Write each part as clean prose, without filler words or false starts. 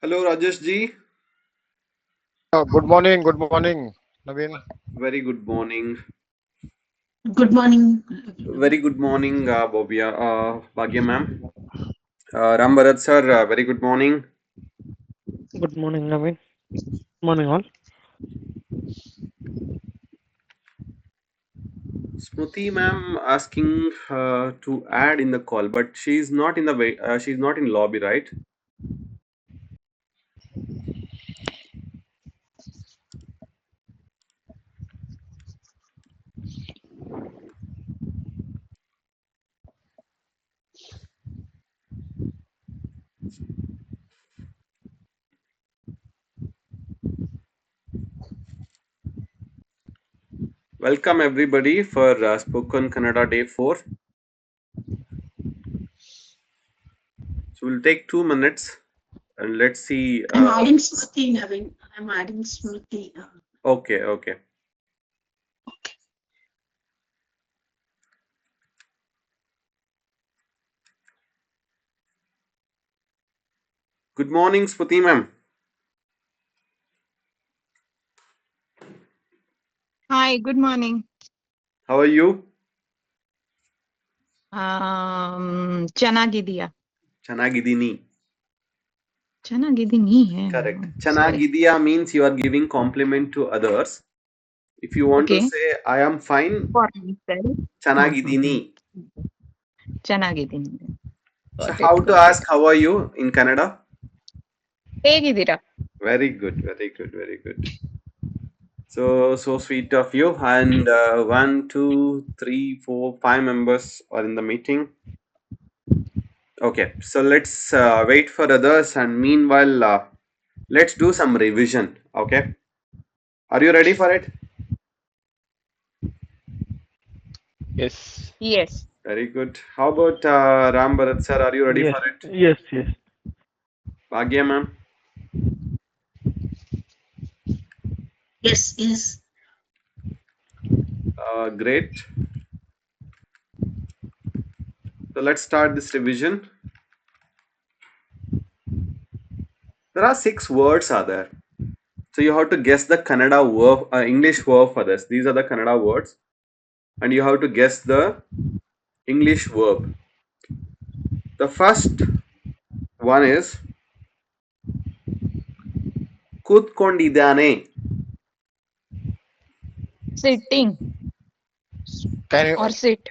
Hello, Rajesh ji. Good morning, Naveen. Very good morning. Good morning. Very good morning, Bhagya ma'am. Ram Bharat sir, very good morning. Good morning, Naveen. Morning, all. Smriti ma'am asking to add in the call, but she's not in the way. She's not in lobby, right? Welcome everybody for Spoken Kannada Day 4. So we'll take 2 minutes and let's see. I'm adding Smriti, Naveen. I'm adding Smriti. Okay. Good morning, Smriti ma'am. Hi, good morning. How are you? ಚೆನ್ನಾಗಿದೀಯಾ? Chanagidini. ಚೆನ್ನಾಗಿದ್ದೀನಿ. Correct. Sorry. Chanagidiya means you are giving compliment to others. If you want to Okay. say I am fine, For myself. Chanagidini. ಚೆನ್ನಾಗಿದ್ದೀನಿ. So Got how it, to got ask it. how are you in Kannada? ಹೇಗಿದ್ದೀರಾ? Very good. So sweet of you. And 1, 2, 3, 4, 5 members are in the meeting. Okay, so let's wait for others, and meanwhile, let's do some revision. Okay, are you ready for it? Yes. Yes. Very good. How about Ram Bharat sir? Are you ready Yes, for it? yes. Bhagya ma'am? Yes. Great. So let's start this revision. There are 6 words are there. So you have to guess the Kannada verb, English verb for this. These are the Kannada words, and you have to guess the English verb. The first one is ಕೂತ್ಕೊಂಡಿದ್ದಾನೆ. Sitting Can you or sit.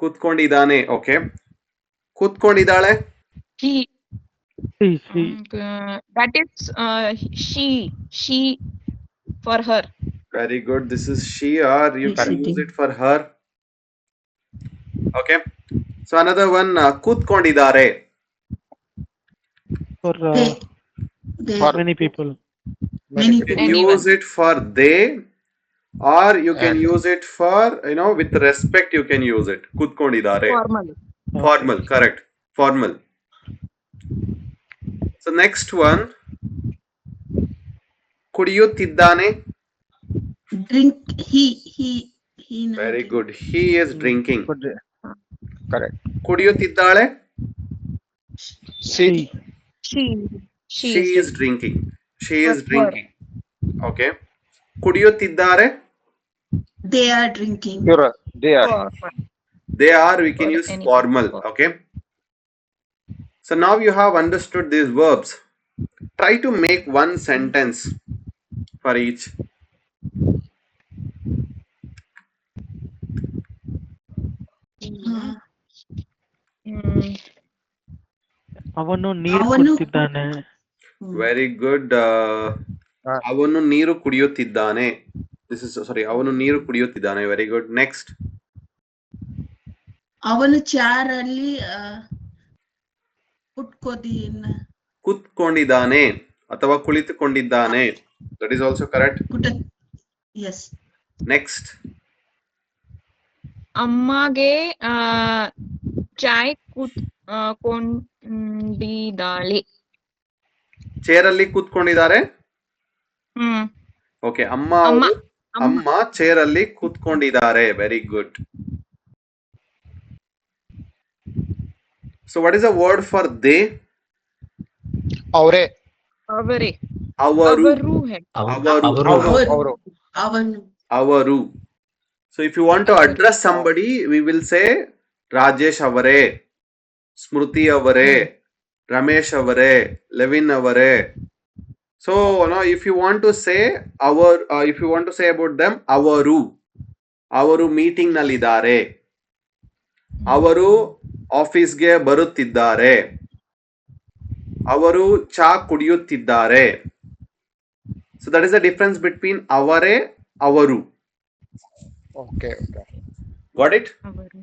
ಕೂತ್ಕೊಂಡಿದ್ದಾನೆ. Okay. ಕೂತ್ಕೊಂಡಿದ್ದಾಳೆ. He. See. That is she for her. Very good. This is she, or you Yes, can sitting. use it for her. Okay. So another one, ಕೂತ್ಕೊಂಡಿದ್ದಾರೆ. For They many people. many You can people. Anyone. use it for they, or you can and use it for, with respect you can use it. ಕೂತ್ಕೊಂಡಿದ್ದಾರೆ. Formal. Formal, correct. Formal. So next one, ಕುಡಿಯುತ್ತಿದ್ದಾನೆ. Drink. He. Very drink. good. He is drinking. correct. ಕುಡಿಯುತ್ತಿದ್ದಾಳೆ. See, She She is is drinking. She for is her. drinking. Okay. ಕುಡಿಯುತ್ತಿದ್ದಾರೆ. They are drinking. they are. For They are, we can for use anyone. formal. Okay. So now you have understood these verbs. Try to make one sentence for each. ಅವನು ನೀರು ಅವನು ಕುಡ್ತಿದ್ದಾನೆ. Very good. ಅವನು ನೀರು ಕುಡಿಯುತ್ತಿದ್ದಾನೆ. This is sorry. ಅವನು ನೀರು ಕುಡಿಯುತ್ತಿದ್ದಾನೆ. Very good. Next. ಅವನು ಚಾರಲ್ಲಿ ಕುತ್ಕೊಂಡಿದ್ದಾನೆ ಅಥವಾ ಕುಳಿತುಕೊಂಡಿದ್ದಾನೆ. That is also correct. Yes. Next. ಅಮ್ಮಗೆ ಚಾಯ್ ಕೊಂಡಿದ್ದಾಳೆ. ಚೇರಲ್ಲಿ ಕೂತ್ಕೊಂಡಿದ್ದಾರೆ. ಓಕೆ. ಅಮ್ಮ ಅಮ್ಮ ಚೇರಲ್ಲಿ ಕೂತ್ಕೊಂಡಿದ್ದಾರೆ. Very good. So what is the word for they? ಅವರೇ. ಅವರೇ Avaru. ಅವರು ಹೆಡ್ Avaru. ಅವರು Avaru. ಅವರು Avanu. Avaru. So if you want to Avaru. address somebody, we will say Rajesh Avare, Smruti Avare, Ramesh Avare, Levin Avare. So now if you want to say if you want to say about them, ಅವರು meeting ನಲ್ಲಿದ್ದಾರೆ, ಅವರು ಆಫೀಸ್ಗೆ ಬರುತ್ತಿದ್ದಾರೆ, ಅವರು ಚಾ ಕುಡಿಯುತ್ತಿದ್ದಾರೆ. So that is the difference between ಅವರೇ, ಅವರು. Okay okay Got it? ಅವರು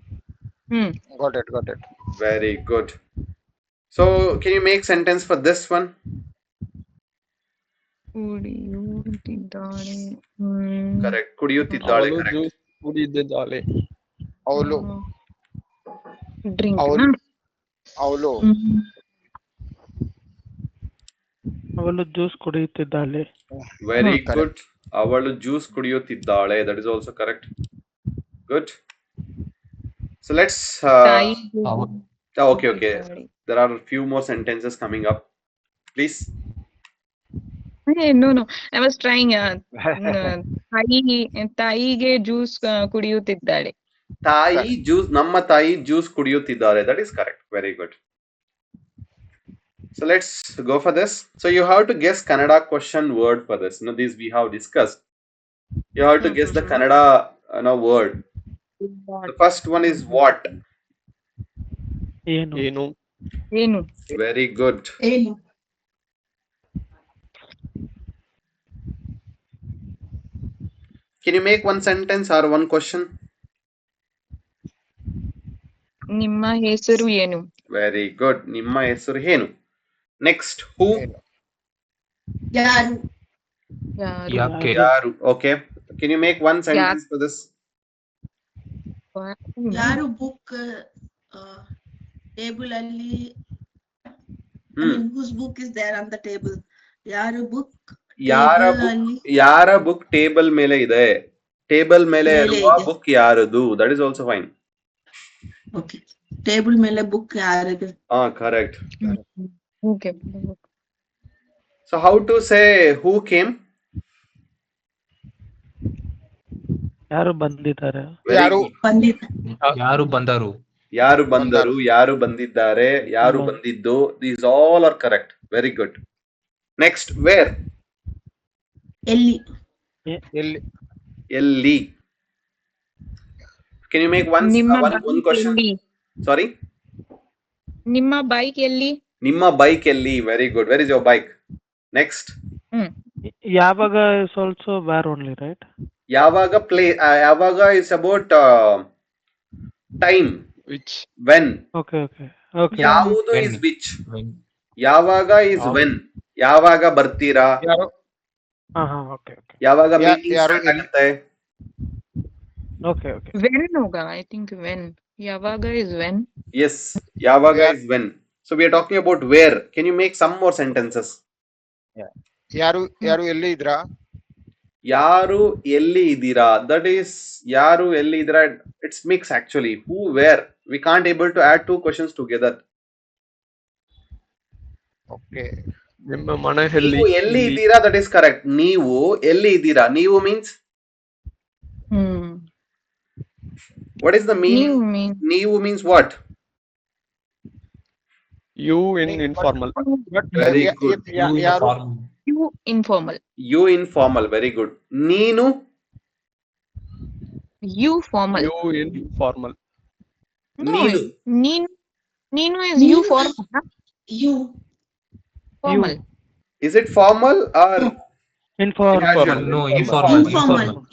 got it Very good. So can you make sentence for this one? ಕುಡಿಯುತ್ತಿದ್ದಾಳೆ. Correct. ಕುಡಿಯುತ್ತಿದ್ದಾಳೆ. ಅವಳು Correct. ಜ್ಯೂಸ್ ಕುಡಿದಿದ್ದಾಳೆ. ಅವಳು ಡ್ರಿಂಕ್ ಅವಳು ಅವಳು ಅವಳು ಜ್ಯೂಸ್ ಕುಡಿಯುತ್ತಿದ್ದಾಳೆ. Very correct. good. ಅವಳು juice ಕುಡಿಯುತ್ತಿದ್ದಾಳೆ. That is also correct. Good. So let's. Okay. There are a few more sentences coming up. Please. No. I was trying. ತಾಯಿಗೆ juice ಕುಡಿಯುತ್ತಿದ್ದಾಳೆ. ತಾಯಿ juice, ನಮ್ಮ ತಾಯಿ juice ಕುಡಿಯುತ್ತಿದ್ದಾರೆ. That is correct. Very good. So let's go for this. So you have to guess Kannada question word for this. These we have discussed. You have to guess the Kannada word. The first one is what? ಏನು? ಏನು? Very good. Enu. Can you make one sentence or one question? ನಿಮ್ಮ ಹೆಸರು ಏನು? Very good. ನಿಮ್ಮ ಹೆಸರು ಏನು? Next, who? Yaru. ಯಾಕೆ? Yaru. Okay. Can you make one sentence for this? Yaru book table alli. I Hmm. mean, whose book is there on the table? Yaru book. ಯಾರ table book alli. ಯಾರ book table ಮೇಲೆ ಇದೆ? Table ಮೇಲೆ ಮೇಲೆ ಇರುವ ಇದೆ. Book ಯಾರದು? That is also fine. Okay. Table ಮೇಲೆ book ಯಾರಿದೆ? Correct. Okay. So how to say who came? ಯಾರು ಬಂದಿದ್ದಾರೆ? Very ಯಾರು good. ಬಂದಿದ್ದ. ಯಾರು ಬಂದರು? ಯಾರು ಬಂದರು, ಯಾರು ಬಂದಿದ್ದಾರೆ, ಯಾರು ಬಂದಿದ್ದು. These all are correct. Very good. Next, where? ಎಲ್ಲಿ? ಎಲ್ಲಿ ಎಲ್ಲಿ? Can you make one question? Sorry? ನಿಮ್ಮ ಬೈಕ್ ಎಲ್ಲಿ? ನಿಮ್ಮ ಬೈಕ್ ಎಲ್ಲಿ? Very good. Where is your bike? Next. ಯಾವಾಗ is also where only, right? ಯಾವಾಗ ಯಾವಾಗ is about time. Which? When. Okay. ಯಾವುದು is which. When? ಯಾವಾಗ is when. ಯಾವಾಗ ಬರ್ತೀರಾ? ಯಾರು Okay. ಯಾವಾಗ meeting ಯಾರು start ಆಗುತ್ತೆ? Okay. ವೆನ್ ಹೋಗ ಐ ಥಿಂಕ್ ವೆನ್. ಯಾವಾಗ ಇಸ್ ವೆನ್. Yes. ಯಾವಾಗ is when. So we are talking about where. Can you make some more sentences? ಯಾರು ಎಲ್ಲಿ ಇದ್ರಾ? ಯಾರು ಎಲ್ಲಿ ಇದ್ದೀರಾ? That is ಯಾರು ಎಲ್ಲಿ ಇದ್ದೀರಾ. It's mix actually. Who, where. We can't able to add two questions together. Okay ನಿಮ್ಮ ಮನೆಯಲ್ಲಿ ನೀವು ಎಲ್ಲಿ ಇದ್ದೀರಾ? That is correct. ನೀವು ಎಲ್ಲಿ ಇದ್ದೀರಾ? ನೀವು means what is the meaning? ನೀವು means what? you in informal. Very good. You in ಯಾರು formal. You informal. You informal. Very good. ನೀನು you formal. You in formal. ನೀನು ನೀನು is you formal. You. Formal. is it formal or Informal. casual? No, informal.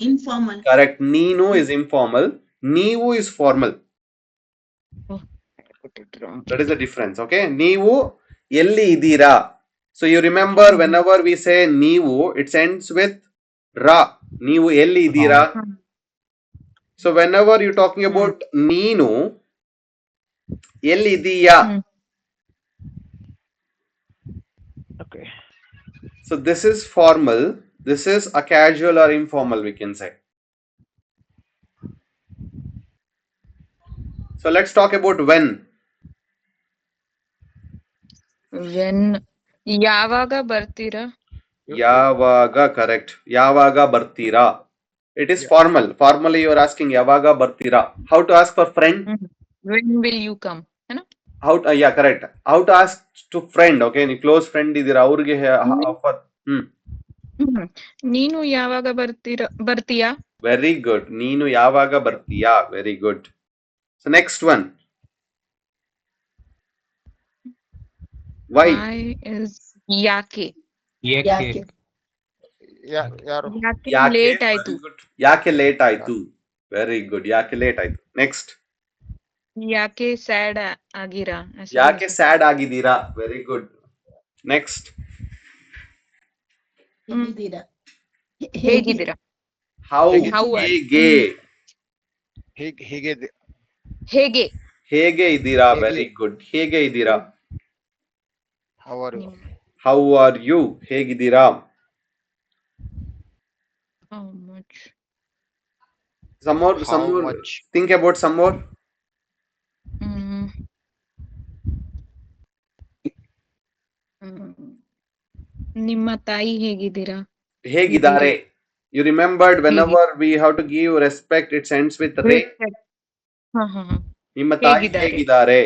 Informal. Correct. ನೀನು is informal. ನೀವು is formal. That is the difference. Okay. ನೀವು ಎಲ್ಲಿ ಇದ್ದೀರಾ? So you remember whenever we say ನೀವು, it ends with ra. ನೀವು ಎಲ್ಲಿ ಇದ್ದೀರಾ? So whenever you talking about ನೀನು ಎಲ್ಲಿ ಇದೀಯಾ? Okay. So this is formal. This is a casual or informal, we can say. So let's talk about when. When ಯಾವಾಗ ಬರ್ತೀರಾ? Yavaga, correct. Yavaga bartira. It is formal. Formally, you are asking Yavaga bartira. How to ask for friend? When will you come? है ना? How? Yeah, correct. How to ask to friend? Okay, ನೀವು close friend ಇದ್ದೀರಾ ಅವ್ರಿಗೆ for ನೀನು ಯಾವಾಗ ಬರ್ತೀಯಾ? Very good. ನೀನು ಯಾವಾಗ ಬರ್ತೀಯಾ? Very good. So next one. Why? Why is ಯಾಕೆ? ಯಾಕೆ ಯಾರು ಯಾಕೆ ಯಾಕೆ? ಲೇಟ್ ಆಯ್ತು? Very good. ಯಾಕೆ ಲೇಟ್ ಆಯ್ತು? Very good. ಯಾಕೆ ಲೇಟ್ ಆಯ್ತು? Next. ಯಾಕೆ ಸ್ಯಾಡ್ ಆಗಿರಾ? ಯಾಕೆ ಸ್ಯಾಡ್ ಆಗಿದ್ದೀರಾ? Very good. Next. ಹೇಗಿದ್ದೀರಾ ಹೇಗಿದ್ದೀರಾ? How? How are- ಹೇಗೆ? ಹೀಗೆ ಹೇಗೆ? ಹೇಗೆ ಇದ್ದೀರಾ? ಹೇಗೆ? Very good. ಹೇಗೆ ಇದ್ದೀರಾ? how are you? How are you? ಹೇಗಿದ್ದೀರಾ? How much? Some more. How Some more. much? Think about some more. ಹ್ಮ್. ಹ್ಮ್. ನಿಮ್ಮ ತಾಯಿ ಹೇಗಿದ್ದೀರಾ? ಹೇಗಿದ್ದಾರೆ? You remembered whenever we have to give respect, it ends with re. ಹಾ. ನಿಮ್ಮ ತಾಯಿ ಹೇಗಿದ್ದಾರೆ? ಹೇಗಿದ್ದಾರೆ?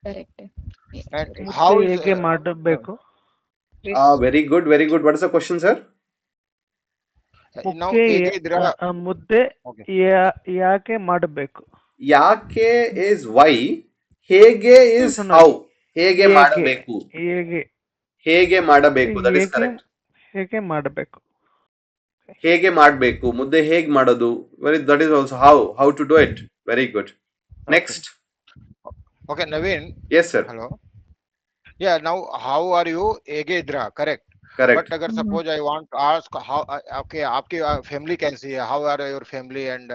ಕರೆಕ್ಟ್. And how is ಹೇಗೆ ಮಾಡಬೇಕು? Very good. Very good. What is the question, sir? now ಮುಕ್ಕೆ ಹೇಗೆ ಇದ್ದೀರಾ? ಮುದ್ದೆ Okay. ಯಾಕೆ ಮಾಡಬೇಕು? ಯಾಕೆ is why. ಹೇಗೆ is No, no. how. ಹೇಗೆ ಮಾಡಬೇಕು? ಹೇಗೆ ಹೇಗೆ ಮಾಡಬೇಕು? That is correct. ಹೇಗೆ ಮಾಡಬೇಕು? ಹೇಗೆ ಮಾಡಬೇಕು? ಮುದ್ದೆ ಹೇಗೆ ಮಾಡೋದು? That is also how to do it. Very good. Next. Okay, Naveen. Yes, sir. Hello. Yeah, now how are you? ಹೇಗೆ ಇದ್ದೀರಾ? Correct. Correct. But agar suppose I want to ask how okay, आपकी family कैसी है? How are your family and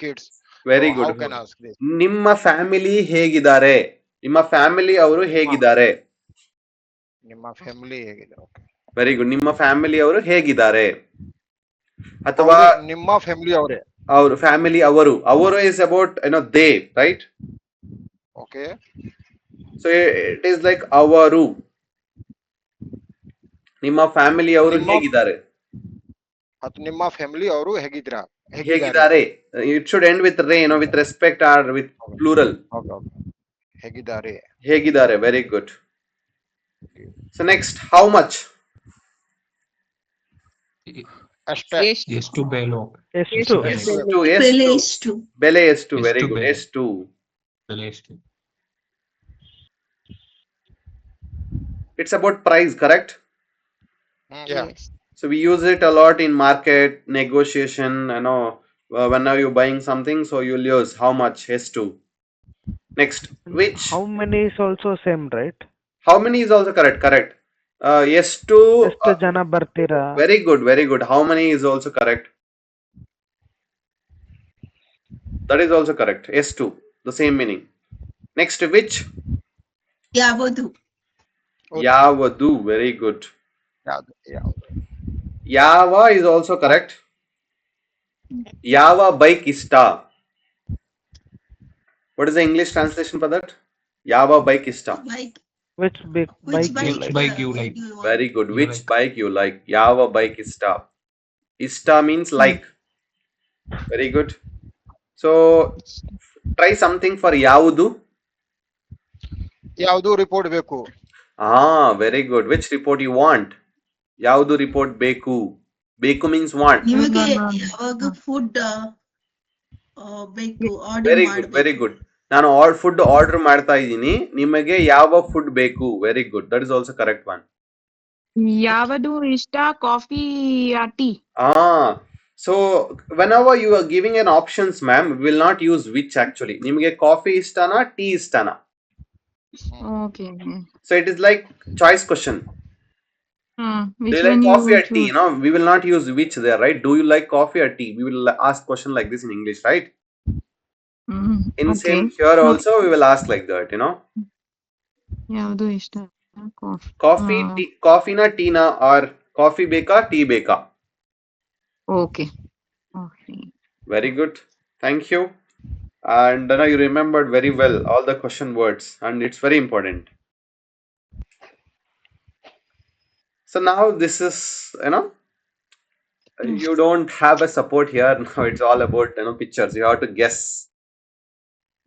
kids? Very So good. how can I ask this? ನಿಮ್ಮ family ಹೇಗಿದ್ದಾರೆ? ನಿಮ್ಮ family ಅವರು ಹೇಗಿದ್ದಾರೆ? ನಿಮ್ಮ family ಹೇಗಿದೆ? Okay. Very good. ನಿಮ್ಮ ಫ್ಯಾಮಿಲಿ ಅವರು ಹೇಗಿದ್ದಾರೆ? ಅಥವಾ ನಿಮ್ಮ family ಅವರೇ. ಅವರು ಫ್ಯಾಮಿಲಿ ಅವರು is about they, right? Okay. So it is like ಅವರು. ನಿಮ್ಮ ಫ್ಯಾಮಿಲಿ ಅವರು ಹೇಗಿದ್ದಾರೆ? ಅಥವಾ ನಿಮ್ಮ family ಅವರು ಹೇಗಿದ್ದೀರಾ? ಹೇಗಿದ್ದಾರೆ? It should end with re, with respect or with plural. Okay. ಹೇಗಿದ್ದಾರೆ? ಹೇಗಿದ್ದಾರೆ? Very good. So next, how much? ಅಷ್ಟೇ. ಎಷ್ಟು ಬೇಲು ಎಷ್ಟು? ಬೆಲೆ ಎಷ್ಟು ಬೆಲೆ ಎಷ್ಟು? ಎಷ್ಟು ವೆರಿ ಗುಡ್. ಬೆಲೆ? ಎಷ್ಟು? ಬೆಲೆ ಎಷ್ಟು? It's about price, correct? Yeah. Yes. So we use it a lot in market negotiation. Whenever you're buying something, so you'll use how much? S2. Next, which? How many is also same, right? How many is also correct? Correct. S2. ಎಷ್ಟು ಜನ ಬರ್ತೀರಾ? Very good. Very good. How many is also correct? That is also correct. S2. The same meaning. Next, which? ಯಾವುದು Yavadu. Very good. ಯಾವ್ದು? Yava is also correct. Yava bike ista. What is the English translation for that? Yava bike ista. bike Which bike which you bike like? bike you like? want? Very good. You Which like. bike you like? Yava bike ista. Ista means like. Very good. So try something for yavudu. ಯಾವುದು report ಬೇಕು? Very good. Which report you want? Yavudu report beku. Beku means want. ನಿಮಗೆ ಯಾವಾಗ food ಬೇಕು order Very good. Very ಮಾಡಬೇಕು good. ನಾನು food order ಮಾಡ್ತಾ ಇದ್ದೀನಿ, ನಿಮಗೆ ಯಾವ ಫುಡ್ ಬೇಕು? Very good. That is also correct one. ಯಾವುದು ಇಷ್ಟ? Coffee tea? So whenever you are giving an options, ma'am, we will not use which actually. ನಿಮಗೆ ಕಾಫಿ ಇಷ್ಟನಾ ಟೀ ಇಷ್ಟನಾ? Okay. So it is like choice question. Do Which you like one coffee you or tea? choose? No, we will not use which there, right? Do you like coffee or tea? We will ask question like this in English, right? In Okay. same here also we will ask like that, ಯಾವುದು ಇಷ್ಟ? Coffee. Coffee, tea, coffee na tea na or coffee beka, tea beka. Okay. Coffee. Very good. Thank you. And now you remembered very well all the question words, and it's very important. So now this is, you don't have a support here. Now it's all about, pictures. You have to guess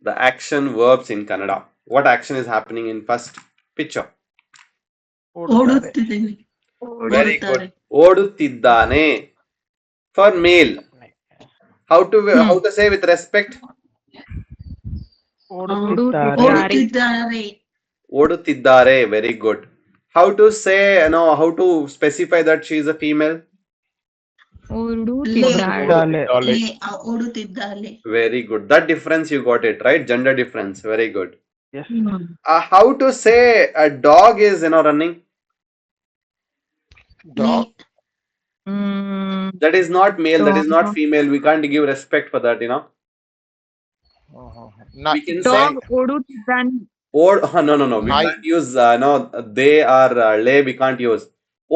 the action verbs in Kannada. What action is happening in first picture? ಓಡುತ್ತಿದ್ದೇನೆ. Very ಓಡುತ್ತಾರೆ. good. ಓಡುತ್ತಿದ್ದಾನೆ. For male. How to say with respect? ಓಡುತ್ತಿದ್ದಾರೆ. ಓಡುತ್ತಿದ್ದಾರೆ. ಓಡುತ್ತಿದ್ದಾರೆ. Very good. How to say, how to specify that she is a female? ಓಡುತ್ತಿದ್ದಾಳೆ. ಓಡುತ್ತಿದ್ದಾಳೆ. Very good. That difference you got it, right? Gender difference. Very good. Yes. How to say a dog is, running? Dog. That is not male, that is not female. We can't give respect for that, No. We can Dog say ಓಡುತ್ತಿದ್ದಾನೆ. no. We Nai. can't use they or lay. We can't use.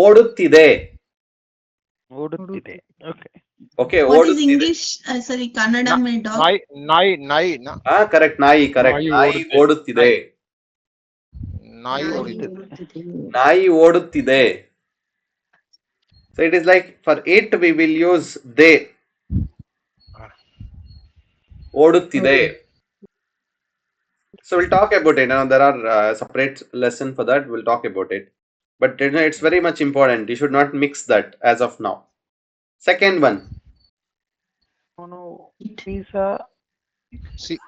ಓಡುತ್ತಿದೆ. ಓಡುತ್ತಿದೆ. Okay. Okay. What is ಓಡುತ್ತಿದೆ. English? Sorry, Kannada में dog. Nai. Correct. ನಾಯಿ. Correct. ನಾಯಿ ಓಡುತ್ತಿದೆ. Nai. ನಾಯಿ ಓಡುತ್ತಿದೆ. So it is like for it we will use they. ಓಡುತ್ತಿದೆ. So we'll talk about it. There are separate lesson for that. We'll talk about it. But it's very much important. You should not mix that as of now. Second one. ಅವನು pizza See.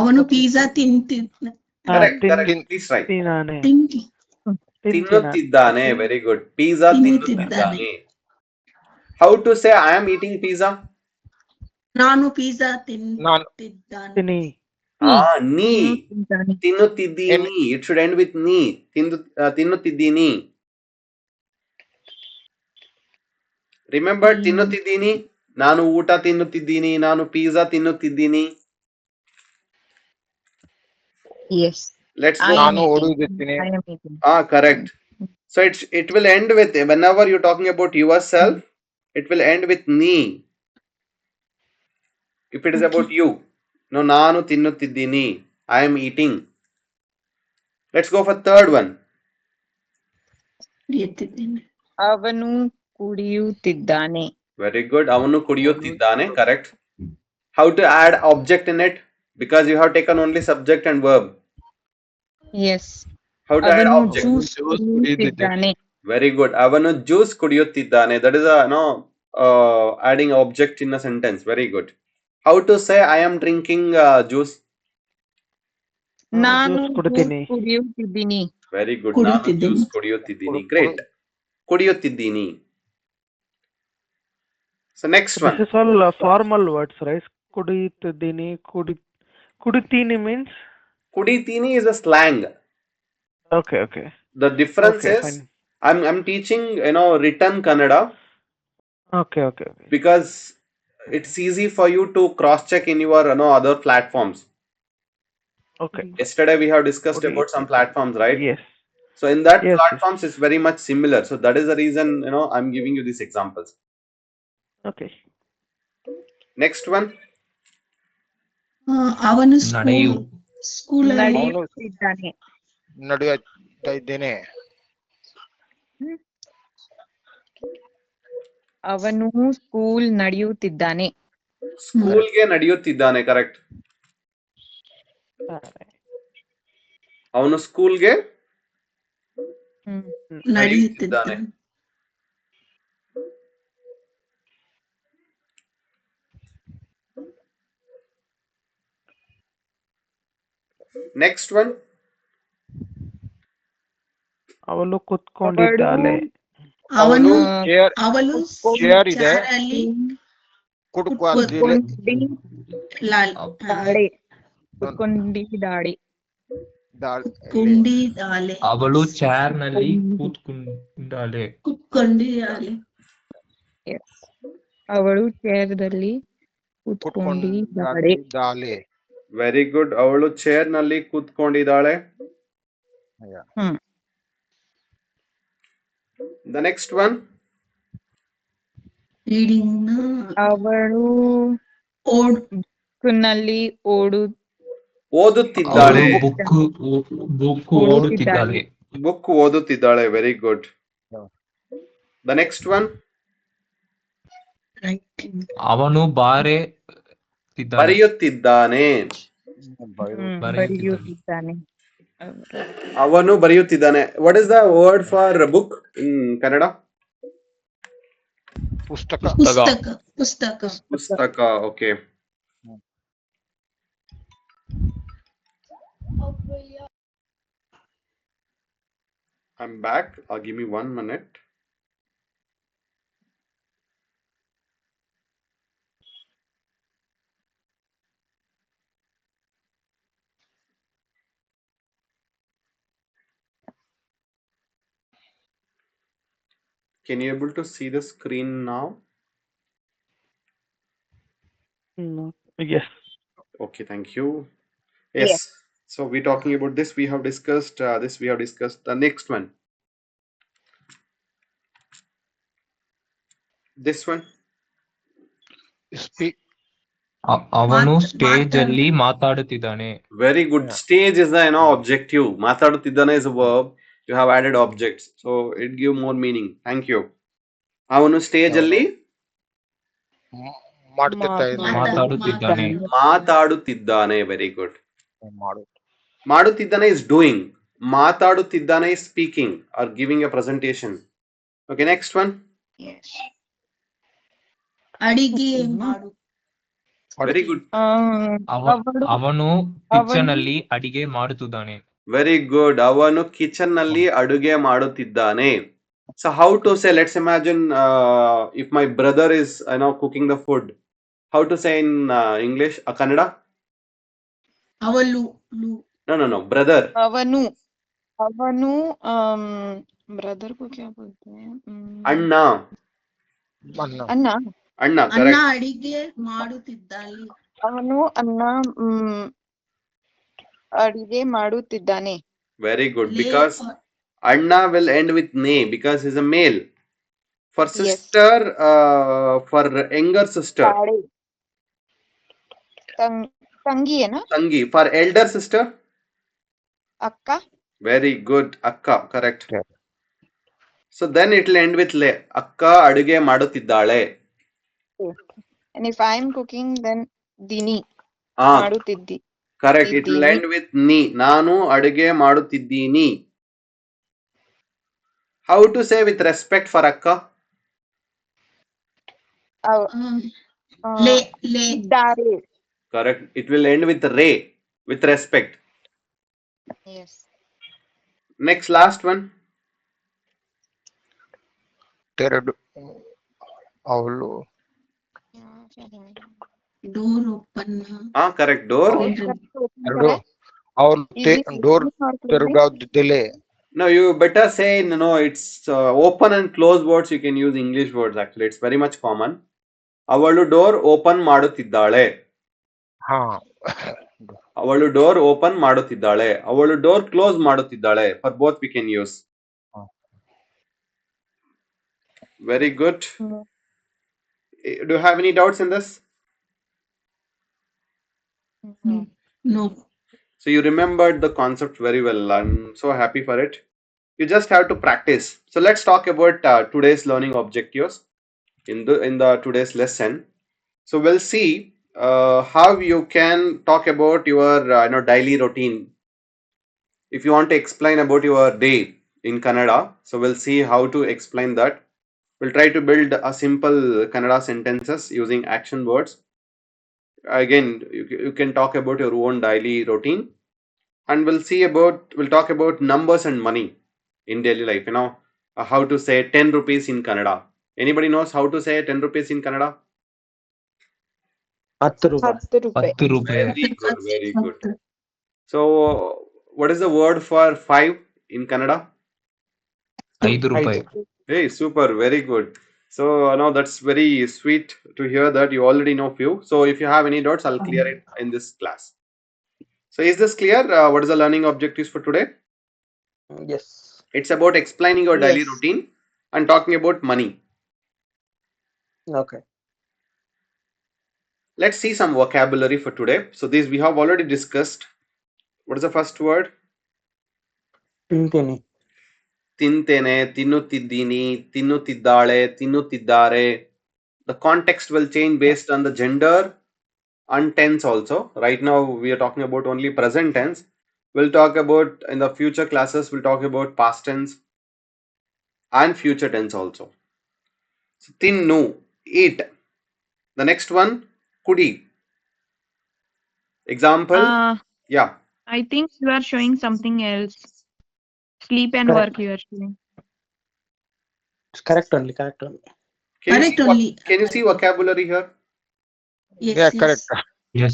ಅವನು pizza ತಿಂತಿದ್ದ. Correct. Please try. ತಿನ್ನುತ್ತಿದ್ದಾನೆ. Very good. Pizza ತಿನ್ನುತ್ತಿದ್ದಾನೆ. How to say I am eating pizza? ನಾನು pizza ತಿನ್ನುತ್ತಿದ್ದಾನೆ. ನೀ ತಿನ್ನುತ್ತಿದ್ದೀನಿ. It should end with ನೀ. ತಿನ್ನುತ್ತಿದ್ದೀನಿ. Remember ತಿನ್ನುತ್ತಿದ್ದೀನಿ. ನಾನು ಊಟ ತಿನ್ನುತ್ತಿದ್ದೀನಿ. ನಾನು ಪಿಜ್ಜಾ ತಿನ್ನುತ್ತಿದ್ದೀನಿ. Yes. Let's go. ನಾನು ಓಡುತ್ತಿದ್ದೀನಿ. Correct. So it will end with, whenever you're talking about yourself, it will end with ನೀ. If it is about you. No, ನಾನು ತಿನ್ನುತ್ತಿದ್ದೀನಿ. I am eating. Let's go for third one. ಅವನು ಕುಡಿಯುತ್ತಿದ್ದಾನೆ. Very good. ಅವನು ಕುಡಿಯುತ್ತಿದ್ದಾನೆ. Correct. How to add object in it? Because you have taken only subject and verb. Yes. How to add ಅವನು object? Juice ಕುಡಿಯುತ್ತಿದ್ದಾನೆ. Very good. ಅವನು juice ಕುಡಿಯುತ್ತಿದ್ದಾನೆ. That is adding object in a sentence. Very good. How to say I am drinking juice? ನಾನು ಕುಡಿಯುತ್ತಿದ್ದೀನಿ. Very good. ನಾನು juice ಕುಡಿಯುತ್ತಿದ್ದೀನಿ. Great. ಕುಡಿಯುತ್ತಿದ್ದೀನಿ. So next one. This is all formal words, right? ಕುಡಿಯುತ್ತಿದ್ದೀನಿ. ಕುಡಿತೀನಿ means? ಕುಡಿತೀನಿ is a slang. Okay. The difference is fine. I'm teaching written Kannada. Okay. Because it's easy for you to cross check in your other platforms. Okay. Yesterday we have discussed about some platforms, right? Yes. So in that Yes, platforms it's very much similar. So that is the reason I'm giving you these examples. Okay. Next one. ಅವನು ನಡೆಯು. ಸ್ಕೂಲಲ್ಲಿ ನಡೆಯುತ್ತಾ ಇದ್ದೇನೆ. ಅವನು school ನಡೆಯುತ್ತಿದ್ದಾನೆ. ಸ್ಕೂಲ್ಗೆ ನಡೆಯುತ್ತಿದ್ದಾನೆ. Correct. ಅವನು ಸ್ಕೂಲ್ಗೆ ನಡೆಯುತ್ತಿದ್ದಾನೆ. Next one. ಅವಳು ಕುತ್ಕೊಂಡಿದ್ದಾಳೆ. ಅವಳು ಚೇರ್ ಇದೆ. ಚಾರಲ್ಲಿ ಕುತ್ಕೊಂಡಿದ್ದಾಳೆ. ಅವಳು ಚೇರ್ ನಲ್ಲಿ ಕೂತ್ಕೊಂಡಿದ್ದಾಳೆ. ಅವಳು ಚೇರ್ದಲ್ಲಿ ಕೂತ್ಕೊಂಡಿದ್ದಾಳೆ. Very good. ಅವಳು ಚೇರ್ ನಲ್ಲಿ ಕೂತ್ಕೊಂಡಿದ್ದಾಳೆ. The next one. ಅವಳು ಬುಕ್ನಲ್ಲಿ ಓದುತ್ತಿದ್ದಾಳೆ. ಬುಕ್ ಓದುತ್ತಿದ್ದಾಳೆ. Book ಓದುತ್ತಿದ್ದಾಳೆ. Very good. Yeah. The next one. Writing. ಅವನು ಬಾರೆ ತಿದ್ದಾನೆ. ಬರೆಯುತ್ತಿದ್ದಾನೆ. ಬರೆಯುತ್ತಿದ್ದಾನೆ. ಅವನು ಬರೆಯುತ್ತಿದ್ದಾನೆ. What is the word for book in Kannada? ಪುಸ್ತಕ. Pustaka. Okay. I'm back. Give me 1 minute. Can you able to see the screen now? No. Yes. Okay, thank you. Yes. So we're talking about this. We have discussed this. We have discussed the next one. This one. Speak. ಅವನು stage ಅಲ್ಲಿ ಮಾತಾಡುತ್ತಿದ್ದಾನೆ. Very good. Yeah. Stage is the objective. ಮಾತಾಡುತ್ತಿದ್ದಾನೆ is a verb. You have added objects, so it give more meaning. Thank you. ಅವನು stage ಅಲ್ಲಿ ಮಾತಾಡುತ್ತಿದ್ದಾನೆ. ಮಾತಾಡುತ್ತಿದ್ದಾನೆ. Very good. ಮಾಡು. ಮಾಡುತ್ತಿದ್ದಾನೆ is doing. ಮಾತಾಡುತ್ತಿದ್ದಾನೆ is speaking or giving a presentation. Okay, next one. Yes. ಅಡಿಗೆ ಮಾಡು. Very good. ಅವನು kitchen ಅಲ್ಲಿ ಅಡಿಗೆ ಮಾಡುತ್ತಿದ್ದಾನೆ. Very good. ಅವನು ಕಿಚನ್ ನಲ್ಲಿ ಅಡುಗೆ ಮಾಡುತ್ತಿದ್ದಾನೆ. So how to say? Let's imagine if my brother is cooking the food. How to say in English? Kannada? ಅವಳು. No. Brother. ಅವನು ब्रदर को क्या बोलते हैं? Anna. अन्ना. Anna. ಅನ್ನ Correct. ಅಡಿಗೆ ಮಾಡುತ್ತಿದ್ದಾಳೆ. ಅವನು ಅನ್ನ ಅಡಿಗೆ ಮಾಡುತ್ತಿದ್ದಾನೆ. Very good. Because Anna will end with ne because he's a male. For sister, for younger sister. ತಂಗಿ है ना? Tangi. For elder sister. अक्का. Very good. Akka. Correct. Yeah. So then it will end with le. Akka ಅಡುಗೆ ಮಾಡುತ್ತಿದ್ದಾಳೆ. And if I am cooking, then dini. ಮಾಡುತ್ತಿದ್ದಿ. Correct. It will end with ni. ನಾನು ಅಡುಗೆ ಮಾಡುತ್ತಿದ್ದೀನಿ. How to say with respect for akka? ದಾರೆ. Correct. It will end with re. With respect. Yes. Next, last one. ತೆರಡು. ಅವಳು. Door open. Correct. Door. ಅವಳು door ತೆರೆದಿದ್ದಾಳೆ. No, you better say it's open and close words. You can use English words actually. It's very much common. ಅವಳು door open ಮಾಡುತ್ತಿದ್ದಾಳೆ. ಅವಳು door open ಮಾಡುತ್ತಿದ್ದಾಳೆ. ಅವಳು door close ಮಾಡುತ್ತಿದ್ದಾಳೆ. For both we can use. Very good. Do you have any doubts in this? No. So you remembered the concept very well. I'm so happy for it. You just have to practice. So let's talk about today's learning objectives in the today's lesson. So we'll see how you can talk about your daily routine. If you want to explain about your day in Kannada, so we'll see how to explain that. We'll try to build a simple Kannada sentences using action words. Again, you can talk about your own daily routine, and we'll talk about numbers and money in daily life. How to say 10 rupees in Kannada. Anybody knows how to say 10 rupees in Kannada? 10 ರೂಪಾಯಿ. 10 ರೂಪಾಯಿ. Very good. So what is the word for 5 in Kannada? 5 ರೂಪಾಯಿ. Hey, super, very good. So now that's very sweet to hear that you already know few. So if you have any doubts, I'll clear it in this class. So is this clear? What is the learning objectives for today? Yes. It's about explaining your daily routine and talking about money. Okay. Let's see some vocabulary for today. So these we have already discussed. What is the first word? ತಿಂತೀನಿ. tintene, tinnutiddini, tinnutiddale, tinnutiddare. The context will change based on the gender and tense also. Right now we are talking about only present tense. We'll talk about in the future classes, we'll talk about past tense and future tense also. So tinnu, eat. The next one, kudi. Example, yeah. I think you are showing something else. Sleep and Correct. work you are showing. It's correct only. Can Correct you only. can you see vocabulary here? Yes, Yeah, yes. correct. Yes.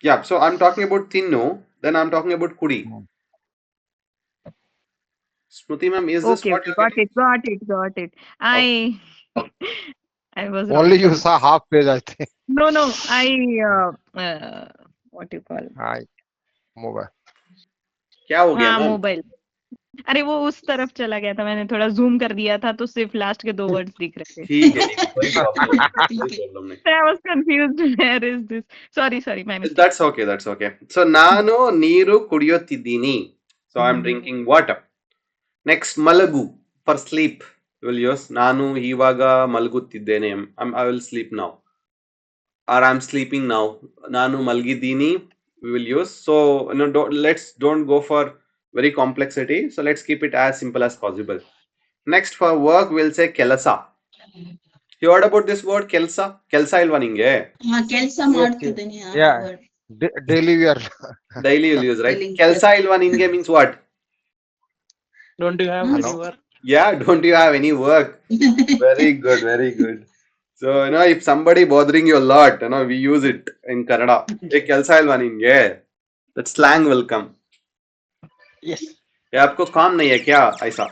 Yeah, so I'm talking about tinnu, then I'm talking about kudi. Smruti ma'am, is this Okay, what okay, you're getting? got it. I was wrong. Only you Sorry. saw half page, I think. No, what you call? Mobile. क्या हो गया हाँ ma'am? Mobile. अरे वो उस तरफ चला गया था, मैंने थोड़ा जूम कर दिया था तो सिर्फ लास्ट के 2 वर्ड्स दिख रहे थे. ठीक है, कोई प्रॉब्लम नहीं, कोई प्रॉब्लम नहीं. I was confused. Where is this? Sorry, my mistake. That's okay. So ನಾನು ನೀರು ಕುಡಿಯುತ್ತಿದ್ದೀನಿ. So I'm drinking water. Next, malagu for sleep. You will use ನಾನು ಇವಾಗ ಮಲಗುತ್ತಿದ್ದೇನೆ. I will sleep now. Or I'm sleeping now. ನಾನು ಮಲಗಿದ್ದೀನಿ. We will use. So don't go for very complexity. So let's keep it as simple as possible. Next, for work we'll say ಕೆಲಸ. You heard about this word ಕೆಲಸ? ಕೆಲಸ ಇಲ್ವಾ ನಿಂಗೆ? ಕೆಲಸ ಮಾಡ್ತಿದ್ದೀನಿ. Yeah. Daily we are. Daily you'll use, right? Daily. ಕೆಲಸ ಇಲ್ವಾ ನಿಂಗೆ means what? Don't you have Hello? any work? Yeah, don't you have any work? Very good. So, if somebody bothering you a lot, we use it in Kannada. Hey, kelsa ilva ninge? That slang will come. Yes. ये आपको काम नहीं है क्या ऐसा?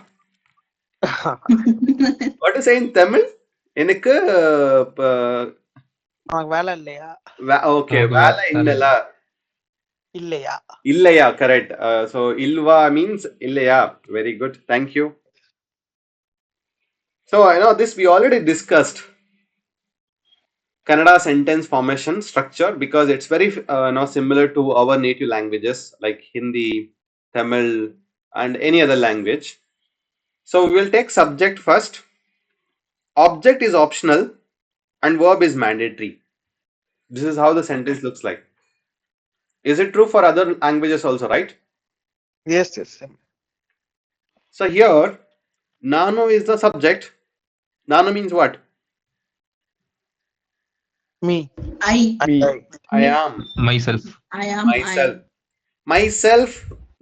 What to say in Tamil? எனக்கு வேலை இல்லையா? Okay, வேலை இல்லையா? இல்லையா, correct. So ilva means இல்லையா. Very good. Thank you. So this we already discussed. Kannada sentence formation structure because it's very similar to our native languages like Hindi, Tamil and any other language. So we will take subject first. Object is optional and verb is mandatory. This is how the sentence looks like. Is it true for other languages also, right? Yes. So here, Nano is the subject. Nano means what? Me. I am. Myself. Myself. Myself,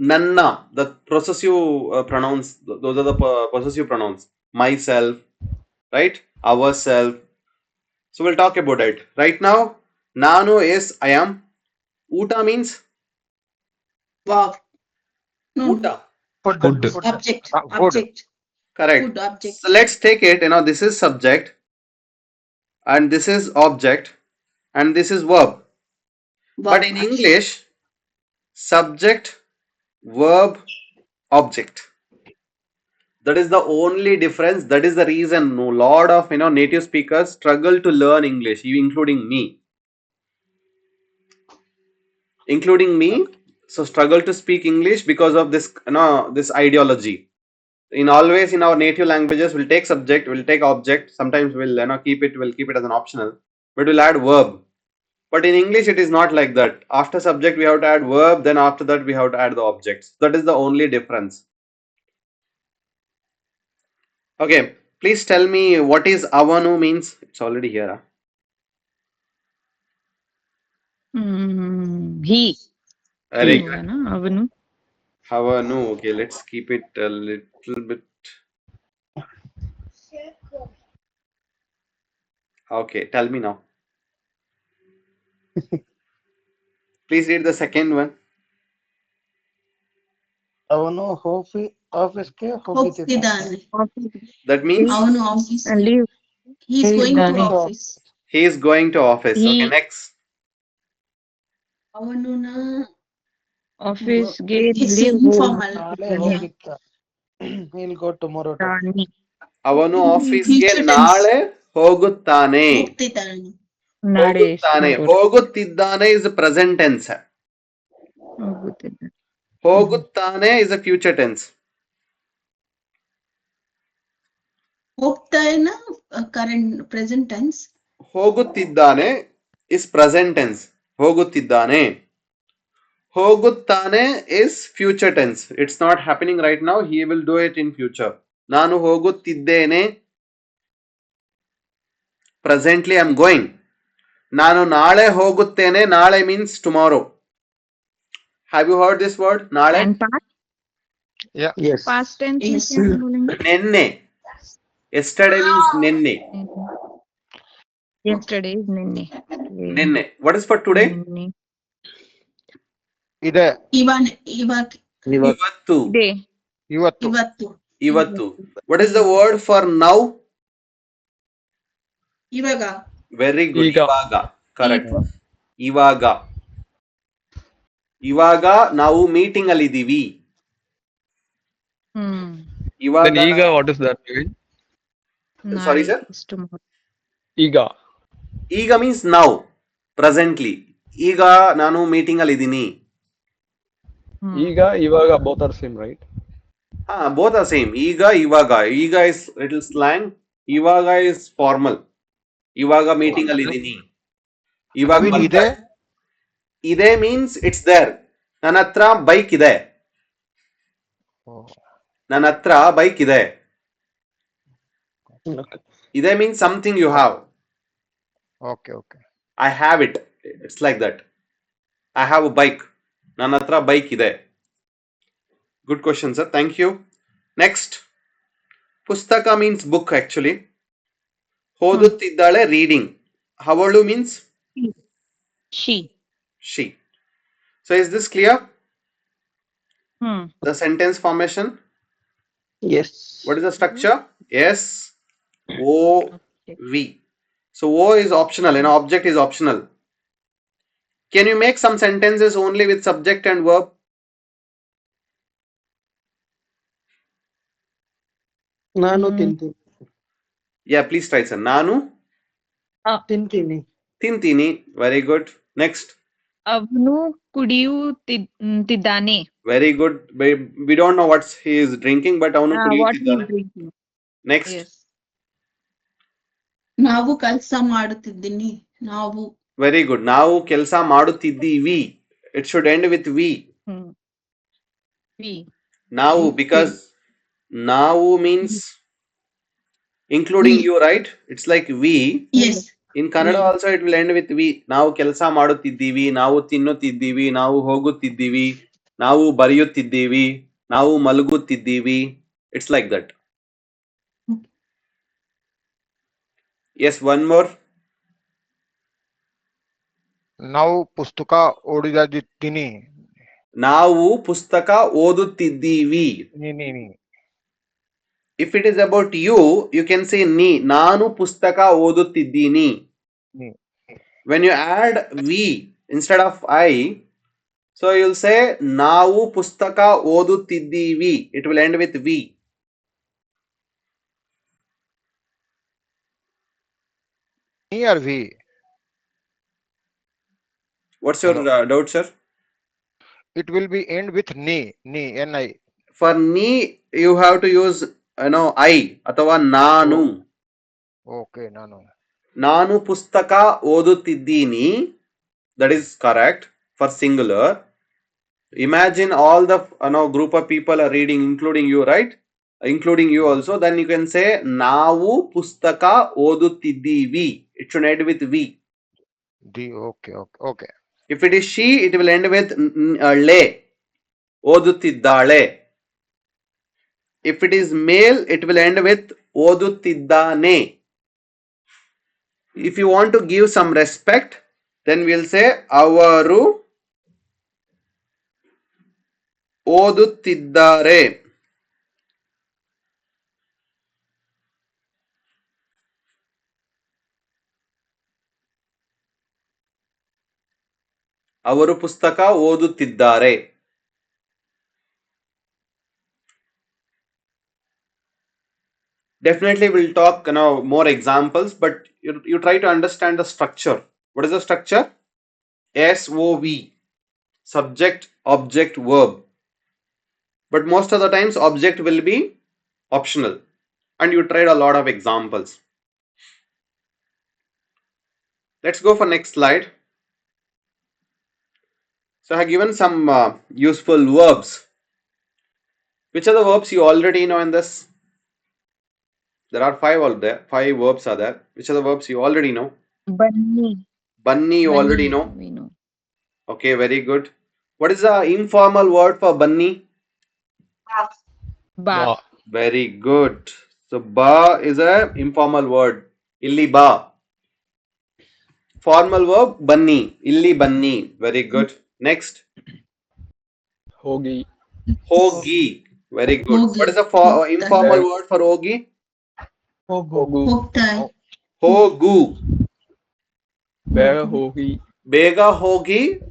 Nanna. The possessive pronouns. Those are the possessive pronouns. Myself, right? Ourself. So we'll talk about it. Right now, Nano is I am. Uta means? Wow. No. Uta. Food. Object. Food. Correct. Food object. So let's take it. This is subject. And this is object. And this is verb. But in English, subject, verb, object. That is the only difference. That is the reason a lot of native speakers struggle to learn English, including me. So struggle to speak English because of this this ideology. In our native languages, we'll take subject, we'll take object. Sometimes we'll keep it as an optional, but we'll add verb. But in English, it is not like that. After subject, we have to add verb. Then after that, we have to add the objects. That is the only difference. Okay, please tell me what is avanu means. It's already here. He. Very He good. होगा ना avanu. Avanu. Okay, let's keep it a little bit. Okay, tell me now. Please read the second one. ಅವನು ಆಫೀಸ್ಗೆ ಹೋಗಿದ್ದಾನೆ. That means ಅವನು office. Leave. He is going to office. he is going to office. Okay, next. ಅವನು Office ಗೆ It's leave informal. ನಾಳೆ ಹೋಗಿದ್ದ. He'll go tomorrow. ಹೋಗ್ತಾನೆ. ಅವನು ಆಫೀಸ್ಗೆ Future tense. ನಾಳೆ ಹೋಗುತ್ತಾನೆ. ಹೋಗ್ತಿದ್ದಾನೆ. ನಾಳೆ ಹೋಗುತ್ತಿದ್ದಾನೆ is the present tense. ಹೋಗುತ್ತಿದ್ದಾನೆ. ಹೋಗುತ್ತಾನೆ is a future tense. ಹೋಗ್ತಾನ current present tense. ಹೋಗುತ್ತಿದ್ದಾನೆ is present tense. ಹೋಗುತ್ತಿದ್ದಾನೆ. ಹೋಗುತ್ತಾನೆ is future tense. It's not happening right now. He will do it in future. ನಾನು ಹೋಗುತ್ತಿದ್ದೇನೆ. Presently I'm going. ನಾನು ನಾಳೆ ಹೋಗುತ್ತೇನೆ. ನಾಳೆ means tomorrow. Have you heard this word? ನಾಳೆ. And past Yeah. Yes. past tense में Yes. क्या बोलेंगे? ನಿನ್ನೆ. Yesterday means ನಿನ್ನೆ. Yesterday is ನಿನ್ನೆ. ನಿನ್ನೆ. What is for today? ನಿನ್ನೆ. ಇದೆ. ಇವಾಗ ಇವತ್ತು. Day. ಇವತ್ತು. ಇವತ್ತು ಇವತ್ತು. What is the word for now? ಇವಾಗ Very good. ಈಗ. ಇವಾಗ. Correct. ಇವಾಗ. ಇವಾಗ ನಾವು ಮೀಟಿಂಗ್ ಅಲ್ಲಿ ಇದೀವಿ. Hmm. ಇವಾಗ. Then ಈಗ what is that? Sorry, sir? Is tomorrow. ಈಗ. ಈಗ means now. Presently. ಈಗ ನಾನು ಮೀಟಿಂಗ್ ಅಲ್ಲಿ ಇದೀನಿ. Hmm. ಈಗ ಇವಾಗ both are same, right? Both are same. ಈಗ ಇವಾಗ. ಈಗ is little slang. ಇವಾಗ is formal. ಇವಾಗ ಮೀಟಿಂಗ್ ಅಲ್ಲಿ ಇದೀನಿ. ಇವಾಗ ನವೀನ್ ಇದೆ. ಇದೆ means it's there. ನನ್ನ ಹತ್ರ ಬೈಕ್ ಇದೆ. ನನ್ನ ಹತ್ರ ಬೈಕ್ ಇದೆ. Okay. ಇದೆ means something you have. Okay, okay. I have it. It's like that. I have a bike. ನನ್ನ ಹತ್ರ ಬೈಕ್ ಇದೆ. Good question, sir. Thank you. Next. ಪುಸ್ತಕ means book actually. ಓದುತ್ತಿದ್ದಾಳೆ reading. ಅವಳು means She. she. So is this clear? Hmm. The sentence formation. Yes. What is the structure? S O V. So O is optional. An object is optional. Can you make some sentences only with subject and verb? ನಾನು Hmm. ತಿಂತೀನಿ. Yeah, please try, sir. ನಾನು ತಿಂತೀನಿ. ತಿಂತೀನಿ. Very good. Next. ಅವನು ಕುಡಿಯುತ್ತಿದ್ದಾನೆ. Very good. We don't know what he is drinking, but ಅವನು What he is ಕುಡಿಯುತ್ತಿದ್ದಾನೆ. drinking. Next. Yes. ನಾವು ಕೆಲಸ ಮಾಡುತ್ತಿದ್ದೀನಿ. ನಾವು Very good. ನಾವು ಕೆಲಸ ಮಾಡುತ್ತಿದ್ದೀವಿ. It should end with we. Hmm. We. ನಾವು, because ನಾವು means including We. you, right? It's like we. yes In Kannada We. also it will end with we. ನಾವು ಕೆಲಸ ಮಾಡುತ್ತಿದ್ದೀವಿ, ನಾವು ತಿನ್ನುತ್ತಿದ್ದೀವಿ, ನಾವು ಹೋಗುತ್ತಿದ್ದೀವಿ, ನಾವು ಬರೆಯುತ್ತಿದ್ದೀವಿ, ನಾವು ಮಲಗುತ್ತಿದ್ದೀವಿ. It's like that. Yes, one more. ನಾವು ಪುಸ್ತಕ ಓದಿದ್ದೀನಿ. ನಾವು ಪುಸ್ತಕ ಓದುತ್ತಿದ್ದೀವಿ. ನೀ. If it is about you, you can say ni. ನಾನು ಪುಸ್ತಕ ಓದುತ್ತಿದ್ದೀನಿ. ನೀ. When you add we instead of I, so you'll say ನಾವು ಪುಸ್ತಕ ಓದುತ್ತಿದ್ದೀವಿ. It will end with we. ನೀ or we? What's your doubt, sir? It will be end with ni. Ni. For ni, you have to use I ಅಥವಾ ನಾನು. Okay, ನಾನು. ನಾನು ಪುಸ್ತಕ ಓದುತ್ತಿದ್ದೀನಿ. That is correct for singular. Imagine all the group of people are reading, including you, right? Including you also. Then you can say ನಾವು ಪುಸ್ತಕ ಓದುತ್ತಿದ್ದೀವಿ. It should end with we. Okay. If it is she, it will end with le. ಓದುತ್ತಿದ್ದಾಳೆ. If it is male, it will end with ಓದುತ್ತಿದ್ದಾನೆ. If you want to give some respect, then we'll say ಅವರು ಓದುತ್ತಿದ್ದಾರೆ. ಅವರು ಪುಸ್ತಕ ಓದುತ್ತಿದ್ದಾರೆ. Definitely we'll talk more examples, but you try to understand the structure. What is the structure? SOV. Subject, object, verb. But most of the times object will be optional. and you tried a lot of examples. Let's go for next slide. So I have given some useful verbs. Which are the verbs you already know in this? There are 5 out there. 5 verbs are there. Which are the verbs you already know? Bunny. Bunny you already know. We know. Okay, very good. What is the informal word for bunny? Bath. Very good. So ba is a informal word. Illi ba. Formal verb bunny. Illi bunny. Very good. Next. Hogi. Hogi. Very good. Hogi. What is the informal word for hogi? Hogu. Hogtie. Hogu. Bega hogi. Bega hogi.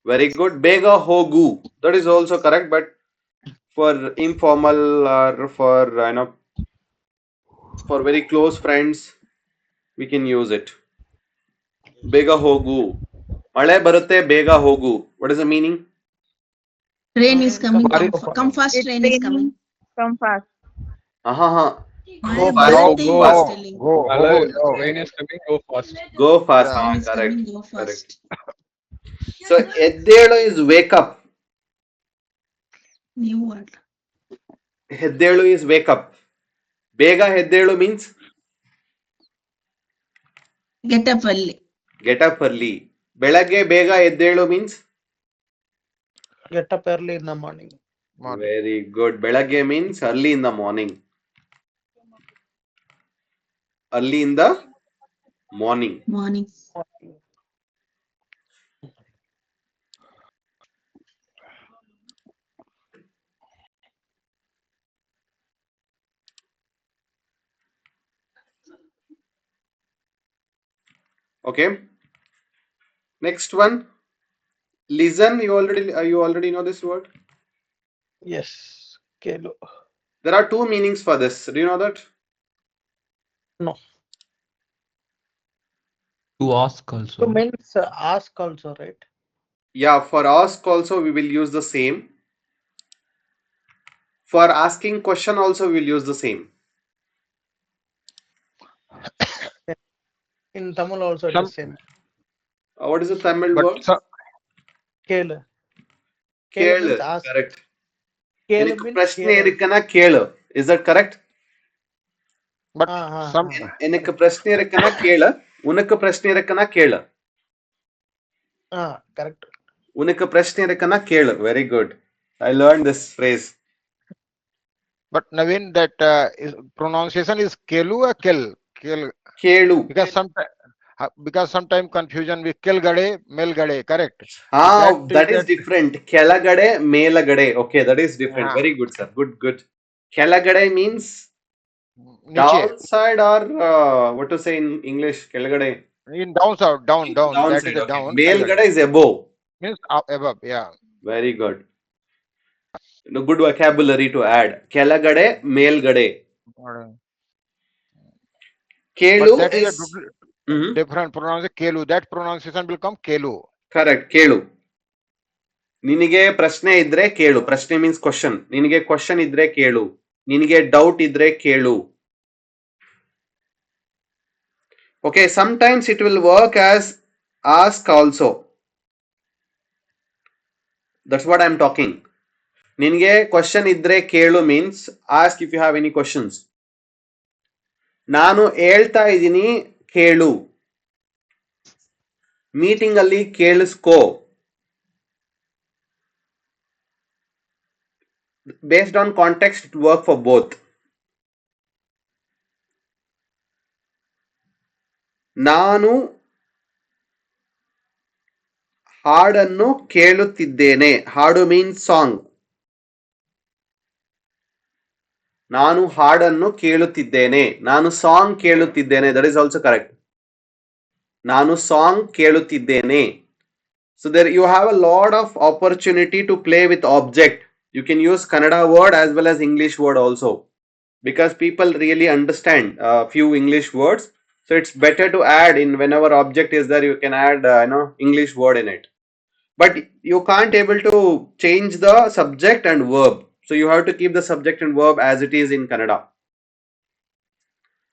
Very good. Bega hogu. That is also correct, but for informal or for for very close friends, we can use it. Bega hogu. Male barutte bega hogu. What is the meaning? Rain is coming. Come Come fast. It's Rain is coming. Come fast. Male fast. barutte Go, he is go. telling. Mala, rain is coming, go fast. Go fast. Yeah. Rain is Correct. coming. Go fast. So eddelu is wake up. New word. Heddelu is wake up. Bega heddelu means Get up early. get up early. Belagge bega eddelu means Get up early in the morning. very good. Belagge means early in the morning. Early in the morning. Morning. Okay. Next one. Listen. You already know this word. Yes. Kelo. There are 2 meanings for this. Do you know that? No. To ask So also. means ask also, right? Yeah. For ask also we will use the same. For asking question also we will use the same. In Tamil also it is same. What is the Tamil But word? Kelo. Kelu. means ask. Correct. Kelo Enak means prashne hear also. irukana kelu. Is that correct? but some Enak prashne irukana kelu. Unakku prashne irukana kelu. Correct. Unakku prashne irukana kelu. Very good. I learned this phrase. but Naveen, that pronunciation is kelu or kel? Kelu. Because sometimes confusion with kelgade, melgade, correct? That is different. Kelagade, melagade. Okay, that is different. Yeah. Very good, sir. Good. Kelagade means Niche. downside or what to say in English? Kelagade. In downside, down. That is Downside. the Okay. down. Melgade is above. Means above, yeah. Very good. Good vocabulary to add. Kelagade, melgade. Kelu But that is is a different pronunciation. Kelu. That pronunciation will come kelu. correct. Kelu. ನಿನಗೆ ಪ್ರಶ್ನೆ ಇದ್ರೆ ಕೇಳು. ಪ್ರಶ್ನೆ means question. ನಿನಗೆ question ಇದ್ರೆ ಕೇಳು. ನಿನಗೆ doubt ಇದ್ರೆ ಕೇಳು. Okay, sometimes it will work as ask also. That's what I'm talking. ನಿನಗೆ question ಇದ್ರೆ ಕೇಳು means ask if you have any questions. ನಾನು ಹೇಳ್ತಾ ಇದ್ದೀನಿ ಕೇಳು. ಮೀಟಿಂಗ್ ಅಲ್ಲಿ ಕೇಳಿಸ್ಕೋ. Based on context, it work for both. ನಾನು ಹಾಡನ್ನು ಕೇಳುತ್ತಿದ್ದೇನೆ. ಹಾಡು ಮೀನ್ಸ್ ಸಾಂಗ್. ನಾನು ಹಾಡನ್ನು ಕೇಳುತ್ತಿದ್ದೇನೆ. ನಾನು ಸಾಂಗ್ ಕೇಳುತ್ತಿದ್ದೇನೆ. That is also correct. ನಾನು ಸಾಂಗ್ ಕೇಳುತ್ತಿದ್ದೇನೆ. So there you have a lot of opportunity to play with object. You can use Kannada word as well as English word also, because people really understand few English words. So it's better to add in whenever object is there, you can add English word in it. But you can't able to change the subject and verb. So you have to keep the subject and verb as it is in Kannada.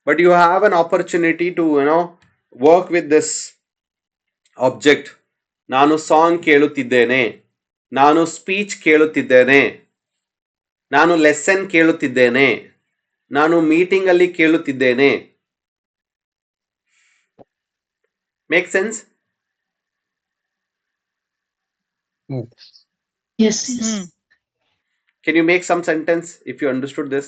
but you have an opportunity to work with this object. ನಾನು song ಕೇಳುತ್ತಿದ್ದೇನೆ, ನಾನು speech ಕೇಳುತ್ತಿದ್ದೇನೆ, ನಾನು lesson ಕೇಳುತ್ತಿದ್ದೇನೆ, ನಾನು meeting ಅಲ್ಲಿ ಕೇಳುತ್ತಿದ್ದೇನೆ. Make sense? Yes. Can you make some sentence if you understood this?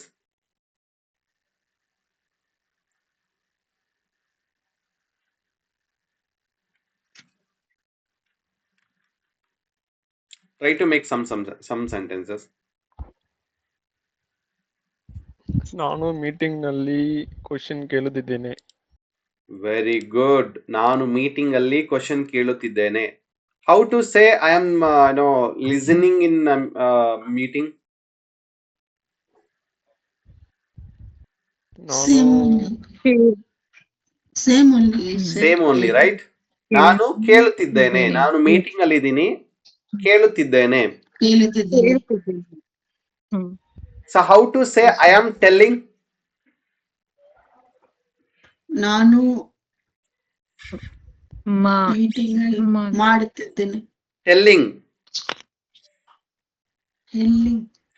Try to make some sentences. ನಾನು ಮೀಟಿಂಗ್ ನಲ್ಲಿ ಕ್ವಶನ್ ಕೇಳುತ್ತಿದ್ದೇನೆ. Very good. ನಾನು ಮೀಟಿಂಗ್ ಅಲ್ಲಿ ಕ್ವಶನ್ ಕೇಳುತ್ತಿದ್ದೇನೆ. How to say I am listening in meeting? Same only. Same only, right? ನಾನು ಕೇಳುತ್ತಿದ್ದೇನೆ, ನಾನು meeting ಅಲ್ಲಿ ಇದ್ದೀನಿ, ಕೇಳುತ್ತಿದ್ದೇನೆ. So how to say I am telling? ನಾನು ಮೀಟಿಂಗ್ ಮಾಡುತ್ತಿದ್ದೇನೆ. Telling.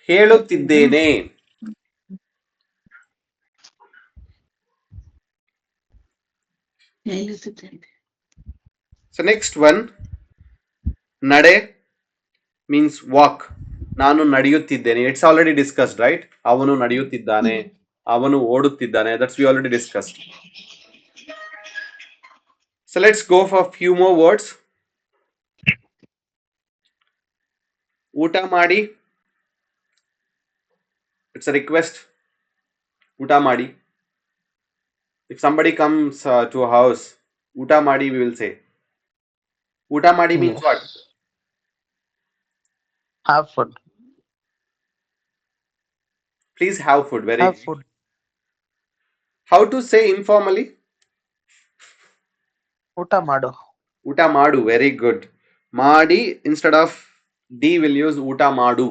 ಹೇಳುತ್ತಿದ್ದೇನೆ. So next one, nade means walk. ನಾನು ನಡೆಯುತ್ತಿದ್ದೇನೆ. It's already discussed, right? ಅವನು ನಡೆಯುತ್ತಿದ್ದಾನೆ, ಅವನು ಓಡುತ್ತಿದ್ದಾನೆ. That's we already discussed. So let's go for a few more words. ಊಟ ಮಾಡಿ. It's a request. ಊಟ ಮಾಡಿ. If somebody comes to a house, ಊಟ ಮಾಡಿ we will say. ಊಟ ಮಾಡಿ means what? Have food. Please have food. Very Have good. food. How to say informally? ಊಟ ಮಾಡು. ಊಟ ಮಾಡು. Very good. ಮಾಡಿ instead of D will use ಊಟ ಮಾಡು.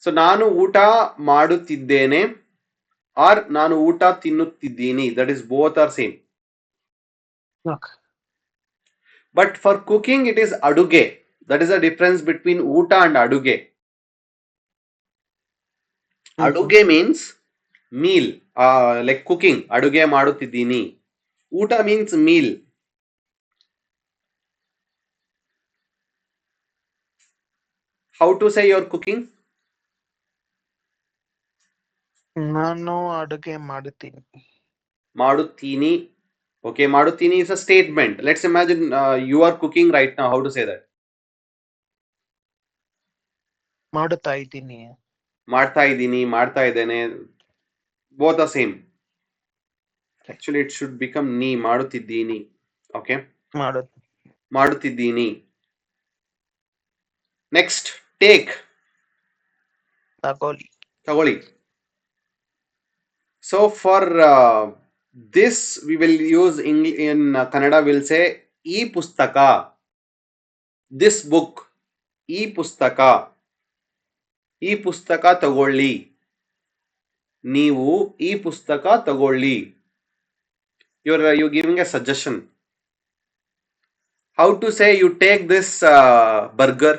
So ನಾನು ಊಟ ಮಾಡುತ್ತಿದ್ದೇನೆ or ನಾನು ಊಟ ತಿನ್ನುತ್ತಿದ್ದೀನಿ. That is both are same. Okay. But for cooking it is aduge. That is the difference between ಊಟ and aduge. Aduge means meal, like cooking. ಅಡುಗೆ ಮಾಡುತ್ತಿದ್ದೀನಿ. ಊಟ means meal. How to say you're cooking? ನಾನು ಅಡುಗೆ ಮಾಡುತ್ತೀನಿ. ಮಾಡುತ್ತೀನಿ. Okay, ಮಾಡುತ್ತೀನಿ is a statement. Let's imagine you are cooking right now. How to say that? ಮಾಡುತ್ತಾ ಇದ್ದೀನಿ. ಮಾಡ್ತಾ ಇದ್ದೀನಿ, ಮಾಡ್ತಾ ಇದ್ದೇನೆ. Both are same. Actually, it should become ನೀ. ಮಾಡುತ್ತಿದ್ದೀನಿ. Okay. ಮಾಡುತ್ತಿದ್ದೀನಿ. Next, take. ತಗೊಳ್ಳಿ. So for this we will use in Kannada we'll say ಈ ಪುಸ್ತಕ. This book. ಈ ಪುಸ್ತಕ. ಈ ಪುಸ್ತಕ ತಗೊಳ್ಳಿ. ನೀವು ಈ ಪುಸ್ತಕ ತಗೊಳ್ಳಿ. You're giving a suggestion. How to say you take this burger?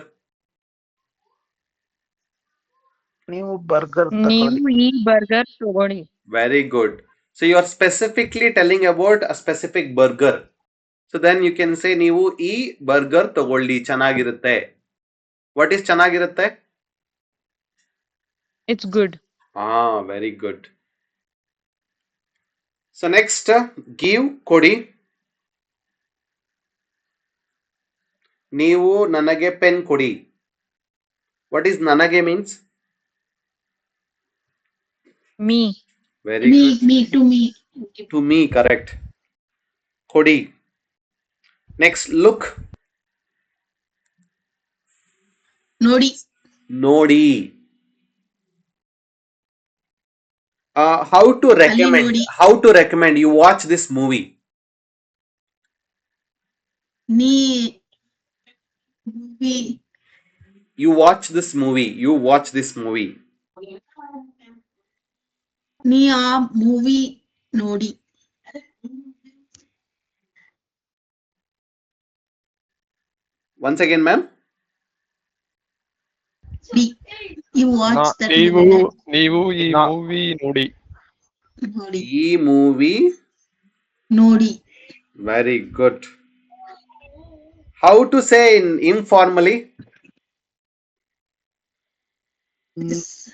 ನೀವು ಬರ್ಗರ್ ನೀವು ಈ ಬರ್ಗರ್ ತಗೊಳ್ಳಿ. Very good. So you are specifically telling about a specific burger. So then you can say ನೀವು ಈ ಬರ್ಗರ್ ತಗೊಳ್ಳಿ, ಚೆನ್ನಾಗಿರುತ್ತೆ. What is ಚೆನ್ನಾಗಿರುತ್ತೆ? It's good. Very good. So next, give, ಕೊಡಿ. ನೀವು ನನಗೆ ಪೆನ್ ಕೊಡಿ. What is ನನಗೆ means? Me. Very good. To me, correct. ಕೊಡಿ. Next, look. ನೋಡಿ. How to recommend? How to recommend? You watch this movie. You watch this movie. You watch this movie. ನೀ ಆ movie ನೋಡಿ. Once again, ma'am. You watch that ನೀವು movie. ನೀವು ಈ ನಾ- movie ನೋಡಿ. ನೋಡಿ. ಈ movie. ನೋಡಿ. Very good. How to say in informally?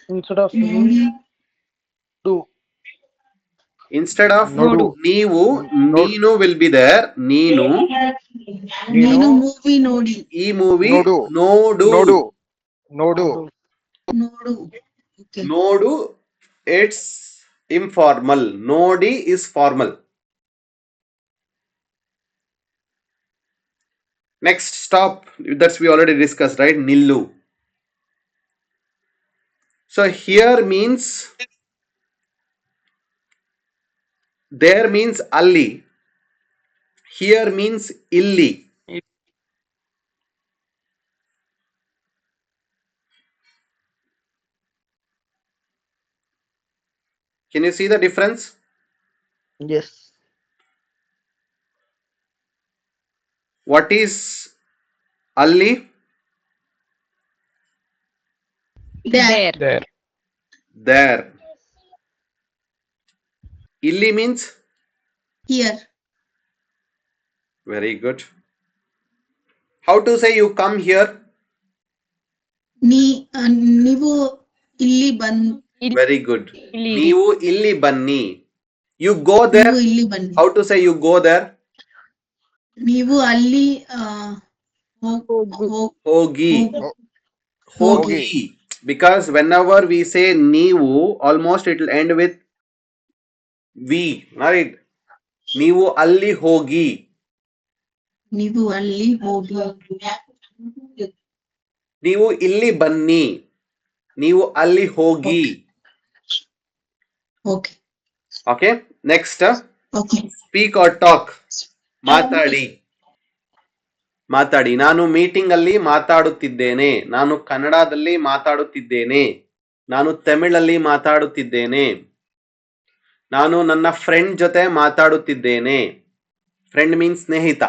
Instead of ನೋಡಿ. do. Instead of ನೋಡು. ನೀವು, ನೀನು will be there. ನೀನು ನೀನು ಮೂವಿ ನೋಡಿ. ಈ movie ನೋಡು. ನೋಡು. ನೋಡು. ನೋಡು. ನೋಡು. Okay. ನೋಡು, it's informal. ನೋಡಿ is formal. Next, stop. That's we already discussed, right? Nillu. So here means, there means alli. Here means illi. Can you see the difference? Yes. What is alli? There. There. There. Illi means? Here. Very good. How to say you come here? ನೀವು ಇಲ್ಲಿ Very good. ನೀವು ಇಲ್ಲಿ ಬನ್ನಿ. You go there. ನೀವು ಇಲ್ಲಿ ಬನ್ನಿ. How to say you go there? ನೀವು ಅಲ್ಲಿ ಹೋಗಿ. ಹೋಗಿ. Because whenever we say ನೀವು, almost it will end with we, right? ನೀವು ಅಲ್ಲಿ ಹೋಗಿ. ನೀವು ಅಲ್ಲಿ ಹೋಗಿ. ನೀವು ಇಲ್ಲಿ ಬನ್ನಿ. ನೀವು ಅಲ್ಲಿ ಹೋಗಿ. Okay. Okay. Next, Okay. speak or talk. ಮಾತಾಡಿ. ಮಾತಾಡಿ. ನಾನು ಮೀಟಿಂಗ್ ಅಲ್ಲಿ ಮಾತಾಡುತ್ತಿದ್ದೇನೆ. ನಾನು ಕನ್ನಡದಲ್ಲಿ ಮಾತಾಡುತ್ತಿದ್ದೇನೆ. ನಾನು ತಮಿಳಲ್ಲಿ ಮಾತಾಡುತ್ತಿದ್ದೇನೆ. ನಾನು ನನ್ನ ಫ್ರೆಂಡ್ ಜೊತೆ ಮಾತಾಡುತ್ತಿದ್ದೇನೆ. ಫ್ರೆಂಡ್ ಮೀನ್ಸ್ ಸ್ನೇಹಿತ.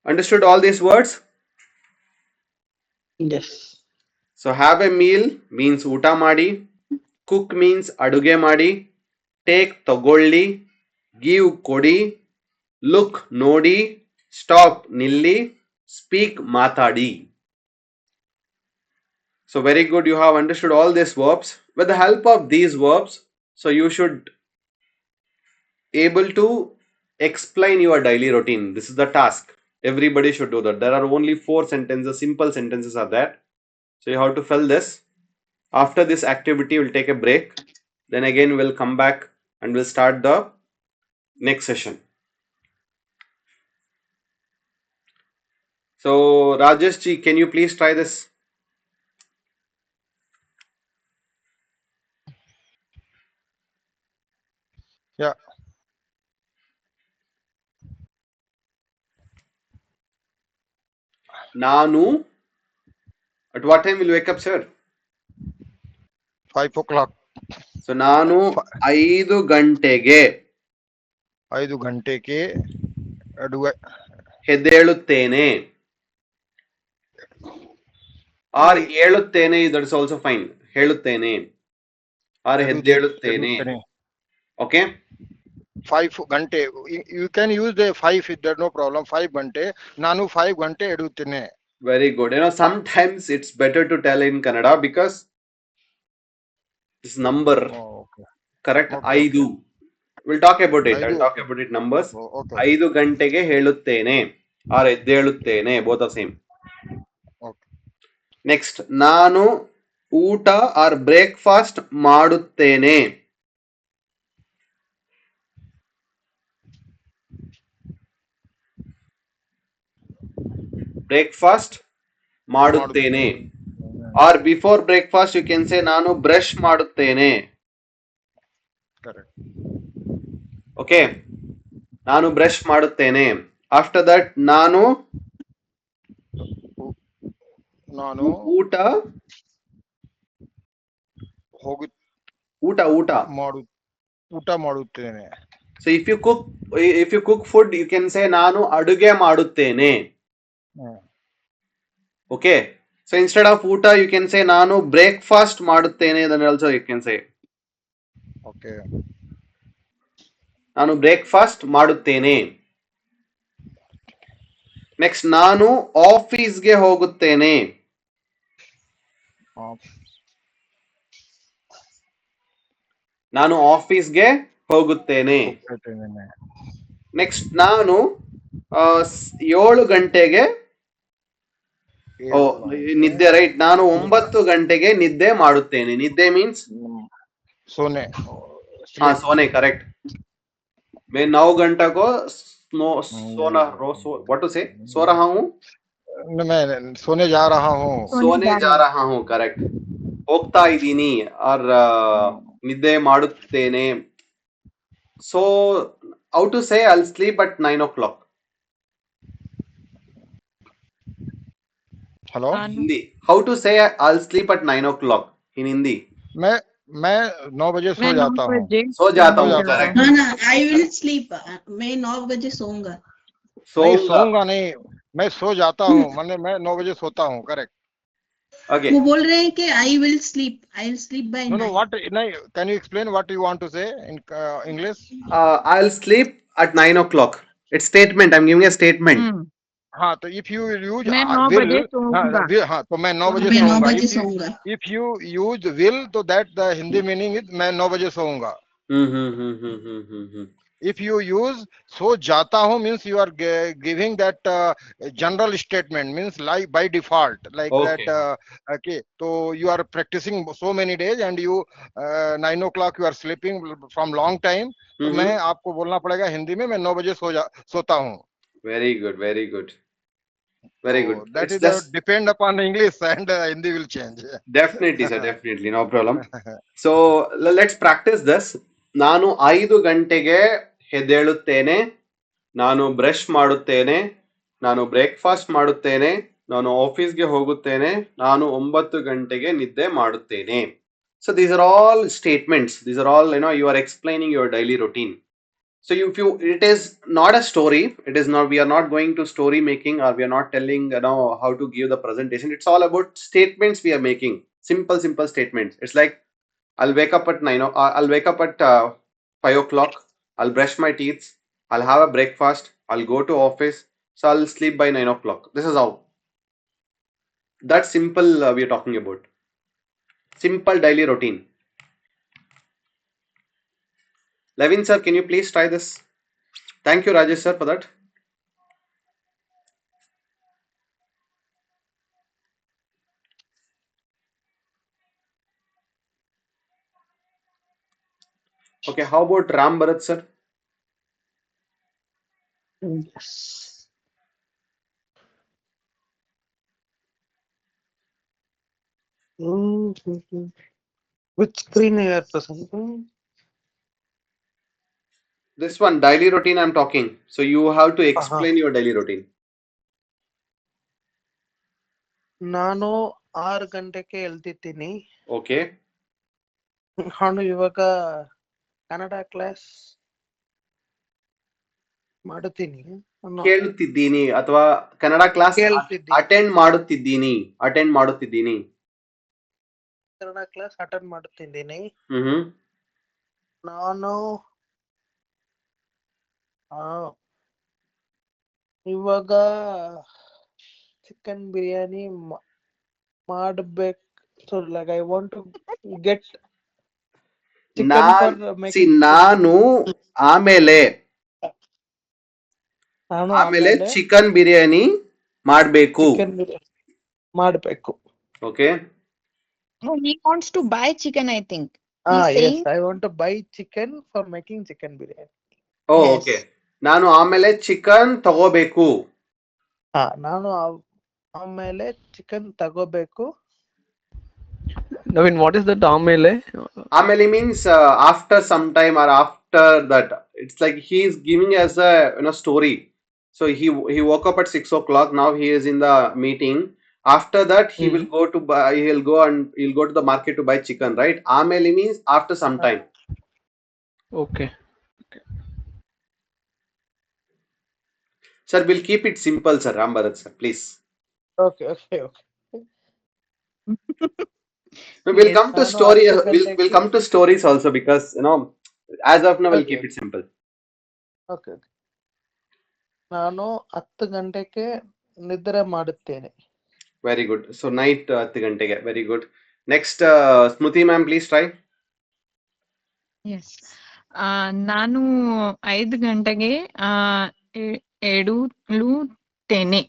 Understood all these words? Yes. So have a meal means ಊಟ ಮಾಡಿ. Cook means ಅಡುಗೆ ಮಾಡಿ. Take ತಗೊಳ್ಳಿ. Give ಕೊಡಿ. Look ನೋಡಿ. Stop ನಿಲ್ಲಿ. Speak ಮಾತಾಡಿ. So very good, you have understood all these verbs. With the help of these verbs, so you should able to explain your daily routine. This is the task. Everybody should do that. There are only 4 sentences, simple sentences are there. So you have to fill this. After this activity, we'll take a break. Then again, we'll come back and we'll start the next session. So Rajesh ji, can you please try this? Yeah. Nanu. At what time will you wake up, sir? 5 o'clock. So ನಾನು 5 ಗಂಟೆಗೆ 5 ಗಂಟೆಗೆ ಎದ್ದೇಳುತ್ತೇನೆ. Or ಹೇಳುತ್ತೇನೆ, that is also fine. ಹೇಳುತ್ತೇನೆ. Or ಎದ್ದೇಳುತ್ತೇನೆ. Okay? 5 ಗಂಟೆ. You can use the 5 if there's no problem. 5 ಗಂಟೆ. ನಾನು 5 ಗಂಟೆ ಎಡುತ್ತೇನೆ. Very good. You know, sometimes it's better to tell in Kannada because this number, Okay. correct? Okay. 5. We'll talk about it. I'll 5. talk about it numbers. Okay. 5 ಗಂಟೆಗೆ ಹೇಳುತ್ತೇನೆ. Or ಎದ್ದೇಳುತ್ತೇನೆ. Both are same. Okay. Next, ನಾನು ಊಟ or breakfast ಮಾಡುತ್ತೇನೆ. Breakfast ಮಾಡುತ್ತೇನೆ. Or before breakfast you can say ನಾನು brush ಮಾಡುತ್ತೇನೆ. Correct. Okay. ನಾನು brush ಮಾಡುತ್ತೇನೆ. After that ನಾನು ನಾನು ಊಟ ಹೋಗಿ ಊಟ. ಊಟ ಮಾಡುತ್ತೇನೆ. So if you cook food, you can say ನಾನು ಅಡುಗೆ ಮಾಡುತ್ತೇನೆ. Okay. So instead of ಊಟ, you can say ನಾನು breakfast ಮಾಡುತ್ತೇನೆ. Then also you can say. Okay. ನಾನು ಬ್ರೇಕ್ಫಾಸ್ಟ್ ಮಾಡುತ್ತೇನೆ. ನೆಕ್ಸ್ಟ್ ನಾನು ಆಫೀಸ್ಗೆ ಹೋಗುತ್ತೇನೆ. ನಾನು ಆಫೀಸ್ಗೆ ಹೋಗುತ್ತೇನೆ. ನೆಕ್ಸ್ಟ್ ನಾನು 7 ಗಂಟೆಗೆ ನಿದ್ದೆ, ರೈಟ್? ನಾನು 9 ಗಂಟೆಗೆ ನಿದ್ದೆ ಮಾಡುತ್ತೇನೆ. ನಿದ್ದೆ ಮೀನ್ಸ್ सोने. हाँ, सोने, करेक्ट. मैं 9 घंटा को सोना व्हाट टू से सो रहा हूँ. मैं सोने जा रहा हूँ. सोने जा रहा हूँ, करेक्ट. ಹೋಗ್ತಾ ಇದ್ದೀನಿ ಆರ್ ನಿದ್ದೆ ಮಾಡುತ್ತೇನೆ. So how to say I'll sleep at 9 o'clock. Hello. Hindi how to say I'll sleep at 9 o'clock in Hindi. मैं 9 बजे सो जाता हूँ. सो जाता हूँ, करेक्ट. ना आई विल स्लीप. मैं 9 बजे सोऊंगा. नहीं, सोऊंगा नहीं, मैं सो जाता हूँ. मैं 9 बजे सोता हूँ. करेक्ट. Okay. वो बोल रहे हैं कि I will sleep by No, what? नहीं, can you explain what you want to say in English? I'll sleep at 9 o'clock. It's statement. I'm giving a statement. हाँ, तो if you use मैं 9 will, बजे सोऊंगा. हाँ, तो मैं 9 बजे मैं 9 सोऊंगा. बजे सोऊंगा. If you use will, तो that the Hindi meaning is मैं 9 बजे सोऊंगा. If you use so jata hu means you are giving that general statement, means like by default, like Okay. that. Okay, so you are practicing so many days and you 9 o'clock you are sleeping from long time. तो मैं आपको बोलना पड़ेगा हिंदी में, मैं 9 बजे सोता हूँ. Very good, very good. Very good. That It's is just depend upon English and Hindi will change. definitely, sir, definitely, no problem. So let's practice this. ನಾನು 5 ಗಂಟೆಗೆ ಎದ್ದೇಳುತ್ತೇನೆ. ನಾನು ಬ್ರಷ್ ಮಾಡುತ್ತೇನೆ. ನಾನು ಬ್ರೇಕ್ಫಾಸ್ಟ್ ಮಾಡುತ್ತೇನೆ. ನಾನು ಆಫೀಸ್ಗೆ ಹೋಗುತ್ತೇನೆ. ನಾನು 9 ಗಂಟೆಗೆ ನಿದ್ದೆ ಮಾಡುತ್ತೇನೆ. So these are all statements. These are all, you are explaining your daily routine. So it is not a story. It is not, we are not going to story making, or we are not telling, how to give the presentation. It's all about statements we are making. Simple statements. It's like, I'll wake up at 5 o'clock. I'll brush my teeth. I'll have a breakfast. I'll go to office. So I'll sleep by 9 o'clock. This is how. That simple we are talking about. Simple daily routine. Levin sir, can you please try this? Thank you, Rajesh sir, for that. Okay, how about Ram Bharat sir? Yes. Which screen you are presenting? This one, daily routine I'm talking. So you have to explain your daily routine. ನಾನು 6 ಗಂಟೆಗೆ ಎಲ್ತಿದ್ದೀನಿ. Okay. ನಾನು ಇವಾಗ Kannada class ಮಾಡುತ್ತೀನಿ. ಕೇಳುತ್ತಿದ್ದೀನಿ ಅಥವಾ Kannada class attend ಮಾಡುತ್ತಿದ್ದೀನಿ. Kannada class attend ಮಾಡುತ್ತಿದ್ದೀನಿ. ಹ್ಮ್. ನಾನು ಇವಾಗ ಚಿಕನ್ ಬಿರಿಯಾನಿ ಮಾಡಬೇಕು. So like I want to get chicken for making. ನಾನು ಆಮೇಲೆ ಚಿಕನ್ ಬಿರಿಯಾನಿ ಮಾಡಬೇಕು. Okay. No, he wants to buy chicken, I think. Yes, I want to buy chicken for making chicken biryani. Oh, yes. Okay. ನಾನು ಆಮೇಲೆ chicken ತಗೋಬೇಕು. ನಾನು ಆಮೇಲೆ chicken ತಗೋಬೇಕು. Naveen, what is that ಆಮೇಲೆ? ಆಮೇಲೆ means after some time or after that. It's like he is giving us a story. So he woke up at 6 o'clock. Now he is in the meeting. After that, he'll go to the market to buy chicken, right? Ameli means after some time. Okay. Sir, we'll keep it simple, sir. Ram Bharat, sir, please. Okay. We'll Yes. come to story. We'll come to stories also, because as of now we'll keep it simple. Okay. ನಾನು 10 ಗಂಟೆಗೆ ನಿದ್ರೆ ಮಾಡುತ್ತೇನೆ. Very good. So night 10 ಗಂಟೆಗೆ. Very good. Next, Smruti ma'am, please try. Yes. ನಾನು 5 ಗಂಟೆಗೆ ಎಡುತ್ತೇನೆ.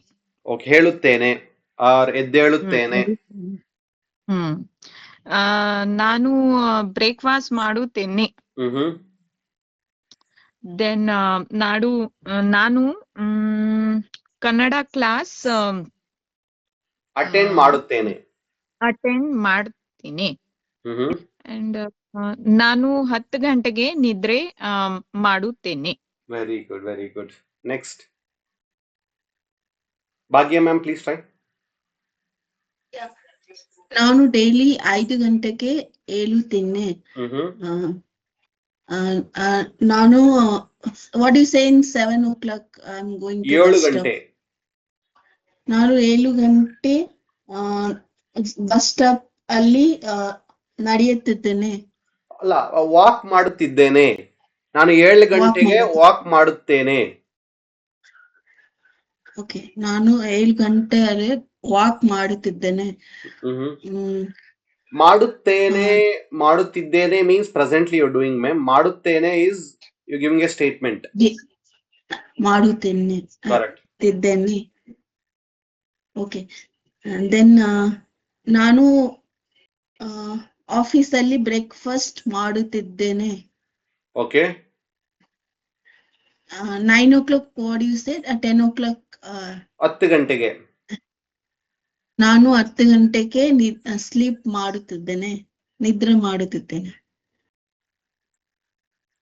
Okay, ಹೇಳುತ್ತೇನೆ or ಎದ್ದೇಳುತ್ತೇನೆ. ನಾನು breakfast ಮಾಡುತ್ತೇನೆ. ದೆನ್ ನಾನು ಕನ್ನಡ ಕ್ಲಾಸ್ ಅಟೆಂಡ್ ಮಾಡುತ್ತೇನೆ. ಅಟೆಂಡ್ ಮಾಡ್ತೀನಿ. ಅಂಡ್ ನಾನು 10 ಗಂಟೆಗೆ ನಿದ್ರೆ ಮಾಡುತ್ತೇನೆ. Very good, very good. Next, Bhagya ma'am, please try. ನಾನು ಡೈಲಿ 5 ಗಂಟೆಗೆ ಏಳುತ್ತೇನೆ. ನಾನು what do you say in 7 o'clock I'm going to 7 bus stop. ಗಂಟೆ. ನಾನು 7 ಗಂಟೆ ಬಸ್ ಸ್ಟಾಪ್ ಅಲ್ಲಿ ನಡೆಯುತ್ತಿದ್ದೇನೆ. ಅಲ್ಲ, ವಾಕ್ ಮಾಡುತ್ತಿದ್ದೇನೆ. ನಾನು 7 ಗಂಟೆಗೆ ವಾಕ್ ಮಾಡುತ್ತೇನೆ. ಓಕೆ, ನಾನು 7 ಗಂಟೆಯಲ್ಲಿ ವಾಕ್ ಮಾಡುತ್ತಿದ್ದೇನೆ. ಮಾಡುತ್ತಿದ್ದೇನೆ means presently you're doing, ma'am. ಮಾಡುತ್ತೇನೆ is you're giving a statement. ಮಾಡುತ್ತೇನೆ. Correct. ತಿದ್ದೇನೆ. ಓಕೆ, ದೆನ್ ನಾನು ಆಫೀಸಲ್ಲಿ ಬ್ರೇಕ್ಫಾಸ್ಟ್ ಮಾಡುತ್ತಿದ್ದೇನೆ. Okay. 9 o'clock, what do you say? 10 o'clock. 10 ಗಂಟೆಗೆ. ನಾನು 10 ಗಂಟೆಗೆ ಸ್ಲೀಪ್ ಮಾಡುತ್ತಿದ್ದೇನೆ, ನಿದ್ರೆ ಮಾಡುತ್ತಿದ್ದೇನೆ.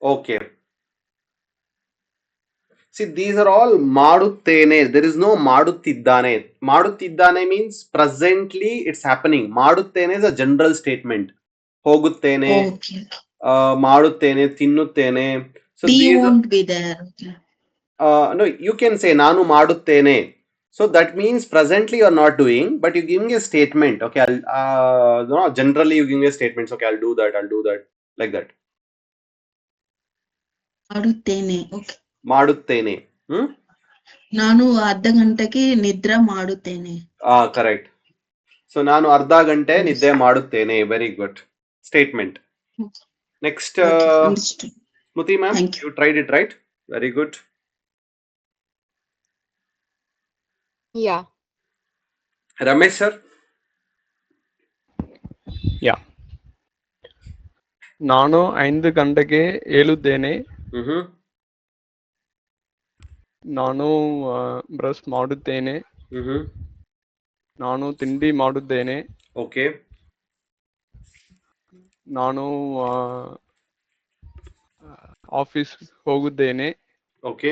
Okay. See, these are all ಮಾಡುತ್ತೇನೆ. There is no ಮಾಡುತ್ತಿದ್ದಾನೆ. ಮಾಡುತ್ತಿದ್ದಾನೆ means presently it's happening. ಮಾಡುತ್ತೇನೆ is a general statement. ಹೋಗುತ್ತೇನೆ, ಮಾಡುತ್ತೇನೆ, ತಿನ್ನುತ್ತೇನೆ. So these won't be there. No, you can say ನಾನು ಮಾಡುತ್ತೇನೆ. So that means presently you're not doing, but you're giving a statement. Okay, generally you're giving a statement. Okay, I'll do that, like that. ಮಾಡುತ್ತೇನೆ. Okay, ಮಾಡುತ್ತೇನೆ. ನಾನು ಅರ್ಧ ಗಂಟೆಗೆ ನಿದ್ರೆ ಮಾಡುತ್ತೇನೆ. Correct. So ನಾನು ಅರ್ಧ ಗಂಟೆ ನಿದ್ದೆ ಮಾಡುತ್ತೇನೆ. Very good statement. Next, Smruti ma'am, you tried it right. Very good. Yeah. Ramesh sir. Yeah. ನಾನು 5 ಗಂಟೆಗೆ ಏಳುತ್ತೇನೆ. ನಾನು ಬ್ರಷ್ ಮಾಡುತ್ತೇನೆ. ನಾನು ತಿಂಡಿ ಮಾಡುತ್ತೇನೆ. ಓಕೆ. ನಾನು ಆಫೀಸ್ ಹೋಗುತ್ತೇನೆ. ಓಕೆ.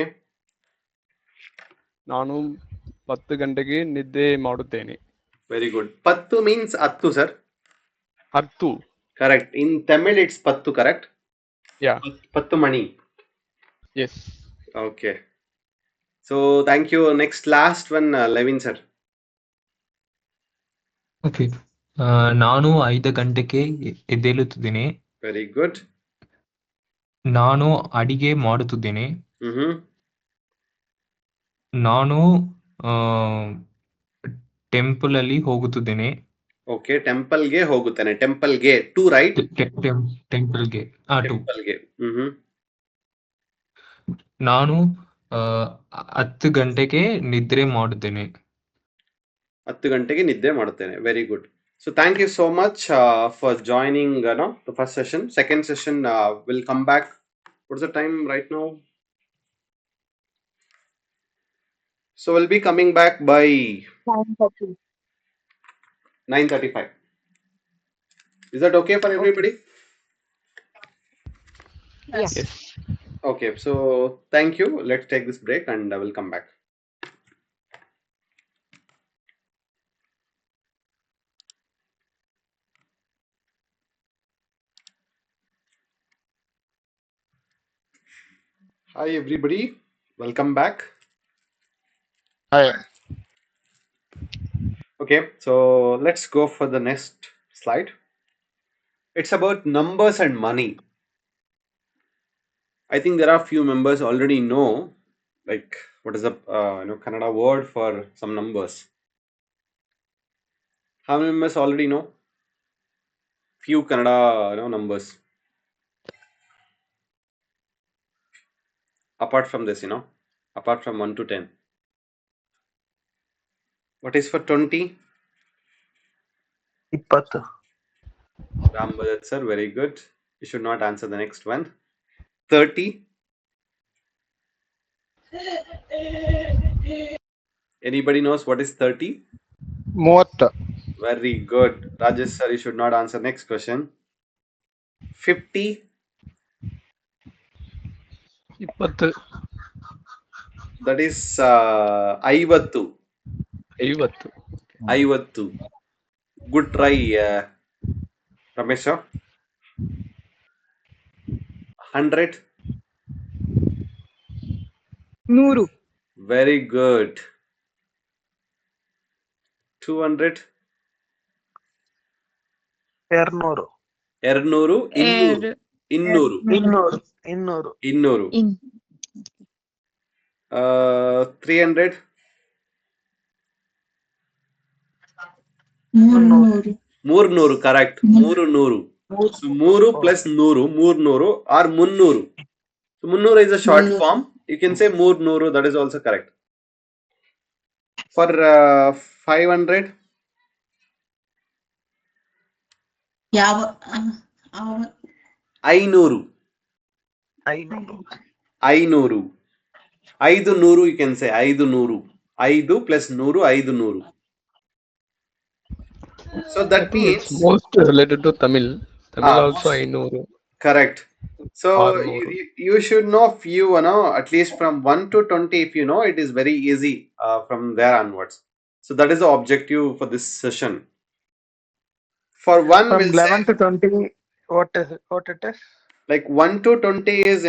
ನಾನು 10 ಗಂಟೆಗೆ ನಿದ್ದೆ ಮಾಡುತ್ತೇನೆ. Very good. 10 means 10 sir. 10. Correct. In Tamil it's 10, correct? Yeah. 10 mani. Yes. Okay. So thank you. Next, last one, Levin sir. Okay. ನಾನು 5 ಗಂಟೆಗೆ ಎದ್ದೇಳುತ್ತಿದ್ದೇನೆ. Very good. ನಾನು ಅಡಿಗೆ ಮಾಡುತ್ತಿದ್ದೇನೆ. ನಾನು ಟೆಂಪಲ್ ಅಲ್ಲಿ ಹೋಗುತ್ತಿದ್ದೇನೆ. ಓಕೆ, ಟೆಂಪಲ್ ಗೆ ಹೋಗುತ್ತೇನೆ. ಟೆಂಪಲ್ ಗೆ ಟು, ರೈಟ್? ಟೆಂಪಲ್ ಗೆ. ಟೆಂಪಲ್ ಗೆ. ನಾನು 10 ಗಂಟೆಗೆ ನಿದ್ರೆ ಮಾಡುತ್ತೇನೆ. 10 ಗಂಟೆಗೆ ನಿದ್ದೆ ಮಾಡುತ್ತೇನೆ. Very good. So thank you so much for joining the first session. Second session will come back. What's the time right now? So we'll be coming back by 9:35. Is that okay for everybody? Yes. Okay, so thank you. Let's take this break and I will come back. Hi everybody, welcome back. Hi. Okay, so let's go for the next slide. It's about numbers and money. I think there are few members already know, like what is the Kannada word for some numbers. How many members already know? Few Kannada numbers. Apart from this, apart from 1 to 10. What is for 20? 20. Ram Bharat sir, very good. You should not answer the next one. 30. Anybody knows what is 30? 30. Very good. Rajesh sir, you should not answer next question. 50. 20. That is 50. 50. 50. Good try, Ramesh sir. 100. 100. Very good. 200. 200. 200. Innuru. Innuru. Ernu- 200. Innuru. In 300. 300. 300, correct. 300. So 3 plus 100, 300 or 300. So 300 is a short 300. form. You can say 300, that is also correct. For 500. ಯಾವ 500. 500. 500. 500 you can say 500. 5 plus 100, 500. So I that think it's means most related to Tamil. Tamil also most 500 correct. So or you, 100. you should know few, at least from 1 to 20. If you know, it is very easy from there onwards. So that is the objective for this session. For one, From we'll say 11 to 20, what it is? like 1 to 20 is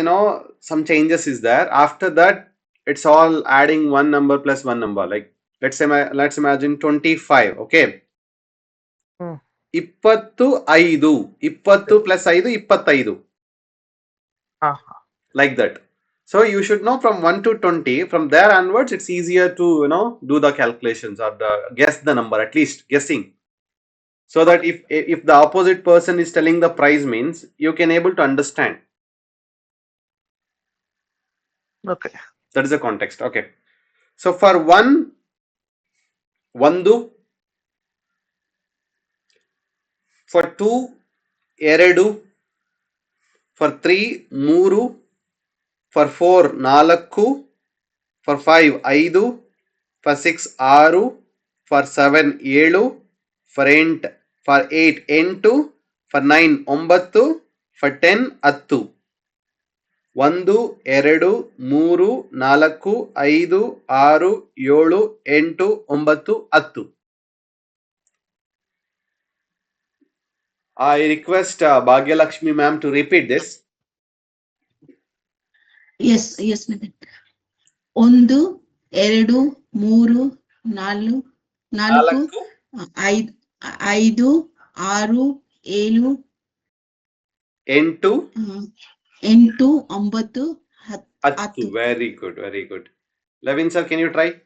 some changes is there. After that, it's all adding one number plus one number. Like let's imagine 25. Okay. 25. 20 plus 5, 25. Like that. So you should know from 1 to 20. From there onwards, it's easier to do the calculations or guess the number, at least guessing. So that if the opposite person is telling the price means, you can able to understand. Okay. That is the context. Okay. So for one, Vandu. For two, Eredu. For three, Muru. For four, Nalakku. For five, Aidu. For six, Aru. For seven, Elu. For eight, Entu. For nine, Ombattu. For 10, Attu. 1, 2, 3, 4, 5, 6, 7, 8, 9, 10. I request Bhagyalakshmi ma'am to repeat this. Yes, Nitin. 1, 2, 3, 4, 5, 6, 7, 8, 9, 10. Very good, very good. Levin sir, can you try?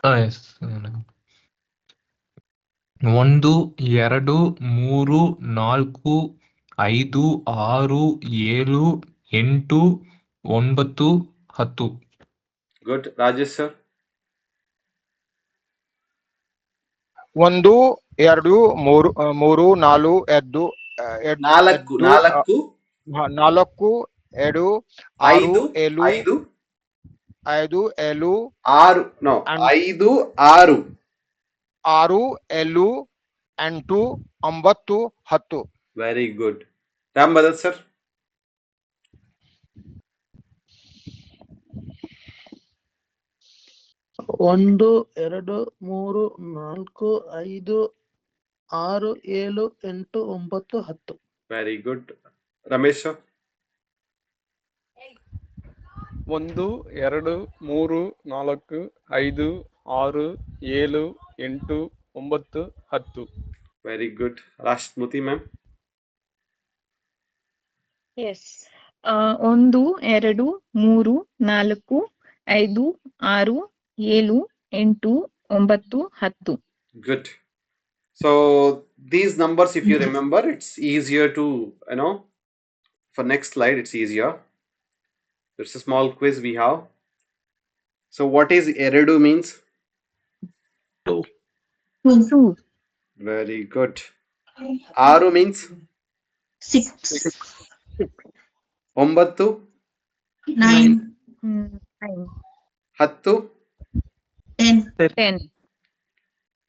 Yes. 1, 2, 3, 4, 5, 6, 7, 8, 9, 10. Good. Rajesh sir. 1, 2, 3, 4, 5, 4, 4, 4, 7, 5, 6, 5, 7, 6, no, and 5, 6. 6, 7, 8, 9, 10. Very good. Ram Bharat sir. 1, 2, 3, 4, 5, 6, 7, 8, 9, 10. Very good. Ramesh sir. 1 2 3 4 5 6 7 8 9 10. Very good. Rashmuti ma'am. Yes. 1 2 3 4 5 6 7 8 9 10. Good. So these numbers, if you remember, it's easier to, for next slide, it's easier. There's a small quiz we have. So what is Eredu means? 2. 2. Very good. Aru means? 6. 6. Ombattu? 9. 9. Hattu? 10. 10.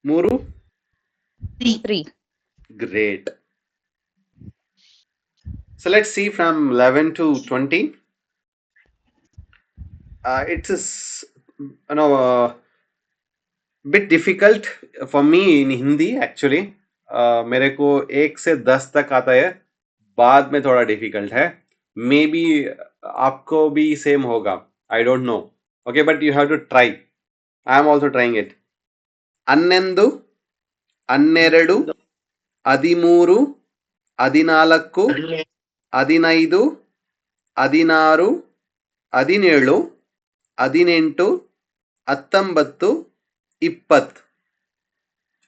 Muru? 3. 3. Great. So let's see from 11 to 20. It is bit difficult for me in Hindi actually. मेरे को 1 से 10 तक आता है, बाद में थोड़ा difficult है. मे बी आपको भी सेम होगा, I don't know. Okay, but you have to try. I am also trying it. अन्नेंदु, अन्नेरडु, 13, 14, 15, 16, 17, 18, 19, 20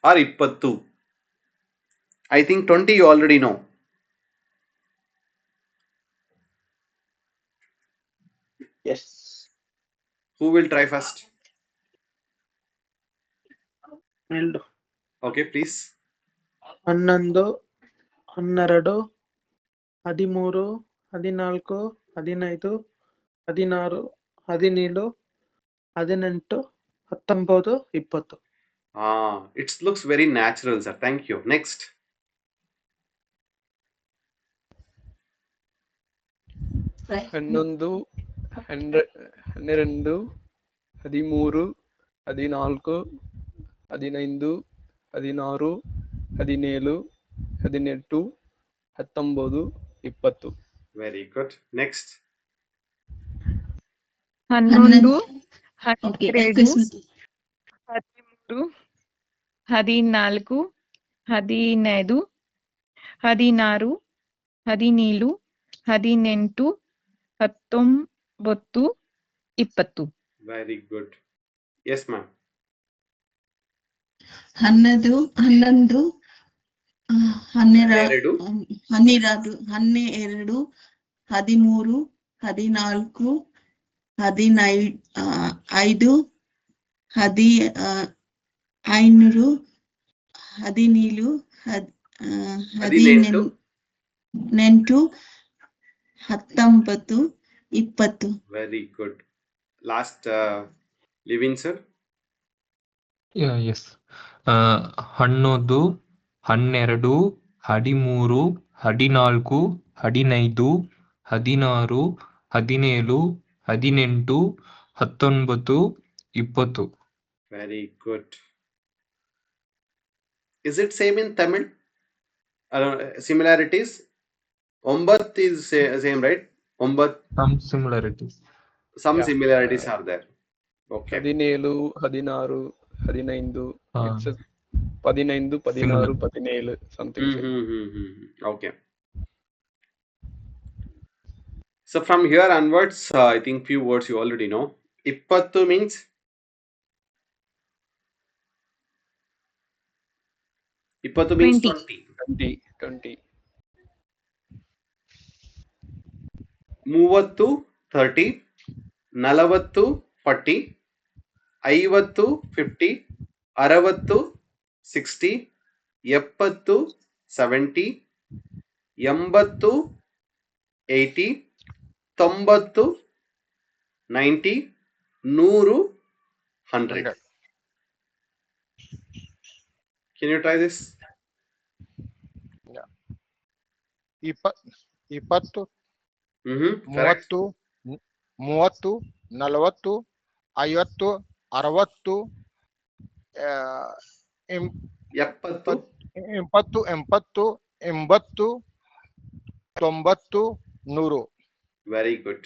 or 20. I think 20 you already know. Yes. Who will try first? I'll do. Okay, please. 11 12 13 14 15 16 17 18 19 20. It looks very natural, sir. Thank you. Next. Right. 11 12 13 14 15 16 17 18 19 20. Very good. Next. 11 Okay. 12 Smriti. 13 14 15 16 17 18 19 20. Very good. Yes, ma'am. 11 12 ಹನ್ನೆರಡು 12 13 14 15 5 5 17 18 19 20. Very good. Last, Livin sir. Yes 11 12 13 14 15 16 17 18 19 20. Very good. Is it same in Tamil? Similarities? Ombat is same, right? Ombat. Some similarities. Some Yeah. similarities are there. Okay. 17 16 15 Ah. it's 15 Similar. 16 17 something same. Okay. So from here onwards, I think few words you already know. Ippattu means? Ippattu means 20. 20. ಮೂವತ್ತು 30, 40 40, 50 50, 60 60, 70 70, 80 80, 90 90, 100 100. Can you try this? ಇಪ್ಪತ್ತು Correct. 30 40 50 60 ಎಪ್ಪತ್ತು 70 80 80 90 100. Very good.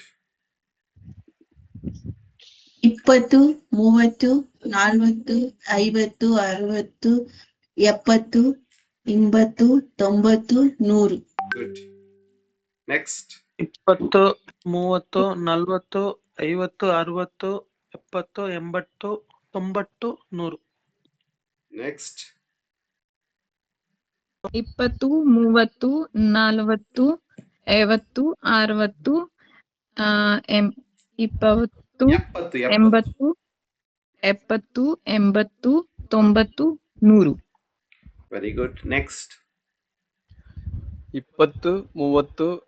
20, 30, 40, 50, 60, 70, 80, 90, 100. Good. Next. 20, 30, 40, 50, 60, 70, 80, 90, 100. Next. 20, 30, 40, 50, 60, 20, 70, 80, 70, 80, 90, 100. Very good. Next. 20, 30, 40,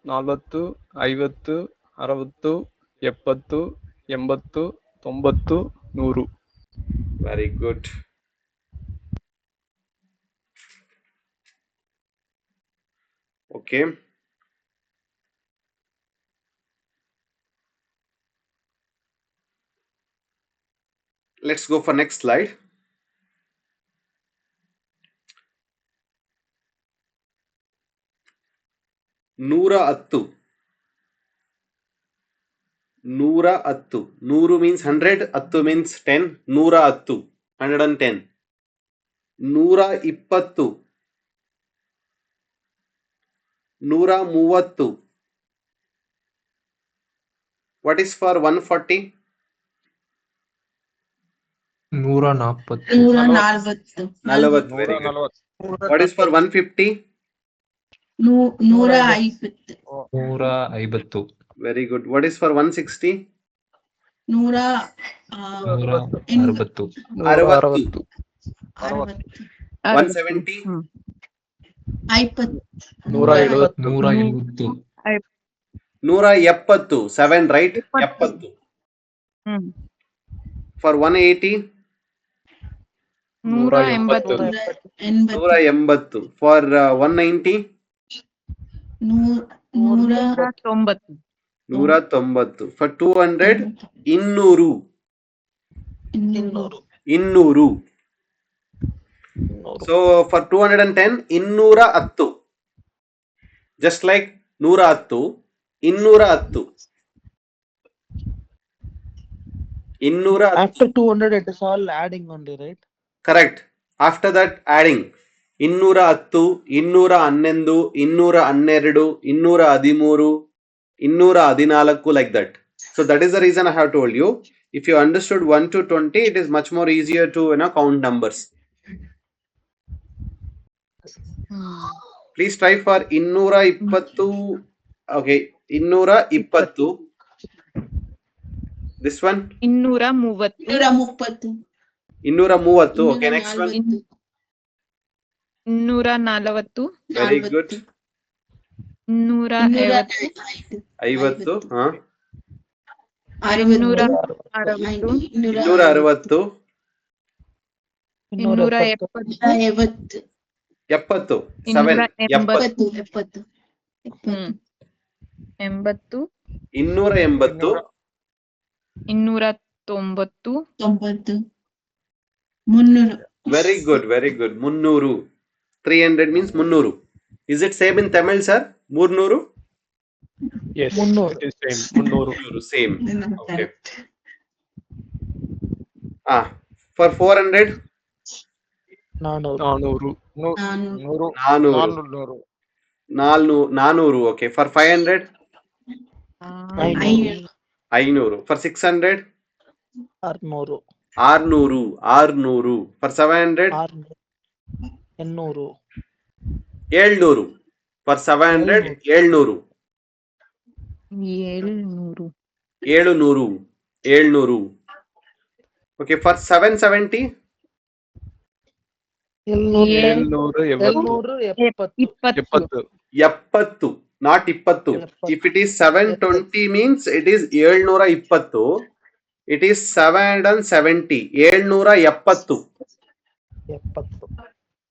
50, 60, 70, 80, 90, 100. Very good. Okay. Let's go for next slide. Nura attu. Nura attu. Nuru means 100, attu means 10. Nura attu, 110. Nura ippattu. Nura muvattu. What is for 140? 140. 140. 40. Very good. What is for 150? 150. 150. Very good. What is for 160? 160. 60. 60. 170? 170. 170. 7, right? 70. For 180? 180. 180. For 190? 190. 190. For 200? 200. 200. 200. So for 210, 210. Just like 110, 210. 210. After 200, it is all adding only, right? Correct. After that, adding 210, 211, 212, 213, 214, like that. So that is the reason I have told you. If you understood 1 to 20, it is much more easier to count numbers. Please try for 220. Okay, 220. This one? 230. 230. Okay, next one. 240. Very good. 250. 50. 260. 260. 70. 7. 70. 80. 280. 290. 300. Very good, very good. 300. 300 means 300. Is it same in Tamil, sir? 300? Yes, Munnooru. it is same. 300. Same. Okay. For 400? 400. 400. 400. Okay. For 500? 500. For 600? 600. 600. For 700? 800. 700. For 700? 700. 700. Okay. For 770? 770. Not 20. If it is 720 means it is 720. It is 770. 770.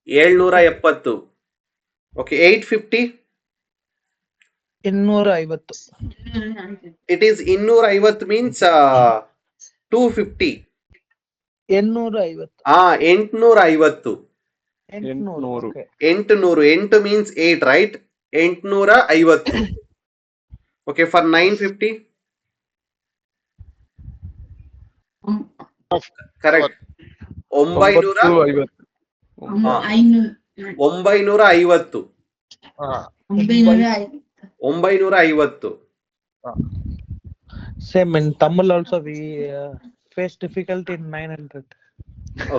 770. Okay, 850. 850. It is 250 means 250. 850. 850. 800. Okay. 800. 8 means 8, right? 850. Okay, for 950? Correct. 950. 950. 950. Same in Tamil also we face difficulty in 900.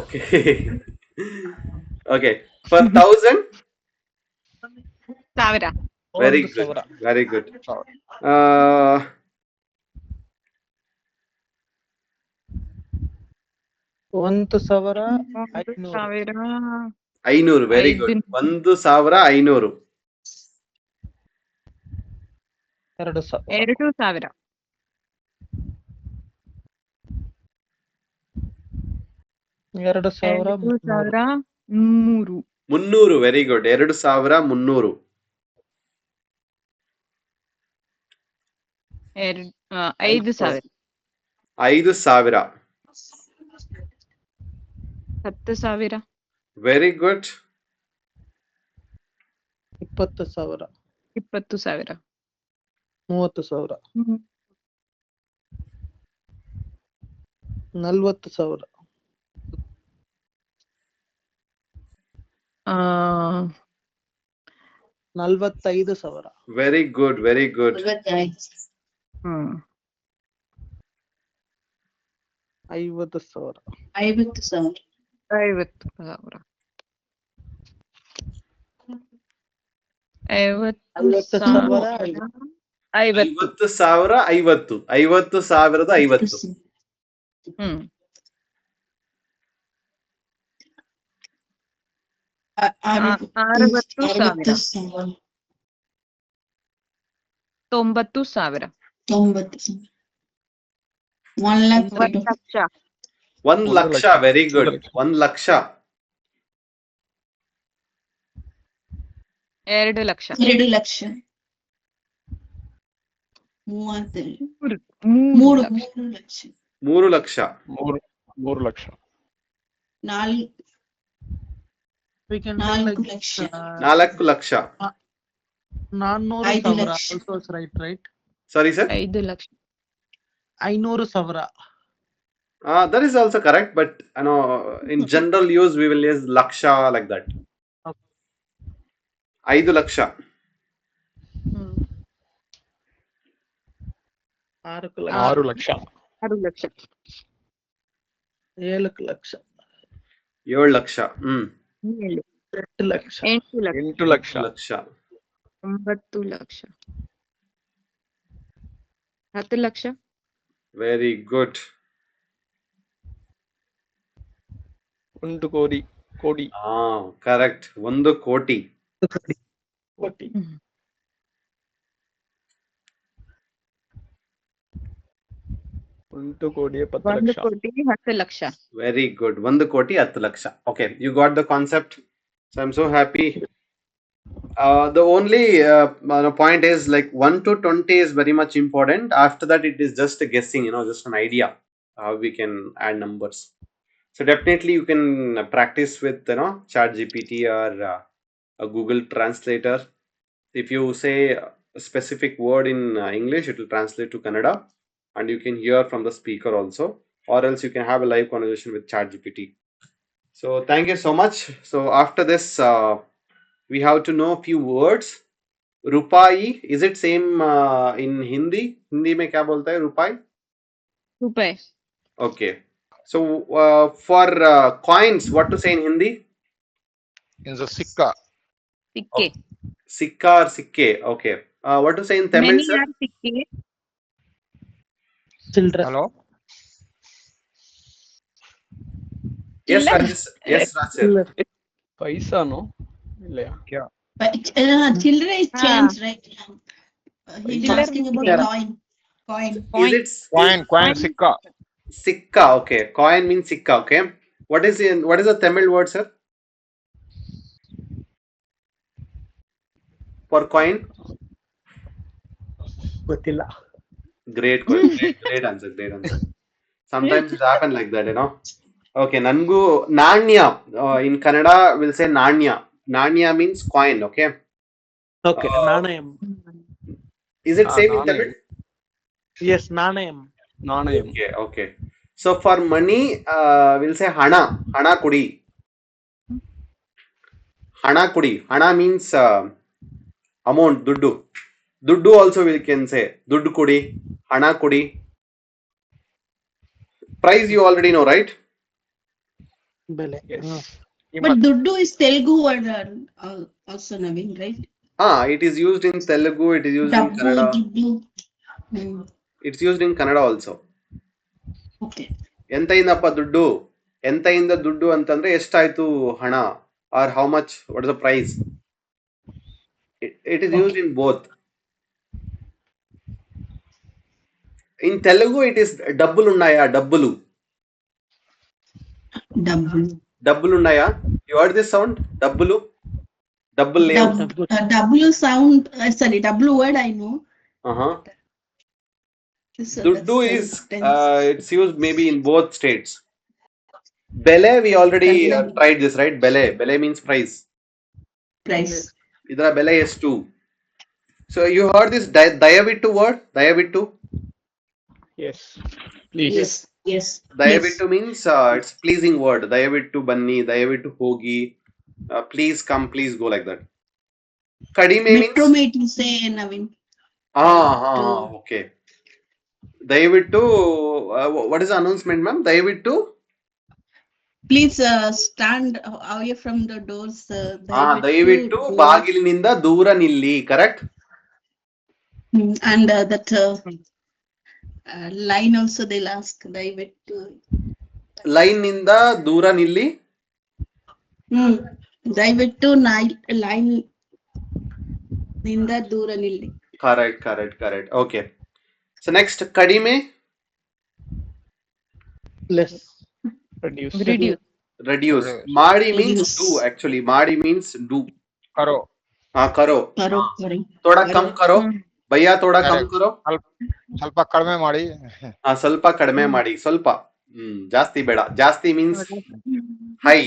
Okay. Okay. For 1000. ಸಾವಿರ. Very ಒಂದು good. ಸಾವಿರ. Very good. 1,500. 500. Very good. 1,500. 2,000. 2,300. 300. Very good. 2,300. 5,000. 5,000. 10,000. Very good. 20,000. 20,000. 30,000. 40,000. 45,000. Very good. Very good. 50,000. 50,000. 50,000. 50,000. 50,050. 50,050. Hmm 60,000. 90,000. 90,000. 1 lakh. 1 lakh. 1 lakh. Very good. 1 lakh. 2 lakh. 2 lakh. 32. 3 lakh. 3 lakh. 3 lakh. 4 We can do 4 like lakh. 4 lakh. 400,000 5 lakh. also is right. Sorry, sir. 5 lakh. 500,000. That is also correct, but in general use we will use laksha like that. Okay. 5 lakh. 6 lakh. 6 lakh. 6 lakh. 7 lakh. 7 lakh. 8 lakh. 8 lakh. 8 lakh. 8 lakh. 9 lakh. 10 lakh. Very good. 1 ಕೋಟಿ. Correct. 1 ಕೋಟಿ. 1 ಕೋಟಿ 10 1 ಲಕ್ಷ. ಕೋಟಿ 10 lakh. Very good. 1 ಕೋಟಿ 10 lakh. Okay, you got the concept. So I'm so happy. The only point is like 1 to 20 is very much important. After that, it is just a guessing, just an idea how we can add numbers. So definitely you can practice with ChatGPT or a Google Translator. If you say a specific word in English, it will translate to Kannada, and you can hear from the speaker also, or else you can have a live conversation with ChatGPT. So thank you so much. So after this, we have to know a few words. Rupai, is it same in Hindi? Hindi में क्या बोलता है रुपाई? ರೂಪಾಯಿ. Okay. So for coins, what to say in Hindi? In the sikka. ಸಿಕ್ಕೆ. Sikka or sikke. Okay. What to say in Tamil, Many sir? are ಸಿಕ್ಕೆ. Children. Hello. Yes, Children. Rajesh. Yes, Rajesh. ಪೈಸಾನೋ ಇಲ್ಲಯಾ? Children is Ah. change, right? He's Children asking is about change. coin. Is it Coin sikka. sikka? Okay. Coin means sikka. Okay. What is the Tamil word, sir? For coin? ಗೊತ್ತಿಲ್ಲ. Great question. Great answer. Sometimes it happens like that, Okay, nangu nanya. In Kannada, we'll say nanya. Nanya means coin. Okay. Okay, ನಾಣಯಂ. Is it same in Tamil? Yes, ನಾಣಯಂ. ನಾಣಯಂ. Okay. So for money, we'll say hana. Hana kudi. Hana kudi. Hana means amount, duddu. Duddu also we can say. Duddu kudi. Hana kudi. Price you already know, right? Bele. Yes. But Duddu is Telugu word also, Naveen, right? It is used in Telugu, it is used in Dabbu, Kannada. Duddu. Hmm. It's used in Kannada also. Okay. ಎಂತೈಂದಪ್ಪ ದುಡ್ಡು, ಎಂತೈಂದ ದುಡ್ಡು ಅಂತಂದ್ರೆ ಎಷ್ಟಾಯ್ತು ಹಣ, or how much, what is the price. It is used in both. In Telugu it is డబ్బులు ఉన్నాయా, డబ్బులు. Double. డబ్బులు ఉన్నాయా? You heard this sound? డబ్బులు. డబ్బులు లేవు. W sound, sorry, W word I know. So ದುಡ್ಡು that's is it's used maybe in both states. ಬೆಲೆ we already tried this, right? ಬೆಲೆ means price. Price. ಇದರ ಬೆಲೆ ಎಷ್ಟು? So you heard this ದಯವಿಟ್ಟು word, ದಯವಿಟ್ಟು. Yes. Please. Yes. ದಯವಿಟ್ಟು means it's pleasing word. ದಯವಿಟ್ಟು ಬನ್ನಿ, ದಯವಿಟ್ಟು ಹೋಗಿ, please come, please go, like that. ಕಡಿಮೆ means Metromate you say, Naveen. Okay. ದಯವಿಟ್ಟು what is the announcement, ma'am? ದಯವಿಟ್ಟು please stand away from the doors. ದಯವಿಟ್ಟು ಬಾಗಿಲಿನಿಂದ ದೂರ ನಿಲ್ಲಿ, correct? And that line also they'll ask, ದಯವಿಟ್ಟು ಲೈನ್ ನಿಂದ ದೂರ ನಿಲ್ಲಿ. ದಯವಿಟ್ಟು ಲೈನ್ ನಿಂದ ದೂರ ನಿಲ್ಲಿ. Correct. Okay. So next, ಕಡಿಮೆ. Less. Reduce. ಮಾಡಿ means do, actually. ಮಾಡಿ means do. करो. ಕರೋ. ಥೋಡಾ ಕಮ್ ಕರೋ. ಭಯ್ಯ ಥೋಡಾ ಕಮ್ ಕರೋ. ಸ್ವಲ್ಪ ಕಡಿಮೆ ಮಾಡಿ. ಸ್ವಲ್ಪ ಕಡಿಮೆ ಮಾಡಿ, ಸ್ವಲ್ಪ. ಜಾಸ್ತಿ ಬೇಡ. ಜಾಸ್ತಿ means high.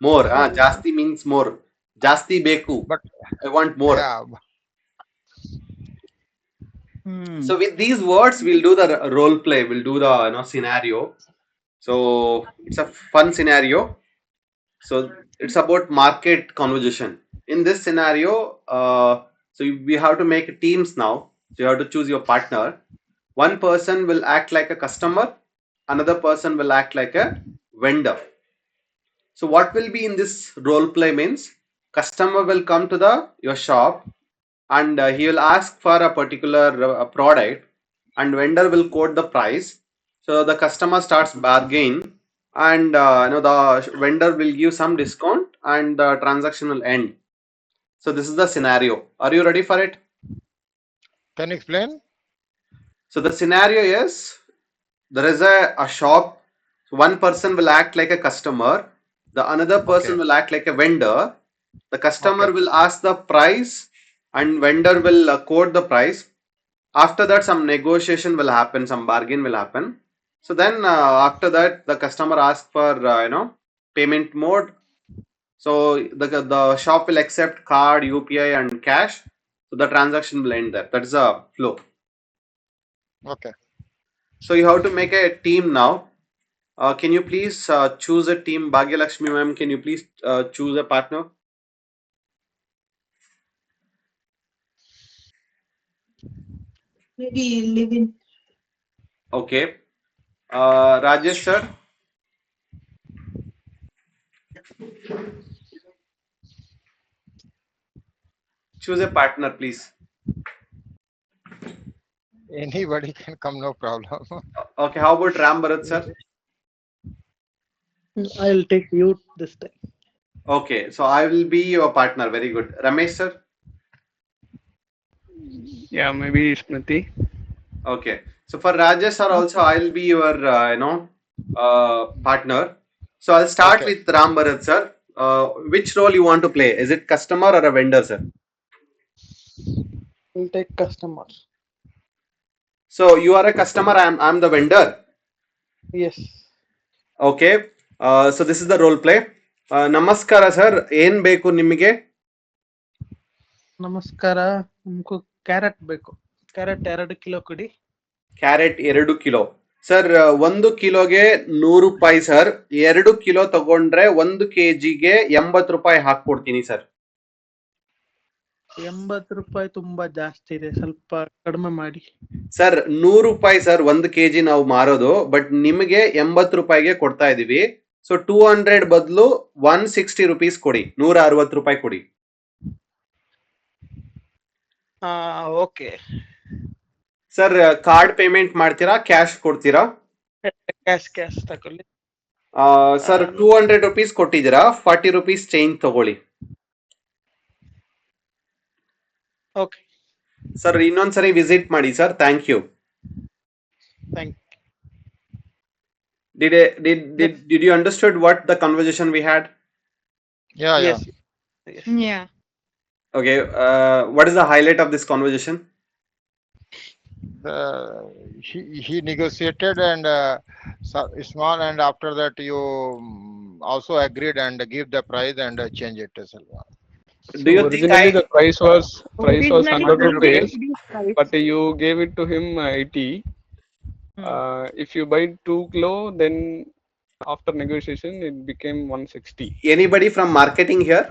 More. ಜಾಸ್ತಿ means more. ಜಾಸ್ತಿ ಬೇಕು. But I want more. So with these words, we'll do the role play. We'll do the scenario. So it's a fun scenario. So it's about market conversation. In this scenario, so we have to make teams now. So you have to choose your partner. One person will act like a customer. Another person will act like a vendor. So what will be in this role play means, customer will come to your shop and he will ask for a particular product, and vendor will quote the price. So the customer starts bargain, and the vendor will give some discount, and the transaction will end. So this is the scenario. Are you ready for it? Can you explain? So the scenario is, there is a shop. So one person will act like a customer. The another person will act like a vendor. The customer will ask the price, and vendor will quote the price. After that, some negotiation will happen, some bargain will happen. So then after that, the customer asks for payment mode. So the shop will accept card, UPI and cash. So the transaction will end there. That is a flow. Okay. So you have to make a team now. Can you please choose a team? Bhagyalakshmi ma'am, can you please choose a partner? Maybe live in. Okay. Rajesh sir. Choose a partner, please. Anybody can come, no problem. Okay, how about Ram Bharat sir? I'll take you this time. Okay, so I will be your partner. Very good. Ramesh sir? Yeah, maybe Smriti. Okay. So for Rajesh sir also, I'll be your partner. So I'll start with Ram Bharat sir. Which role you want to play? Is it customer or a vendor, sir? I'll take customer. So you are a customer, I'm the vendor? Yes. Okay. So this is the role play. ನಮಸ್ಕಾರ sir, ಏನ್ ಬೇಕು ನಿಮಗೆ? ನಮಸ್ಕಾರ, ನಮಗೂ carrot ಬೇಕು. Carrot 2 kilo ಕೊಡಿ. Carrot 2 kilo. Sir 1 ಕಿಲೋಗೆ 100 ರೂಪಾಯಿ sir. 2 kilo ತಗೊಂಡ್ರೆ 1 ಕೆಜಿಗೆ 80 ರೂಪಾಯಿ ಹಾಕ್ಕೊಡ್ತೀನಿ ಸರ್. 80 ರೂಪಾಯಿ ತುಂಬಾ ಜಾಸ್ತಿ ಇದೆ, ಸ್ವಲ್ಪ ಕಡಿಮೆ ಮಾಡಿ. ಸರ್ 100 ರೂಪಾಯಿ ಸರ್ 1 ಕೆಜಿ ನಾವು ಮಾರೋದು, ಬಟ್ ನಿಮಗೆ 80 ರೂಪಾಯಿಗೆ ಕೊಡ್ತಾ ಇದೀವಿ. ಸೊ 200 ಬದಲು 160 rupees ಕೊಡಿ, 160 ರೂಪಾಯಿ ಕೊಡಿ. ಓಕೆ ಸರ್ ಕಾರ್ಡ್ ಪೇಮೆಂಟ್ ಮಾಡ್ತೀರಾ, ಕ್ಯಾಶ್ ಕೊಡ್ತೀರಾ? ಕ್ಯಾಶ್ ತಗೊಳ್ಳಿ. ಸರ್ 200 rupees ಕೊಟ್ಟಿದ್ದೀರಾ, 40 rupees ಚೇಂಜ್ ತಗೊಳ್ಳಿ. ಓಕೆ ಸರ್ ಇನ್ನೊಂದ್ಸರಿ ವಿಸಿಟ್ ಮಾಡಿ sir. Thank you. Thank Did you understood what the conversation we had? Yeah, yeah. Yes. Yeah. Okay. What is the highlight of this conversation? He negotiated and small, and after that you also agreed and give the price and change it as well. Do you think Originally the price was Originally 100 rupees, price. but you gave it to him 80. If you buy 2 kilo, then after negotiation it became 160. anybody from marketing here?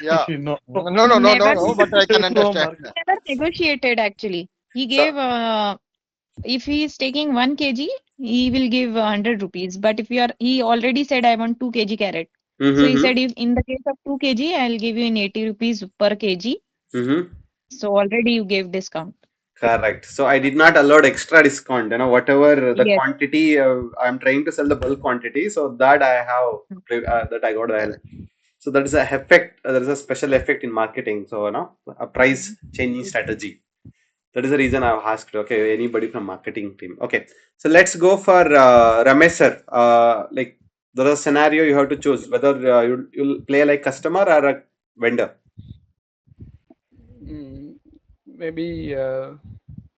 Yeah. No. No, but I can understand. Never negotiated actually. He gave if he is taking 1 kg, he will give 100 rupees. But if he already said I want 2 kg carrot. So he said if in the case of 2 kg, I'll give you in 80 rupees per kg. So already you gave discount. Correct. So I did not allow extra discount. You know, whatever the Yes. quantity I'm trying to sell the bulk quantity, so that I have that I got the help. So that is a effect. There is a special effect in marketing. So a price changing strategy. That is the reason I've asked. Okay, anybody from marketing team? Okay, so let's go for Ramesh sir. Like there is a scenario you have to choose whether you'll play like customer or a vendor. Maybe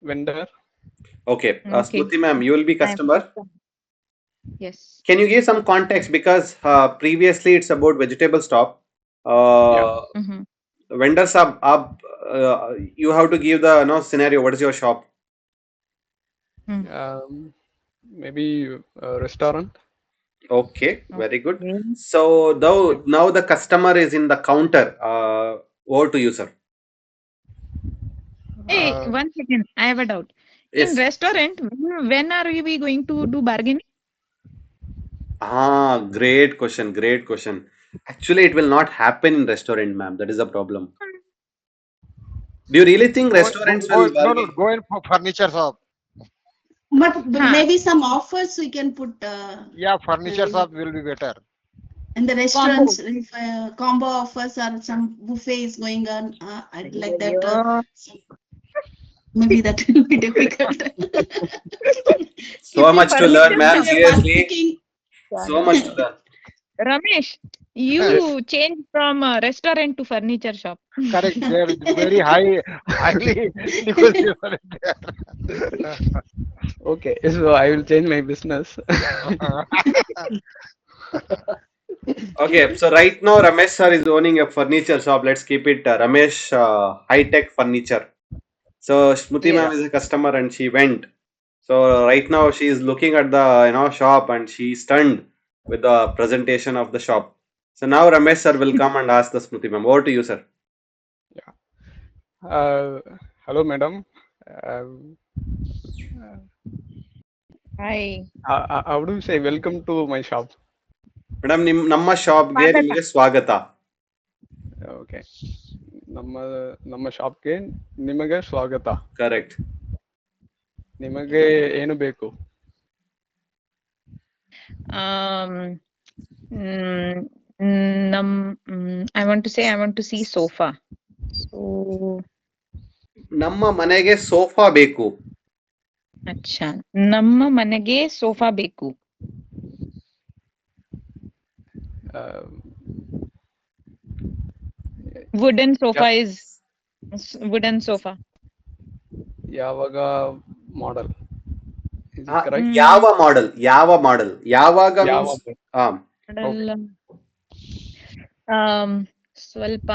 vendor. Okay, Okay. Smruti ma'am, you will be customer. Yes. Can you give some context, because previously it's about vegetable stop. Vendors are you have to give the scenario. What is your shop? Maybe restaurant. Okay, very good. So now the customer is in the counter. Over to you, sir. Hey, 1 second. I have a doubt. Yes. In restaurant, when are we going to do bargaining? Great question. Great question. Actually, it will not happen in restaurant, ma'am. That is the problem. Do you really think restaurants will bargain? Go in for furniture shop. But maybe some offers we can put. Yeah, furniture shop will be better. In the restaurants, if combo offers or some buffet is going on, like that. Maybe that will be difficult. So much to learn, ma'am. Seriously, so much to learn. Ramesh, you changed from restaurant to furniture shop. Correct. There is very highly negotiable there. Okay, so I will change my business. Okay, so right now Ramesh sir is owning a furniture shop. Let's keep it Ramesh High Tech Furniture. So Smruti ma'am is a customer and she went. So right now she is looking at the shop and she is stunned with the presentation of the shop. So now Ramesh sir will come and ask the Smruti ma'am. Over to you, sir. Yeah. Hello, madam. Hi. How do you say welcome to my shop? Madam, ನಮ್ಮ ಶಾಪ್ಗೆ ನಿಮಗೆ ಸ್ವಾಗತ. Okay. ನಮ್ಮ ಶಾಪ್ಗೆ ನಿಮಗೆ ಸ್ವಾಗತ. Correct. ನಿಮಗೆ ಏನು ಬೇಕು? I want to see sofa. So ನಮ್ಮ ಮನೆಗೆ ಸೋಫಾ ಬೇಕು. ಅಚ್ಚಾ, ನಮ್ಮ ಮನೆಗೆ ಸೋಫಾ ಬೇಕು. Wooden sofa is wooden sofa. ಯಾವಾಗ ಮಾಡೆಲ್? ಯಾವ ಮಾಡೆಲ್? ಯಾವಾಗ ಸ್ವಲ್ಪ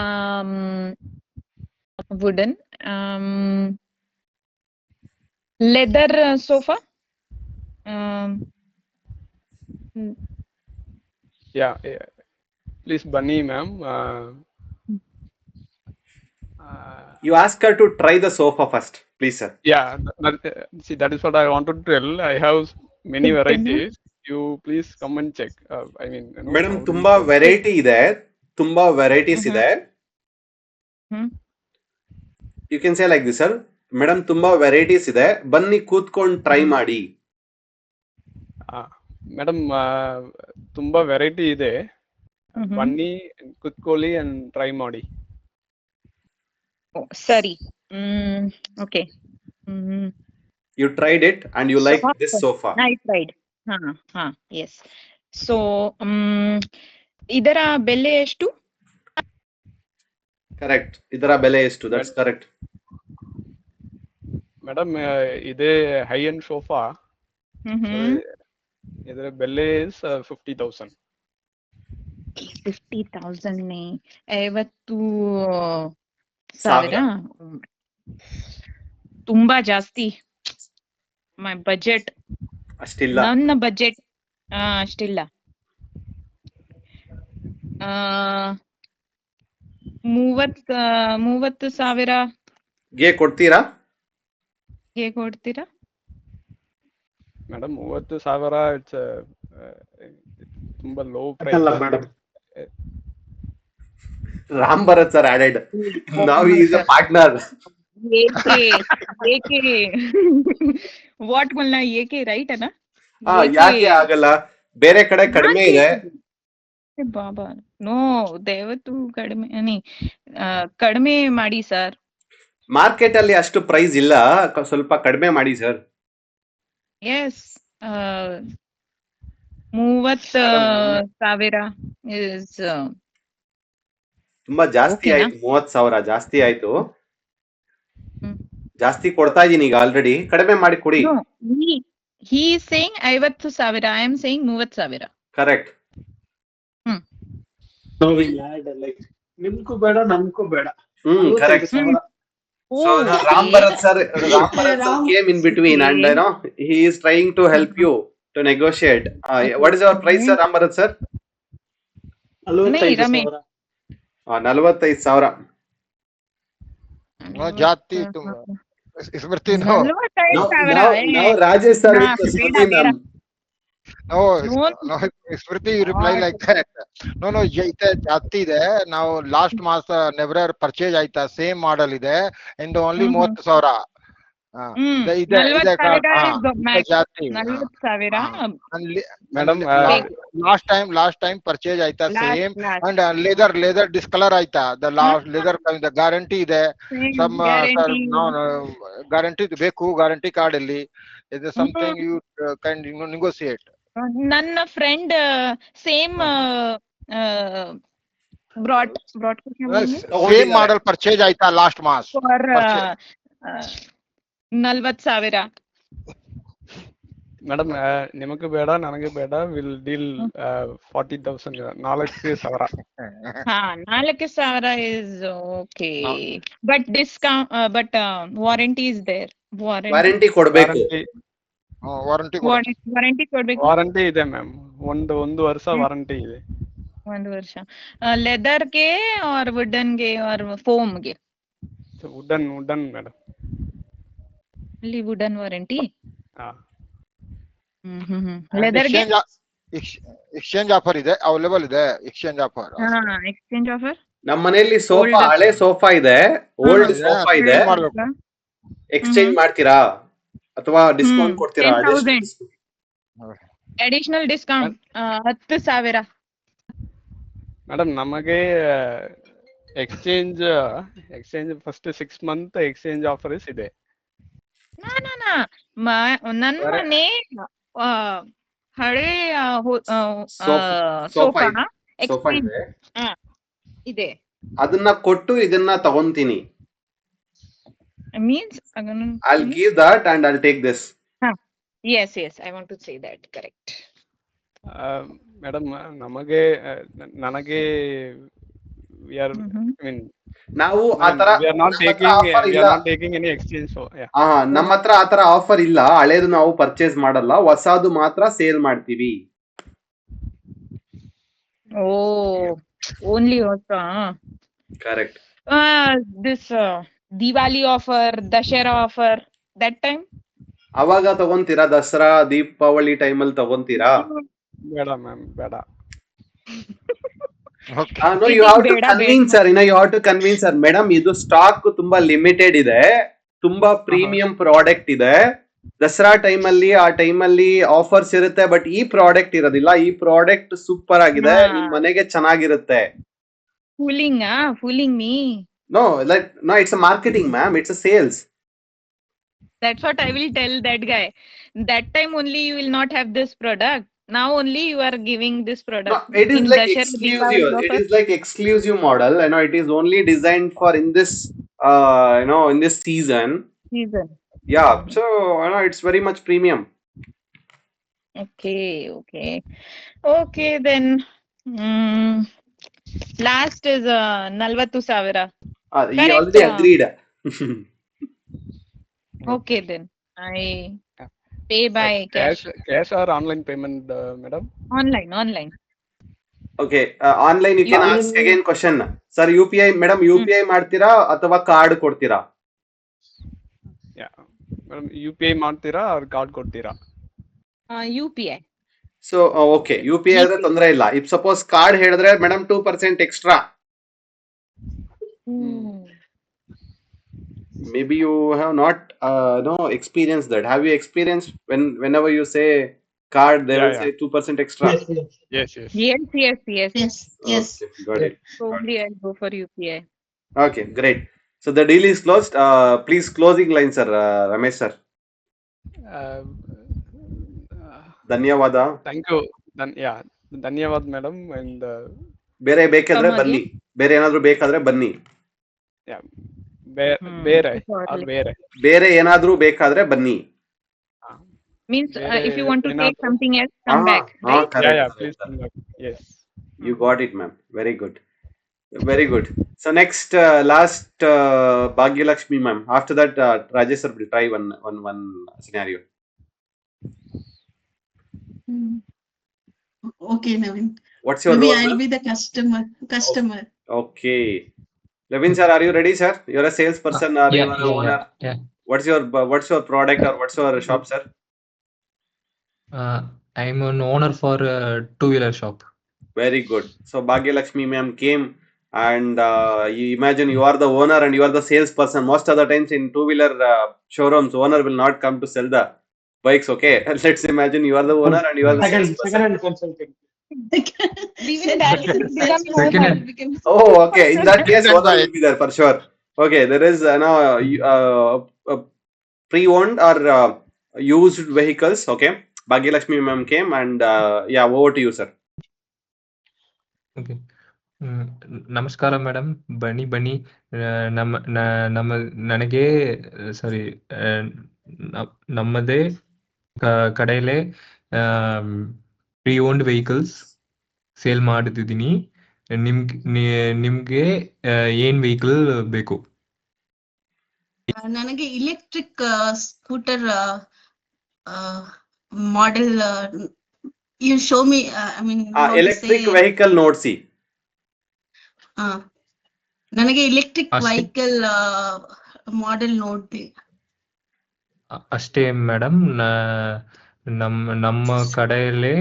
wooden leather sofa. mm, Yeah, please, Bunny ma'am. You ask her to try the sofa first, please, sir. Yeah, see, that is what I wanted to tell. I have many varieties. You please come and check. I mean, you know, madam how do ತುಂಬಾ you- variety ಇದೆ, ತುಂಬಾ varieties ಇದೆ. You can say like this sir, madam ತುಂಬಾ varieties ಇದೆ, ಬನ್ನಿ ಕೂತ್ಕೊಂಡು try ಮಾಡಿ. Madam ತುಂಬಾ ವೆರೈಟಿ ಇದೆ, ಬನ್ನಿ ಕುತ್ಕೊಳ್ಳಿ ಅಂಡ್ ಟ್ರೈ ಮಾಡಿ. ಸರಿ. Okay. You tried it and you like this sofa. I tried. Yes. So, ಇದರ ಬೆಲೆ ಎಷ್ಟು? Correct. ಇದರ ಬೆಲೆ ಎಷ್ಟು? That's correct. ಮೇಡಮ್ ಇದೇ ಹೈ ಎಂಡ್ ಸೋಫಾ, ಇದರ ಬೆಲೆ ಇಸ್ 50,000. 50,000 50,000 ತುಂಬಾ ಜಾಸ್ತಿ. ಮೈ ಬಜೆಟ್ ಅಷ್ಟಿಲ್ಲ. ನನ್ನ ಬಜೆಟ್ ಅಷ್ಟಿಲ್ಲ. 30,000 ಗೆ ಕೊಡ್ತೀರಾ? ಕೊಡ್ತೀರಾ? ಮೇಡಮ್ 30,000 ಇಟ್ಸ್ ತುಂಬಾ low price. Ram Bharat sir added. Now he is a partner. ಏಕೆ ವಾಟ್ ಗೋಲ್ನ ಏಕೆ ರೈಟ್ ಅಣ್ಣ? ಯಾಕೆ ಆಗಲ್ಲ? ಬೇರೆ ಕಡೆ ಕಡಿಮೆ ಇದೆ. ಬಾಬಾ ನೋ, ದಯವಿಟ್ಟು ಕಡಿಮೆ ಮಾಡಿ ಸರ್. ಮಾರ್ಕೆಟ್ ಅಲ್ಲಿ ಅಷ್ಟು ಪ್ರೈಸ್ ಇಲ್ಲ, ಸ್ವಲ್ಪ ಕಡಿಮೆ ಮಾಡಿ ಸರ್. ಎಸ್, 30,000 ಇಸ್ ತುಂಬಾ ಜಾಸ್ತಿ ಆಯ್ತು. 30,000 ಜಾಸ್ತಿ ಆಯ್ತು. ಜಾಸ್ತಿ ಕೊಡ್ತಾ ಇದೀನಿ ಈಗ ಆಲ್ರೆಡಿ, ಕಡಿಮೆ ಮಾಡಿ ಕೊಡಿ. he is saying 50,000, I am saying 30,000. Correct. So we'll add like ನಿಮ್ಗೂ ಬೇಡ ನಮ್ಗೂ ಬೇಡ. Correct. So Ram Bharat sir came in between and you know he is trying to help you to negotiate. What is your price sir, Ram Bharat sir? 45,000. 45,000. ಜಾತಿ ಸ್ಮೃತಿ. Now Rajesh sir with the Smriti ma'am. No, Smriti, you reply like that. No, ಇದೆ ಜಾತಿ ಇದೆ. ನಾವು last ಮಾಸ ನೆವರರ್ purchase ಆಯ್ತಾ, same model ಇದೆ, ಇಂದು only 30,000. ಜಾತಿ madam last time purchase ಆಯ್ತಾ ಸೇಮ್, ಅಂಡ್ ಲೆದರ್ ಡಿಸ್ಕಲರ್ ಆಯ್ತಾ, ದ ಲೆದರ್ ಗ್ಯಾರಂಟಿ ಇದೆ. ಸಮ್ ಗ್ಯಾರಂಟಿ ಬೇಕು, ಗ್ಯಾರಂಟಿ ಕಾರ್ಡ್ ಅಲ್ಲಿ ಇದು ಸಮಥಿಂಗ್ ಯು ಕ್ಯಾನ್ ನೆಗೋಸಿಯೇಟ್. ನನ್ನ friend same brought same model purchase ಆಯ್ತಾ ಲಾಸ್ಟ್ ಮಾಸ್ ಫಾರ್ 40,000. ಮೇಡಮ್ ನಿಮಗೆ ಬೇಡ ನನಗೆ ಬೇಡ, will deal 40,000. 4,000. 4,000 is okay, but discount, but warranty is there. Warranty ಕೊಡಬೇಕು. ವಾರಂಟಿ ಕೊಡ್ಬೇಕು. ವಾರಂಟಿ ಇದೆ ಮ್ಯಾಮ್, ಒಂದು ವರ್ಷ ವಾರಂಟಿ ಇದೆ. 1 ವರ್ಷ. ಲೆದರ್ಗೆ ಆರ್ ವುಡನ್ಗೆ ಆರ್ ಫೋಮ್ಗೆ? Wooden madam. ಅಲ್ಲಿ ವುಡನ್ ವಾರಂಟಿ. ಲೆದರ್ಗೆ ಎಕ್ಸ್ಚೇಂಜ್ ಆಫರ್ ಇದೆ, ಅವೈಲೇಬಲ್ ಇದೆ. Exchange offer. ನಮ್ಮ ಮನೆಯಲ್ಲಿ ಸೋಫಾ, ಹಳೆ ಸೋಫಾ ಇದೆ, ಓಲ್ಡ್ ಸೋಫಾ ಇದೆ. ಎಕ್ಸ್ಚೇಂಜ್ ಮಾಡ್ತೀರಾ ಅಥವಾ ಡಿಸ್ಕೌಂಟ್ ಕೊಡ್ತೀರಾ? Additional discount 10,000. ಮೇಡಮ್ ನಮಗೆ exchange first 6 month exchange offers ಇದೆ. ನನ್ನ ಮನೆ ಹಳೆ ಸೋಫಾ ಇದೆ, ಅದನ್ನ ಕೊಟ್ಟು ಇದನ್ನ ತಗೊಂತೀನಿ. means I'll give that and I'll take this. yes, I want to say that, correct. Madam ನನಗೆ we are, I mean, ನಾವು I mean, ಆತರ we are not ನಮ್ಮ ಹತ್ರ taking ಆಫರ್ we ಇಲ್ಲ. are not taking any exchange. So yeah. ನಮ್ಮ ಹತ್ರ ಆತರ offer ಇಲ್ಲ. ಹಳೇದು ನಾವು ಪರ್ಚೇಸ್ ಮಾಡಲ್ಲ, ಹೊಸದು ಮಾತ್ರ ಸೇಲ್ ಮಾಡ್ತೀವಿ. Oh, only also. Correct. This Diwali offer, Dashera offer, that time? ಅವಾಗ ತಗೊಂತೀರಾ? ದಸರಾ ದೀಪಾವಳಿ ಟೈಮಲ್ಲಿ ತಗೊಂತೀರಾ? ಬೇಡ ಮ್ಯಾಮ್, ಬೇಡ. No, you have to convince her. You have to convince her. Madam, ಇದು ಸ್ಟಾಕ್ ತುಂಬಾ ಲಿಮಿಟೆಡ್ ಇದೆ, ತುಂಬಾ ಪ್ರೀಮಿಯಂ ಪ್ರಾಡಕ್ಟ್ ಇದೆ. ದಸರಾ ಟೈಮಲ್ಲಿ ಆ ಟೈಮಲ್ಲಿ ಆಫರ್ಸ್ ಇರುತ್ತೆ, ಬಟ್ ಈ ಪ್ರಾಡಕ್ಟ್ ಇರೋದಿಲ್ಲ. ಈ ಪ್ರಾಡಕ್ಟ್ ಸೂಪರ್ ಆಗಿದೆ, ನಿಮ್ ಮನೆಗೆ ಚೆನ್ನಾಗಿರುತ್ತೆ. Fooling me. No, it's a marketing, ma'am. It's a sales. That's what I will tell that guy. That time only you will not have this product. Now only you are giving this product. No, it is in like Dashera, exclusive. Diwali It offer. is like exclusive model. It is only designed for in this, in this season. Yeah. So, it's very much premium. Okay, then. Last is 40,000. He already agreed. Okay, then I pay by cash. Cash or online payment, madam? Online. Okay, online you can ask again question. Sir, UPI, madam, UPI ಮಾಡ್ತೀರಾ ಅಥವಾ card ಕೊಡ್ತೀರಾ? Yeah, madam, UPI ಮಾಡ್ತೀರಾ or card ಕೊಡ್ತೀರಾ? UPI. So, okay, UPI ಆದ್ರೆ ತೊಂದರೆ ಇಲ್ಲ. If suppose card ಹೇಳಿದ್ರೆ madam 2% extra. Maybe you have not experienced that. Have you experienced whenever you say card, they will say 2% extra? Yes. Yes. Okay, got it. Probably I'll go for UPI. Okay, great. So the deal is closed. Please closing line, sir. Ramesh sir. ಧನ್ಯವಾದ. Thank you. ಧನ್ಯವಾದ madam. And ಬೇರೆ ಬೇಕಾದ್ರೆ ಬನ್ನಿ, ಬೇರೆ ಏನಾದ್ರು ಬೇಕಾದ್ರೆ ಬನ್ನಿ. ಬೇರೆ ಏನಾದ್ರೂ ಬೇಕಾದ್ರೆ ಬನ್ನಿ. Means if you want to take something else, come back. Right? Yeah, please come back. Yes. You got it, ma'am. Very good. So next, last Bhagyalakshmi ma'am. After that, Rajesh sir will try one scenario. Okay, Navin. What's your Maybe role? I'll be the customer. Okay. Levin sir, are you ready, sir? You're a salesperson or you are an owner? Yeah. What's your product or what's your shop, sir? I'm an owner for a two-wheeler shop. Very good. So Bhagyalakshmi ma'am came and you imagine you are the owner and you are the salesperson. Most of the times in two-wheeler showrooms, owner will not come to sell the bikes. Okay, let's imagine you are the owner and you are the salesperson. Second-hand consulting. Oh, okay. In that case, owner will be there for sure. Okay, there is pre-owned or used vehicles. Okay, Bhagyalakshmi ma'am came and over to you, sir. Okay. ನಮಸ್ಕಾರ madam. ಬನ್ನಿ ನನಗೆ ಸಾರಿ ನಮ್ಮದೇ ಕಡೆಯಲ್ಲೇ pre owned vehicles sale ಮಾಡ್ತಿದ್ದೀನಿ. ನಿಮ್ಗೆ ಏನ್ vehicle ಬೇಕು? ನನಗೆ electric scooter model you show me, I mean electric vehicle ನೋಡ್ಸಿ. ನನಗೆ electric vehicle ಮಾಡೆಲ್ ನೋಡಿ ಅಷ್ಟೇ ಮೇಡಮ್. ನಮ್ಮ ಕಡೆಯಲ್ಲಿ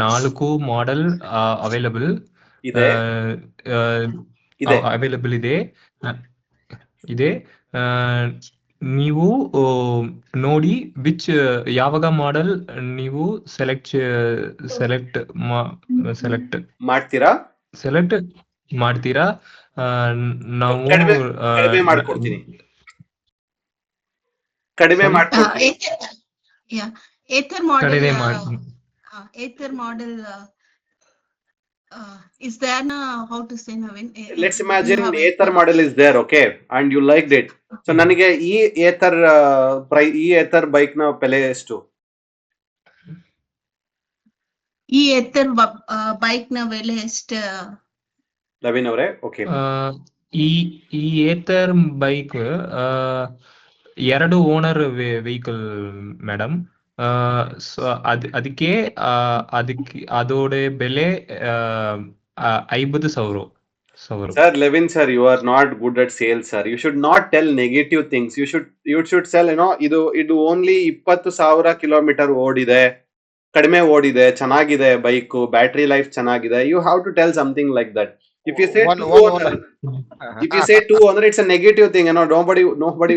4 ಮಾಡೆಲ್ ಅವೈಲಬಲ್ ಇದೆ. ನೀವು ನೋಡಿ ಯಾವಾಗ ಮಾಡೆಲ್ ನೀವು ಸೆಲೆಕ್ಟ್ ಮಾಡ್ತೀರಾ ನಾವು ಕಡಿಮೆ ಮಾಡ್ಕೊಡ್ತೀನಿ. Ather model is there na, how to say, Navin? Let's imagine Ather model is there, okay, and you liked it. So ನನಗೆ ಈ Ather ಬೈಕ್ ನ ಬೆಲೆ ಎಷ್ಟು? ಈ Ather ಬೈಕ್ ನ ಬೆಲೆ ಎಷ್ಟು? ಲವಿನ್ ಅವರೇ, ಓಕೆ. ಈ ಈ Ather bike 2 owner vehicle madam. So ಅದಕ್ಕೆ ಅದೋಡೆ ಬೆಲೆ 50,000. Sir, Levin sir, you are not good at sales, sir. You should not tell negative things. You should sell, ಇದು ಓನ್ಲಿ 20,000 ಕಿಲೋಮೀಟರ್ ಓಡಿದೆ, ಕಡಿಮೆ ಓಡಿದೆ, ಚೆನ್ನಾಗಿದೆ ಬೈಕ್, ಬ್ಯಾಟ್ರಿ ಲೈಫ್ ಚೆನ್ನಾಗಿದೆ. You have to tell something like that. If you say two owner, it's a negative thing. Nobody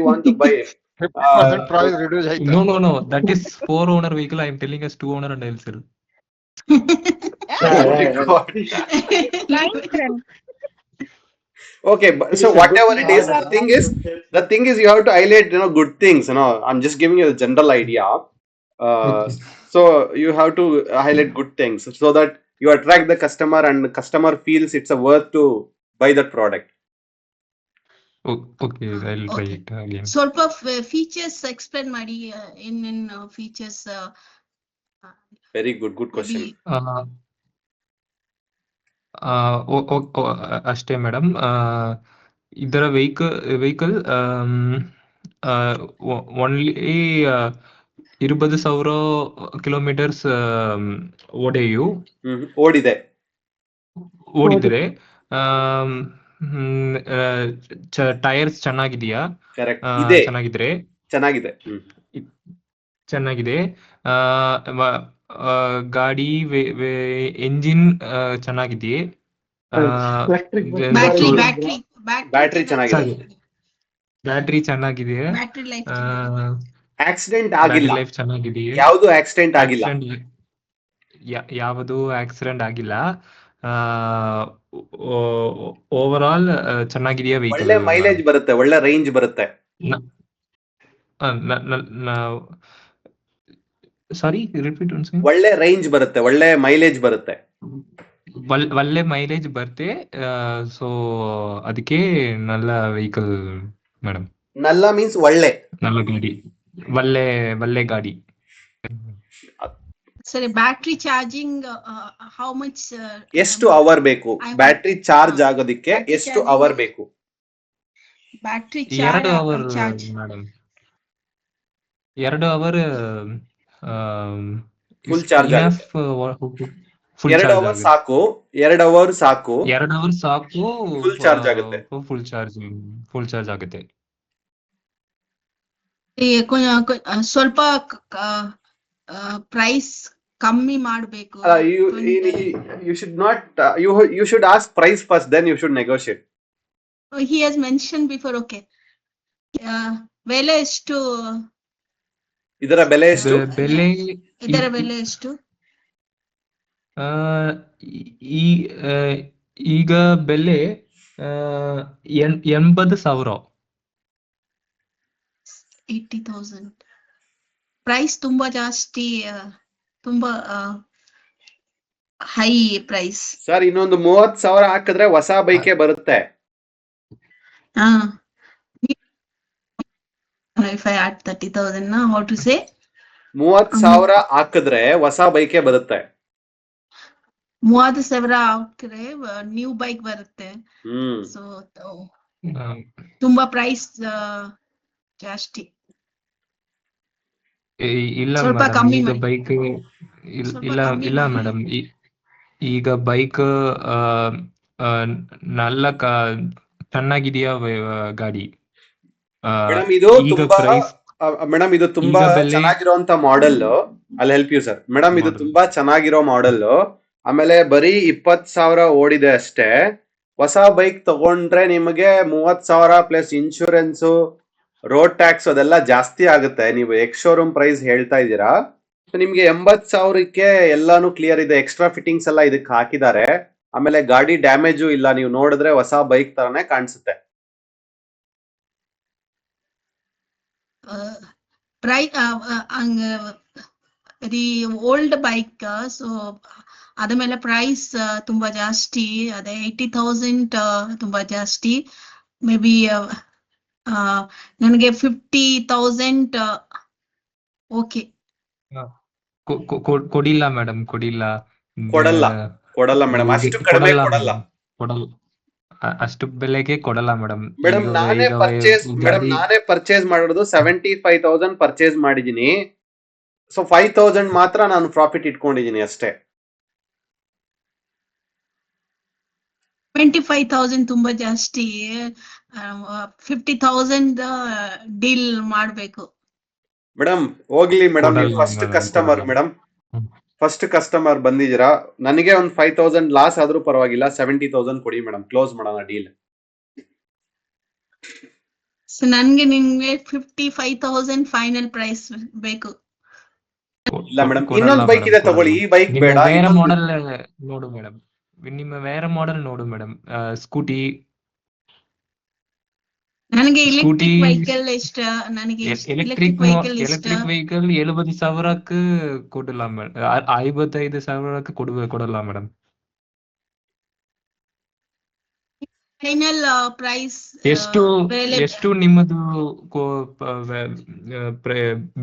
want to buy it. 50% price reduce ಆಯ್ತು. No. That is 4 owner vehicle. I am telling us 2 owner and I'll sell. Okay, so whatever it is, the thing is you have to highlight, good things. I'm just giving you a general idea. Okay. So you have to highlight good things so that you attract the customer and the customer feels it's a worth to buy that product. Okay, I'll try Okay. it again. ಸ್ವಲ್ಪ features explain ಮಾಡಿ, in features. Very good question. ಅಷ್ಟೇ madam. ಇದರ vehicle only 20,000 kilometres ಓಡಿದ್ರೆ. Tyres ಚೆನ್ನಾಗಿದೆಯಾ? Correct. ಚೆನ್ನಾಗಿದೆ. ಗಾಡಿ engine ಚೆನ್ನಾಗಿದೆಯೇ? Battery ಚೆನ್ನಾಗಿದೆ. Battery ಚೆನ್ನಾಗಿದೆಯೇ? Accident battery ಆಗಿಲ್ಲ. Life ಚೆನ್ನಾಗಿದೆಯೇ? ಯಾವುದು ಆಕ್ಸಿಡೆಂಟ್ ಆಗಿಲ್ಲ. ಯಾವುದು ಆಕ್ಸಿಡೆಂಟ್ ಆಗಿಲ್ಲ. ಓವರ್ ಆಲ್ ಚೆನ್ನಾಗಿದೆಯಾ ವೆಹಿಕಲ್? ಒಳ್ಳೆ ಮೈಲೇಜ್ ಬರುತ್ತೆ, ಒಳ್ಳೆ ರೇಂಜ್ ಬರುತ್ತೆ. ಸಾರಿ, ರಿಪೀಟ್ ಒನ್ಸ್. ಒಳ್ಳೆ ರೇಂಜ್ ಬರುತ್ತೆ, ಒಳ್ಳೆ ಮೈಲೇಜ್ ಬರುತ್ತೆ. ಒಳ್ಳೆ ಮೈಲೇಜ್ ಬರುತ್ತೆ. ಸೊ ಅದಕ್ಕೆ ನಲ್ಲ ವೆಹಿಕಲ್ ಮೇಡಮ್. ನಲ್ಲ ಮೀನ್ಸ್ ಒಳ್ಳೆ. ನಲ್ಲ ಗಾಡಿ, ಒಳ್ಳೆ ಗಾಡಿ. ಸರಿ, ಬ್ಯಾಟ್ರಿ ಚಾರ್ಜಿಂಗ್ ಹೌ ಮಚ್? ಎಷ್ಟು ಅವರ್ ಬೇಕು? ಬ್ಯಾಟ್ರಿ ಚಾರ್ಜ್ ಆಗೋದಿಕ್ಕೆ ಎಷ್ಟು ಅವರ್ ಬೇಕು? Battery 2 hour madam. 2 hour full charge ಆಗುತ್ತೆ. 2 ಅವರ್ ಸಾಕು. 2 ಅವರ್ ಸಾಕು. ಫುಲ್ ಚಾರ್ಜ್ ಆಗುತ್ತೆ. ಫುಲ್ ಚಾರ್ಜ್ ಆಗುತ್ತೆ. ಸ್ವಲ್ಪ ಪ್ರೈಸ್ ಕಮ್ಮಿ ಮಾಡಬೇಕು. You should not. You should ask price first, then you should negotiate. He has mentioned before. Okay. ಬೆಲೆ ಎಷ್ಟು? ಇದರ ಬೆಲೆ ಎಷ್ಟು? ಇದರ ಬೆಲೆ ಎಷ್ಟು? ಈಗ ಬೆಲೆ 80,000. 80,000. ಪ್ರೈಸ್ ತುಂಬಾ ಜಾಸ್ತಿ, ತುಂಬಾ ಹೈ ಪ್ರೈಸ್. ಸರ್, ಇನ್ನೊಂದು 30,000 ಹಾಕಿದ್ರೆ ಹೊಸ ಬೈಕೆ ಬರುತ್ತೆ. If I add 30,000, now how to say? 30,000 ಹಾಕಿದ್ರೆ ಹೊಸ ಬೈಕೆ ಬರುತ್ತೆ. 30,000 ಹಾಕಿದ್ರೆ ನ್ಯೂ ಬೈಕ್ ಬರುತ್ತೆ. ಸೊ ತುಂಬಾ ಪ್ರೈಸ್ ಜಾಸ್ತಿ. ಇಲ್ಲ ಸ್ವಲ್ಪ ಮೇಡಮ್, ಕಮ್ಮಿ ಈಗ ಮಾಡಿ. ಬೈಕ್ ಇಲ್ಲ ಮೇಡಮ್. ಈಗ ಬೈಕ್ ನಲ್ಲ ಚೆನ್ನಾಗಿದೆಯಾ ಗಾಡಿ? ಮೇಡಮ್, ಇದು ತುಂಬಾ ಚೆನ್ನಾಗಿರೋಂತ ಮಾಡೆಲ್. ಅಲ್ಲಿ ಹೆಲ್ಪ್ ಯು ಸರ್. ಮೇಡಮ್, ಇದು ತುಂಬಾ ಚೆನ್ನಾಗಿರೋ ಮಾಡೆಲ್. ಆಮೇಲೆ ಬರೀ 20,000 ಓಡಿದೆ ಅಷ್ಟೇ. ಹೊಸ ಬೈಕ್ ತಗೊಂಡ್ರೆ ನಿಮಗೆ 30,000 ಪ್ಲಸ್ ಇನ್ಶೂರೆನ್ಸ್, ರೋಡ್ ಟ್ಯಾಕ್ಸ್ ಅದೆಲ್ಲ ಜಾಸ್ತಿ ಆಗುತ್ತೆ. ನೀವು ಎಕ್ಸ್ ಶೋರೂಮ್ ಪ್ರೈಸ್ ಹೇಳ್ತಾ ಇದ್ದೀರಾ. ನಿಮ್ಗೆ 80,000ಕ್ಕೆ ಎಲ್ಲಾನು ಕ್ಲಿಯರ್ ಇದೆ. ಎಕ್ಸ್ಟ್ರಾ ಫಿಟ್ಟಿಂಗ್ಸ್ ಎಲ್ಲ ಇದಕ್ಕೆ ಹಾಕಿದ್ದಾರೆ. ಆಮೇಲೆ ಗಾಡಿ ಡ್ಯಾಮೇಜು ಇಲ್ಲ. ನೀವು ನೋಡಿದ್ರೆ ಹೊಸ ಬೈಕ್ ತರನೇ ಕಾಣಿಸುತ್ತೆ. ಓಲ್ಡ್ ಬೈಕ್, ಸೊ ಅದ ಮೇಲೆ ಪ್ರೈಸ್ ತುಂಬಾ ಜಾಸ್ತಿ. ಅದೇ 80,000 ತುಂಬಾ ಜಾಸ್ತಿ. ಮೇ ಬಿ ನನಗೆ 50,000 ಓಕೆ. ಕೊಡಿಲ್ಲ ಮೇಡಮ್, ಕೊಡಲ್ಲ ಮೇಡಮ್, ಅಷ್ಟು ಕಡಿಮೆ ಕೊಡಲ್ಲ. ಅಷ್ಟು ಬೆಲೆಗೆ ಕೊಡಲ್ಲ ಮೇಡಮ್. ಮೇಡಮ್ ಈಗ ನಾನೇ ಪರ್ಚೇಸ್ ಮಾಡಿರೋದು 75,000 ಪರ್ಚೇಸ್ ಮಾಡಿದೀನಿ. ಸೊ 5,000 ಮಾತ್ರ ನಾನು ಪ್ರಾಫಿಟ್ ಇಟ್ಕೊಂಡಿದೀನಿ ಅಷ್ಟೇ. 25,000 ತುಂಬಾ ಜಾಸ್ತಿ. 50,000 ಡೀಲ್ ಮಾಡ್ಬೇಕು. ಮೇಡಮ್ ಹೋಗ್ಲಿ ಮೇಡಮ್, ನೀವು ಕೊಡಲ್ಲ ಫಸ್ಟ್ madam, ಕಸ್ಟಮರ್ ಕೊಡಲ್ಲ. ಮೇಡಮ್, ಹ್ಮ್. ಫಸ್ಟ್ ಕಸ್ಟಮರ್ ಬಂದಿದ್ದೀರಾ. ನನಗೆ ಒಂದು 5,000 ಲಾಸ್ ಆದ್ರೂ ಪರವಾಗಿಲ್ಲ, 70,000 ಕೊಡಿ ಮೇಡಮ್, ಕ್ಲೋಸ್ ಮಾಡೋಣ ಡೀಲ್. ಸೊ ನನ್ಗೆ ನಿಮ್ಗೆ 55,000 ಫೈನಲ್ ಪ್ರೈಸ್ ಬೇಕು. ಇಲ್ಲ ಮೇಡಮ್, ಕೊಡಲ್ಲ ಇನ್ನೊಂದು ಬೈಕ್ madam, ಇದೆ ಕೊಡಲ್ಲ. ತಗೊಳ್ಳಿ, ಈ ಬೈಕ್ ನಿಮ್ಮ ಬೇಡ. ಬೇರೆ ಮಾಡೆಲ್ ನೋಡು ಮೇಡಮ್, ನಿಮ್ಮ ಬೇರೆ ಮಾಡೆಲ್ ನೋಡು ಮೇಡಮ್. ಸ್ಕೂಟಿ ನನಗೆ ಸ್ಕೂಟಿ ಎಲೆಕ್ಟ್ರಿಕ್ ವೆಹಿಕಲ್ ಇಷ್ಟ. ನನಗೆ ಎಲೆಕ್ಟ್ರಿಕ್ ವೆಹಿಕಲ್ ಇಷ್ಟ. ಎಲೆಕ್ಟ್ರಿಕ್ ವೆಹಿಕಲ್ 70,000ಕ್ಕೆ ಕೊಡಲ್ಲ ಮೇಡಮ್, 55,000ಕ್ಕೆ ಕೊಡಲ್ಲ ಮೇಡಮ್. ಫೈನಲ್ ಪ್ರೈಸ್ ಎಷ್ಟು ನಿಮ್ಮದು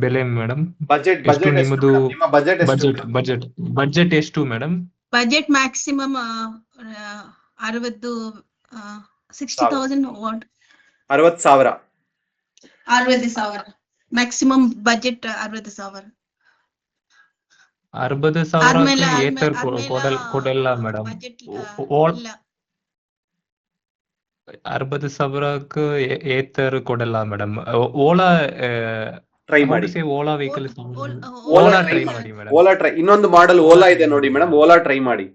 ಬೆಲೆ ಮೇಡಮ್? ಬಜೆಟ್ ಎಷ್ಟು ನಿಮ್ಮದು ನಿಮ್ಮ ಬಜೆಟ್ ಎಷ್ಟು? ಬಜೆಟ್ ಎಷ್ಟು madam? Budget maximum 60,000 what 60,000. 60,000 maximum budget 60,000. 60,000ಕ್ಕೆ ಏತರ್ ಕೊಡಲ್ಲ ಮೇಡಮ್. ಬಜೆಟ್ 60,000ಕ್ಕೆ ಏತರ್ ಕೊಡಲ್ಲ ಮೇಡಮ್. ಓಲಾ ಟ್ರೈ ಮಾಡಿ. ಓಲಾ ವೆಹಿಕಲ್ ಓಲಾ ಟ್ರೈ ಮಾಡಿ ಮೇಡಮ್. ಓಲಾ ಟ್ರೈ, ಇನ್ನೊಂದು ಮಾಡೆಲ್ ಓಲಾ ಇದೆ ನೋಡಿ ಮೇಡಮ್, ಓಲಾ ಟ್ರೈ ಮಾಡಿ.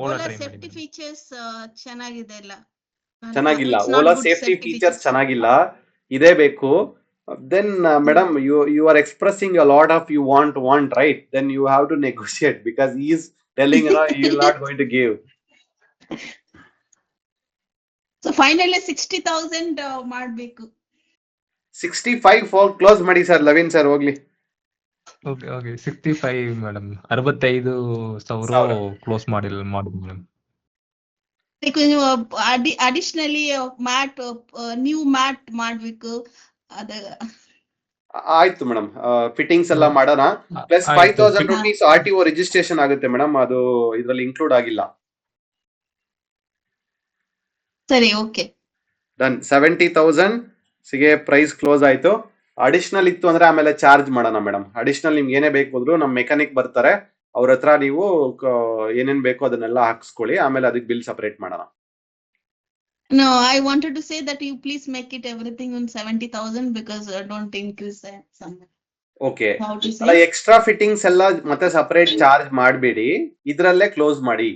ಓಲಾ ಸೇಫ್ಟಿ ಫೀಚರ್ಸ್ ಚೆನ್ನಾಗಿದೆ ಇಲ್ಲ? ಚೆನ್ನಾಗಿಲ್ಲ, ಓಲಾ ಸೇಫ್ಟಿ ಫೀಚರ್ಸ್ ಚೆನ್ನಾಗಿಲ್ಲ, ಇದೇ ಬೇಕು. Then madam, you are expressing a lot of you want, right? Then you have to negotiate, because he is telling he is not going to give. So final 60,000 ಮಾಡ್ಬೇಕು. 65 for close ಮಾಡಿ sir, ಲವಿನ್ sir ಹೋಗ್ಲಿ. Okay 65 madam, 65,000 close ಮಾಡಿಲ್ಲ madam. Additionally mat, new mat ಮಾಡ್ಬೇಕು. ಅದ ಆಯ್ತು madam, fittings ಎಲ್ಲ ಮಾಡೋಣ. Plus 5,000 rupees RTO registration ಆಗುತ್ತೆ ಮೇಡಮ್, ಅದು ಇದರಲ್ಲಿ ಇನ್ಕ್ಲೂಡ್ ಆಗಿಲ್ಲ. ಸರಿ, ಓಕೆ ಡನ್. 70,000 ಸಿಗೆ ಪ್ರೈಸ್ ಕ್ಲೋಸ್ ಆಯ್ತು. ಅಡಿಷನಲ್ ಇತ್ತು ಅಂದ್ರೆ ಆಮೇಲೆ ಚಾರ್ಜ್ ಮಾಡೋಣ ಮೇಡಮ್. ಅಡಿಷನಲ್ ನಿಮ್ಗೆ ಏನೇ ಬೇಕು ಅಂದ್ರು ನಮ್ಮ ಮೆಕ್ಯಾನಿಕ್ ಬರ್ತಾರೆ, ಅವ್ರ ಹತ್ರ ನೀವು ಏನೇನ್ ಬೇಕೋ ಅದನ್ನೆಲ್ಲ ಹಾಕ್ಸ್ಕೊಳ್ಳಿ, ಆಮೇಲೆ ಅದಕ್ಕೆ ಬಿಲ್ ಸಪರೇಟ್ ಮಾಡೋಣ. No, I wanted to say that you please make it everything on 70,000 because don't increase some. Okay, ಅಲ್ಲ ಎಕ್ಸ್ಟ್ರಾ ಫಿಟ್ಟಿಂಗ್ಸ್ ಎಲ್ಲ ಮತ್ತೆ ಸಪರೇಟ್ ಚಾರ್ಜ್ ಮಾಡಬೇಡಿ, ಇದ್ರಲ್ಲೇ ಕ್ಲೋಸ್ ಮಾಡಿ.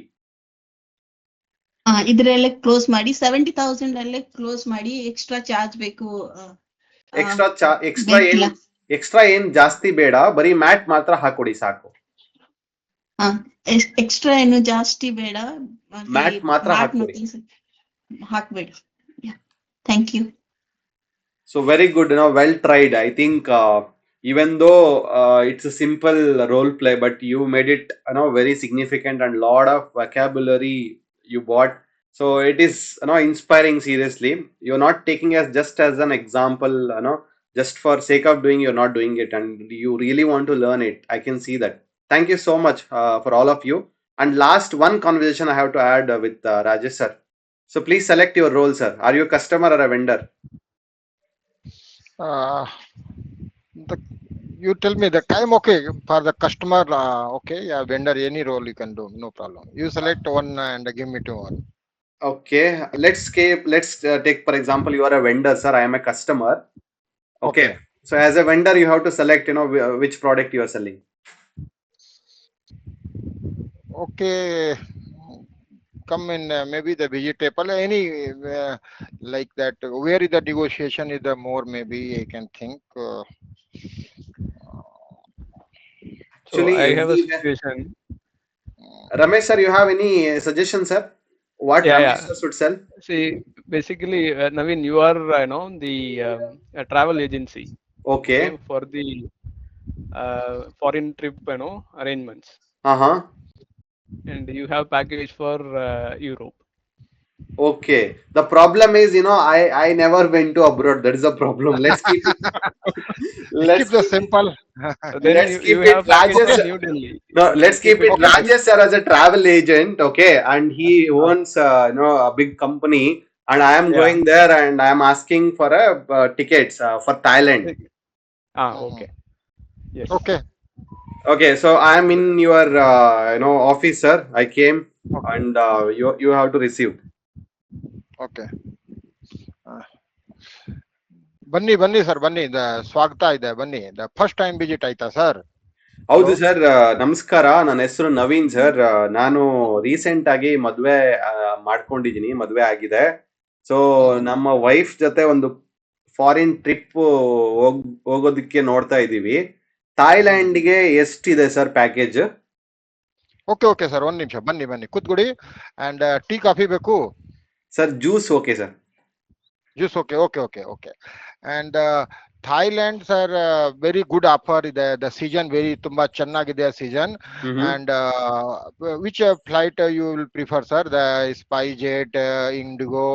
ಇದ್ರಲ್ಲೇ ಕ್ಲೋಸ್ ಮಾಡಿ, 70,000 ಅಲ್ಲೇ ಕ್ಲೋಸ್ ಮಾಡಿ. ಎಕ್ಸ್ಟ್ರಾ ಚಾರ್ಜ್ ಬೇಕು? ಎಕ್ಸ್ಟ್ರಾ ಏನ್ ಜಾಸ್ತಿ ಬೇಡ, ಬರೀ ಮ್ಯಾಟ್ ಮಾತ್ರ ಹಾಕೊಡಿ ಸಾಕು. ಎಕ್ಸ್ಟ್ರಾ ಏನು ಜಾಸ್ತಿ ಬೇಡ, ಮ್ಯಾಟ್ ಮಾತ್ರ ಹಾಕ್ಬೇಡಿ. Thank you. So very good, well tried. I think even though it's a simple role play, but you made it very significant, and lot of vocabulary you bought. So it is inspiring, seriously. You're not taking us just as an example, just for sake of doing. You're not doing it, and you really want to learn it. I can see that. Thank you so much for all of you. And last one conversation I have to add with Rajesh sir. So please select your role, sir. Are you a customer or a vendor? You tell me the time. Okay, for the customer, okay, yeah, vendor, any role you can do, no problem. You select one and give me to one. Okay, let's take for example, you are a vendor, sir. I am a customer. Okay. So as a vendor, you have to select which product you are selling. Okay, come in maybe the vegetable, any like that. Where is the negotiation is the more, maybe I can think. Actually, I have a situation. Ramesh sir, you have any suggestion, sir? What Ramesh sir should sell? See, basically, Naveen, you are the travel agency. Okay. For the foreign trip arrangements. And you have package for Europe. Okay. The problem is, I never went to abroad. That is the problem. Let's keep it. Keep Let's the keep it. simple. Then Let's you keep it. have package Rajesh. from New Delhi. No, You can let's keep keep it. it Okay, here. okay. Rajesh sir as a travel agent, okay, and he owns, a big company, and I am Yeah. going there, and I am asking for a tickets for Thailand. Mhm. Okay. Yes. Okay, Okay, so I am in your, office, sir. I came, okay, and you have to receive. okay. ಆ, ಬನ್ನಿ ಬನ್ನಿ sir ಬನ್ನಿ ಸ್ವಾಗತ ಇದೆ ಬನ್ನಿ first time visit ಆಯ್ತಾ sir? ಹೌದು hello. Sir, ನಮಸ್ಕಾರ. ನನ್ನ ಹೆಸರು ನವೀನ್ ಸರ್. ನಾನು ರೀಸೆಂಟ್ ಆಗಿ ಮದುವೆ ಮಾಡ್ಕೊಂಡಿದ್ದೀನಿ, ಮದುವೆ ಆಗಿದೆ. ಸೊ ನಮ್ಮ ವೈಫ್ ಜೊತೆ ಒಂದು ಫಾರಿನ್ ಟ್ರಿಪ್ ಹೋಗೋದಕ್ಕೆ ನೋಡ್ತಾ ಇದ್ದೀವಿ. ಥಾಯ್ಲ್ಯಾಂಡ್ಗೆ ಎಷ್ಟಿದೆ sir package? Okay okay sir, ಒಂದ್ ನಿಮಿಷ ಬನ್ನಿ ಬನ್ನಿ ಕೂತ್ಕೊಡಿ. ಅಂಡ್ ಟೀ ಕಾಫಿ ಬೇಕು? Sir juice okay sir. Juice okay okay okay okay. And Thailand sir very good offer ಇದೆ. ದ ಸೀಸನ್ ವೆರಿ ತುಂಬಾ ಚೆನ್ನಾಗಿದೆ season. And which flight you will prefer sir? The SpiceJet, IndiGo?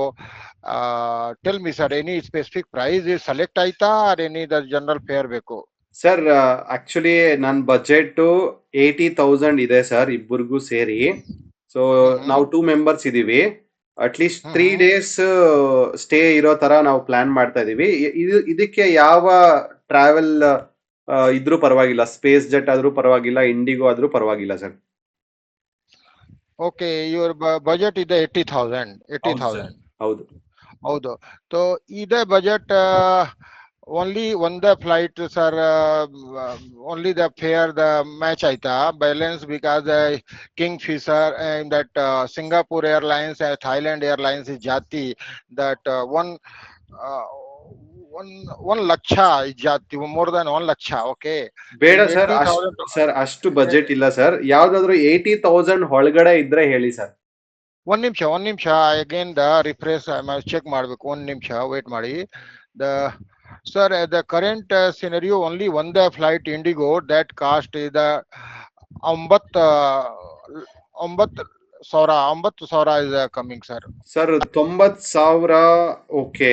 Tell me sir, any specific price select ಆಯ್ತಾ or any the general fare ಬೇಕು? Sir actually ನನ್ನ budget 80,000 ಇದೆ sir, ಇಬ್ಬರಿಗೂ ಸೇರಿ. So ನಾವು 2 members ಇದೀವಿ. ಅಟ್ಲೀಸ್ಟ್ 3 ಡೇಸ್ ಸ್ಟೇ ಇರೋ ತರ ನಾವು ಪ್ಲಾನ್ ಮಾಡ್ತಾ ಇದೀವಿ. ಇದಕ್ಕೆ ಯಾವ ಟ್ರಾವೆಲ್ ಇದ್ರೂ ಪರವಾಗಿಲ್ಲ, ಸ್ಪೇಸ್ ಜೆಟ್ ಆದ್ರೂ ಪರವಾಗಿಲ್ಲ, ಇಂಡಿಗೋ ಆದ್ರೂ ಪರವಾಗಿಲ್ಲ ಸರ್. ಓಕೆ, ಯುವರ್ ಬಜೆಟ್ ಇದೆ 80,000. ಹೌದು ಸರ್, ಹೌದು. ಹೌದು. ಸೊ ಇದೇ ಬಜೆಟ್ ಓನ್ಲಿ ಒಂದ flight sir, only the fare the match ಆಯ್ತಾ balance because Kingfisher that Singapore Airlines, Thailand Airlines is ಜಾತಿ that one one 1 lakh is ಜಾತಿ, ಮೋರ್ ದನ್ 1 ಲಕ್ಷ. ಓಕೆ, ಬೇಡ ಇನ್ ಸರ್, 80,000. ಅಷ್ಟು ಬಜೆಟ್ ಇಲ್ಲ ಸರ್. ಯಾವ್ದಾದ್ರು 80,000 ಒಳಗಡೆ ಇದ್ರೆ ಹೇಳಿ ಸರ್. ಒಂದ್ ನಿಮಿಷ ಅಗೇನ್ ದ ರಿಫ್ರೆಶ್ ಚೆಕ್ ಮಾಡ್ಬೇಕು. ಒಂದ್ ನಿಮಿಷ ವೇಟ್ ಮಾಡಿ. The sir the current scenario only ಒಂದೇ ಫ್ಲೈಟ್ ಇಂಡಿಗೋ ದಟ್ ಕಾಸ್ಟ್ ಇದೆ 9,000 is coming sir. Sir 90,000 okay.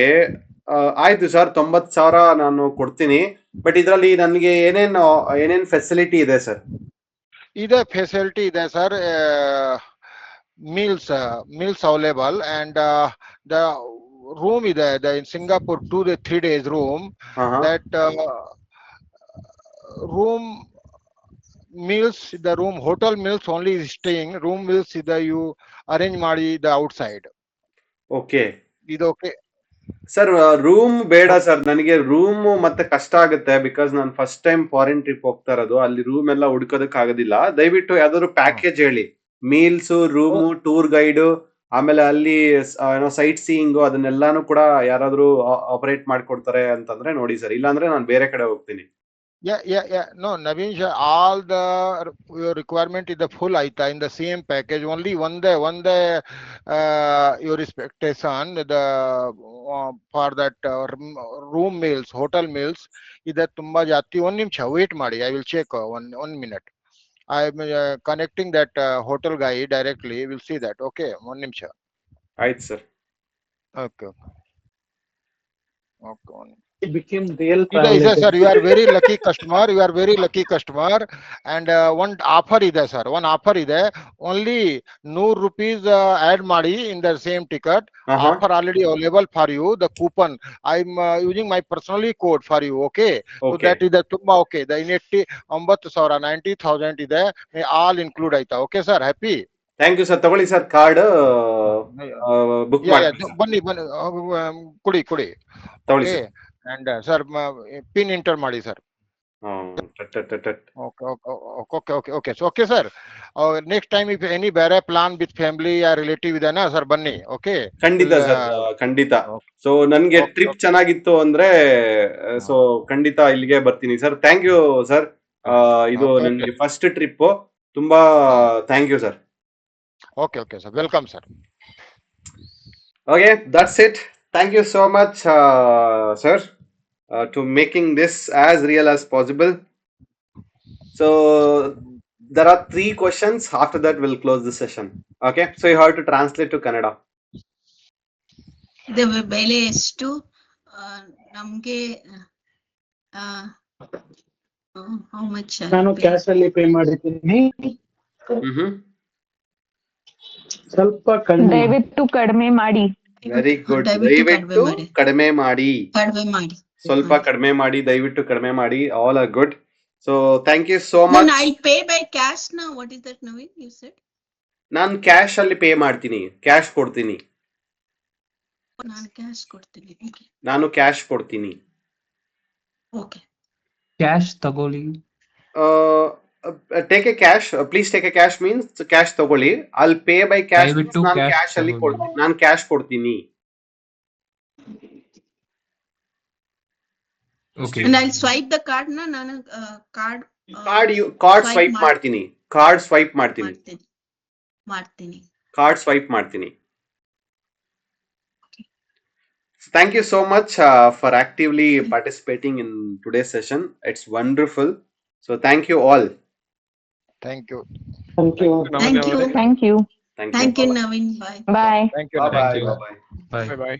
ಆಯ್ತು ಸರ್, 90,000 ನಾನು ಕೊಡ್ತೀನಿ. ಬಟ್ ಇದರಲ್ಲಿ ನನಗೆ ಏನೇನ್ ಫೆಸಿಲಿಟಿ ಇದೆ ಸರ್? ಇದೆ ಫೆಸಿಲಿಟಿ ಇದೆ sir. meals available, and the room is there in Singapore 2 to 3 days room. That room meals, the room hotel meals only is staying, room meals either you arrange ಮಾಡಿ the outside. Okay, ಇದು okay sir. Room ಬೇಡ sir, ನನಗೆ room ಮತ್ತೆ ಕಷ್ಟ ಆಗುತ್ತೆ. Because ನಾನು first time foreign trip ಹೋಗ್ತಾ ಇರೋದು, ಅಲ್ಲಿ ರೂಮ್ ಎಲ್ಲ ಹುಡ್ಕೋದಕ್ ಆಗೋದಿಲ್ಲ. ದಯವಿಟ್ಟು ಯಾವ್ದಾದ್ರು ಪ್ಯಾಕೇಜ್ ಹೇಳಿ, ಮೀಲ್ಸ್, ರೂಮು, ಟೂರ್ ಗೈಡ್, ಆಮೇಲೆ ಅಲ್ಲಿ ಸೈಟ್ ಸೀಯಿಂಗು, ಅದನ್ನೆಲ್ಲಾನು ಕೂಡ ಯಾರಾದ್ರೂ ಆಪರೇಟ್ ಮಾಡ್ಕೊಡ್ತಾರೆ ಅಂತಂದ್ರೆ ನೋಡಿ ಸರ್. ಇಲ್ಲಾಂದ್ರೆ ನಾನು ಬೇರೆ ಕಡೆ ಹೋಗ್ತೀನಿ. Yeah. No, Naveen, all your requirement is the full aita in the same package. Only one day your expectation the for that room meals, hotel meals is that tumba jati. One nimcha wait madi, I will check one minute. I am connecting that hotel guy directly. We'll see that. Okay, one nimcha. ಆಯ್ತು sir. Okay. It became real Is travel sir, agent. you are very lucky customer. You are very lucky customer. And one offer is there, sir. One offer is there. Only 100 rupees add madi in the same ticket. Offer already available for you. The coupon I'm using my personally code for you. Okay. So that is the tumba okay. The in 80,000 90,000 is there. All include aita. Okay, sir. Happy. Thank you sir. ತಗೊಳ್ಳಿ sir, card book ಮಾಡಿ. ಬನ್ನಿ ಕುಡಿ ತಗೊಳ್ಳಿ okay. Sir. And sir pin enter ಮಾಡಿ sir. Okay sir. Next time if any ಬೇರೆ plan with family ಯಾ relative ಇದೆನಾ sir, ಬನ್ನಿ. ಓಕೆ, ಖಂಡಿತ ಸರ್, ಖಂಡಿತ. ಸೊ ನನ್ಗೆ ಟ್ರಿಪ್ ಚೆನ್ನಾಗಿತ್ತು ಅಂದ್ರೆ ಸೊ ಖಂಡಿತ ಇಲ್ಲಿಗೆ ಬರ್ತೀನಿ ಸರ್. Thank you sir. ಇದು ನನಗೆ ಫಸ್ಟ್ ಟ್ರಿಪ್. ತುಂಬಾ thank you sir. Okay sir, welcome sir. Okay, that's it. Thank you so much, sir, to making this as real as possible. So there are 3 questions. After that, we'll close the session. Okay, so you have to translate to Kannada. ಬೆಲೆ ಎಷ್ಟು ನಮ್ಗೆ how much ನಾನು cash ಅಲ್ಲಿ pay ಮಾಡಿದ್ದೀನಿ. ಸ್ವಲ್ಪ ಕಡಿಮೆ ದಯವಿಟ್ಟು ಕಡಿಮೆ ಮಾಡಿ. Very good. ದಯವಿಟ್ಟು ಕಡಿಮೆ ಮಾಡಿ. ಸ್ವಲ್ಪ ಕಡಿಮೆ ಮಾಡಿ, ದಯವಿಟ್ಟು ಕಡಿಮೆ ಮಾಡಿ. All are good. So thank you so much. I'll pay by cash now. What is that, Naveen? You said? ನಾನು ಕ್ಯಾಶ್ ಅಲ್ಲಿ ಪೇ ಮಾಡ್ತೀನಿ, ಕ್ಯಾಶ್ ಕೊಡ್ತೀನಿ. ನಾನು ಕ್ಯಾಶ್ ಕೊಡ್ತೀನಿ. Okay. ಕ್ಯಾಶ್ ತಗೊಳ್ಳಿ. Take A cash, please take A cash means cash ತಗೊಳ್ಳಿ. ಅಲ್ pay by cash, ದಯವಿಟ್ಟು ನಾನು cash ಕ್ಯಾಶ್ ಅಲ್ಲಿ ತಗೊಳ್ಳಿ. ನಾನು ಕ್ಯಾಶ್ ಕೊಡ್ತೀನಿ. Okay. And I'll swipe the card na ನಾನು card ಕಾರ್ಡ್ ಸ್ವೈಪ್ ಮಾಡ್ತೀನಿ. ಕಾರ್ಡ್ ಸ್ವೈಪ್ ಮಾಡ್ತೀನಿ. ಕಾರ್ಡ್ ಸ್ವೈಪ್ ಮಾಡ್ತೀನಿ. Thank you so much for actively participating in today's session. It's wonderful. So thank you all. Thank you. Thank you. Thank you. Thank you. Thank you, Naveen. Bye. Bye. Thank you. Bye bye. Thank you. Bye bye. Bye. Bye bye.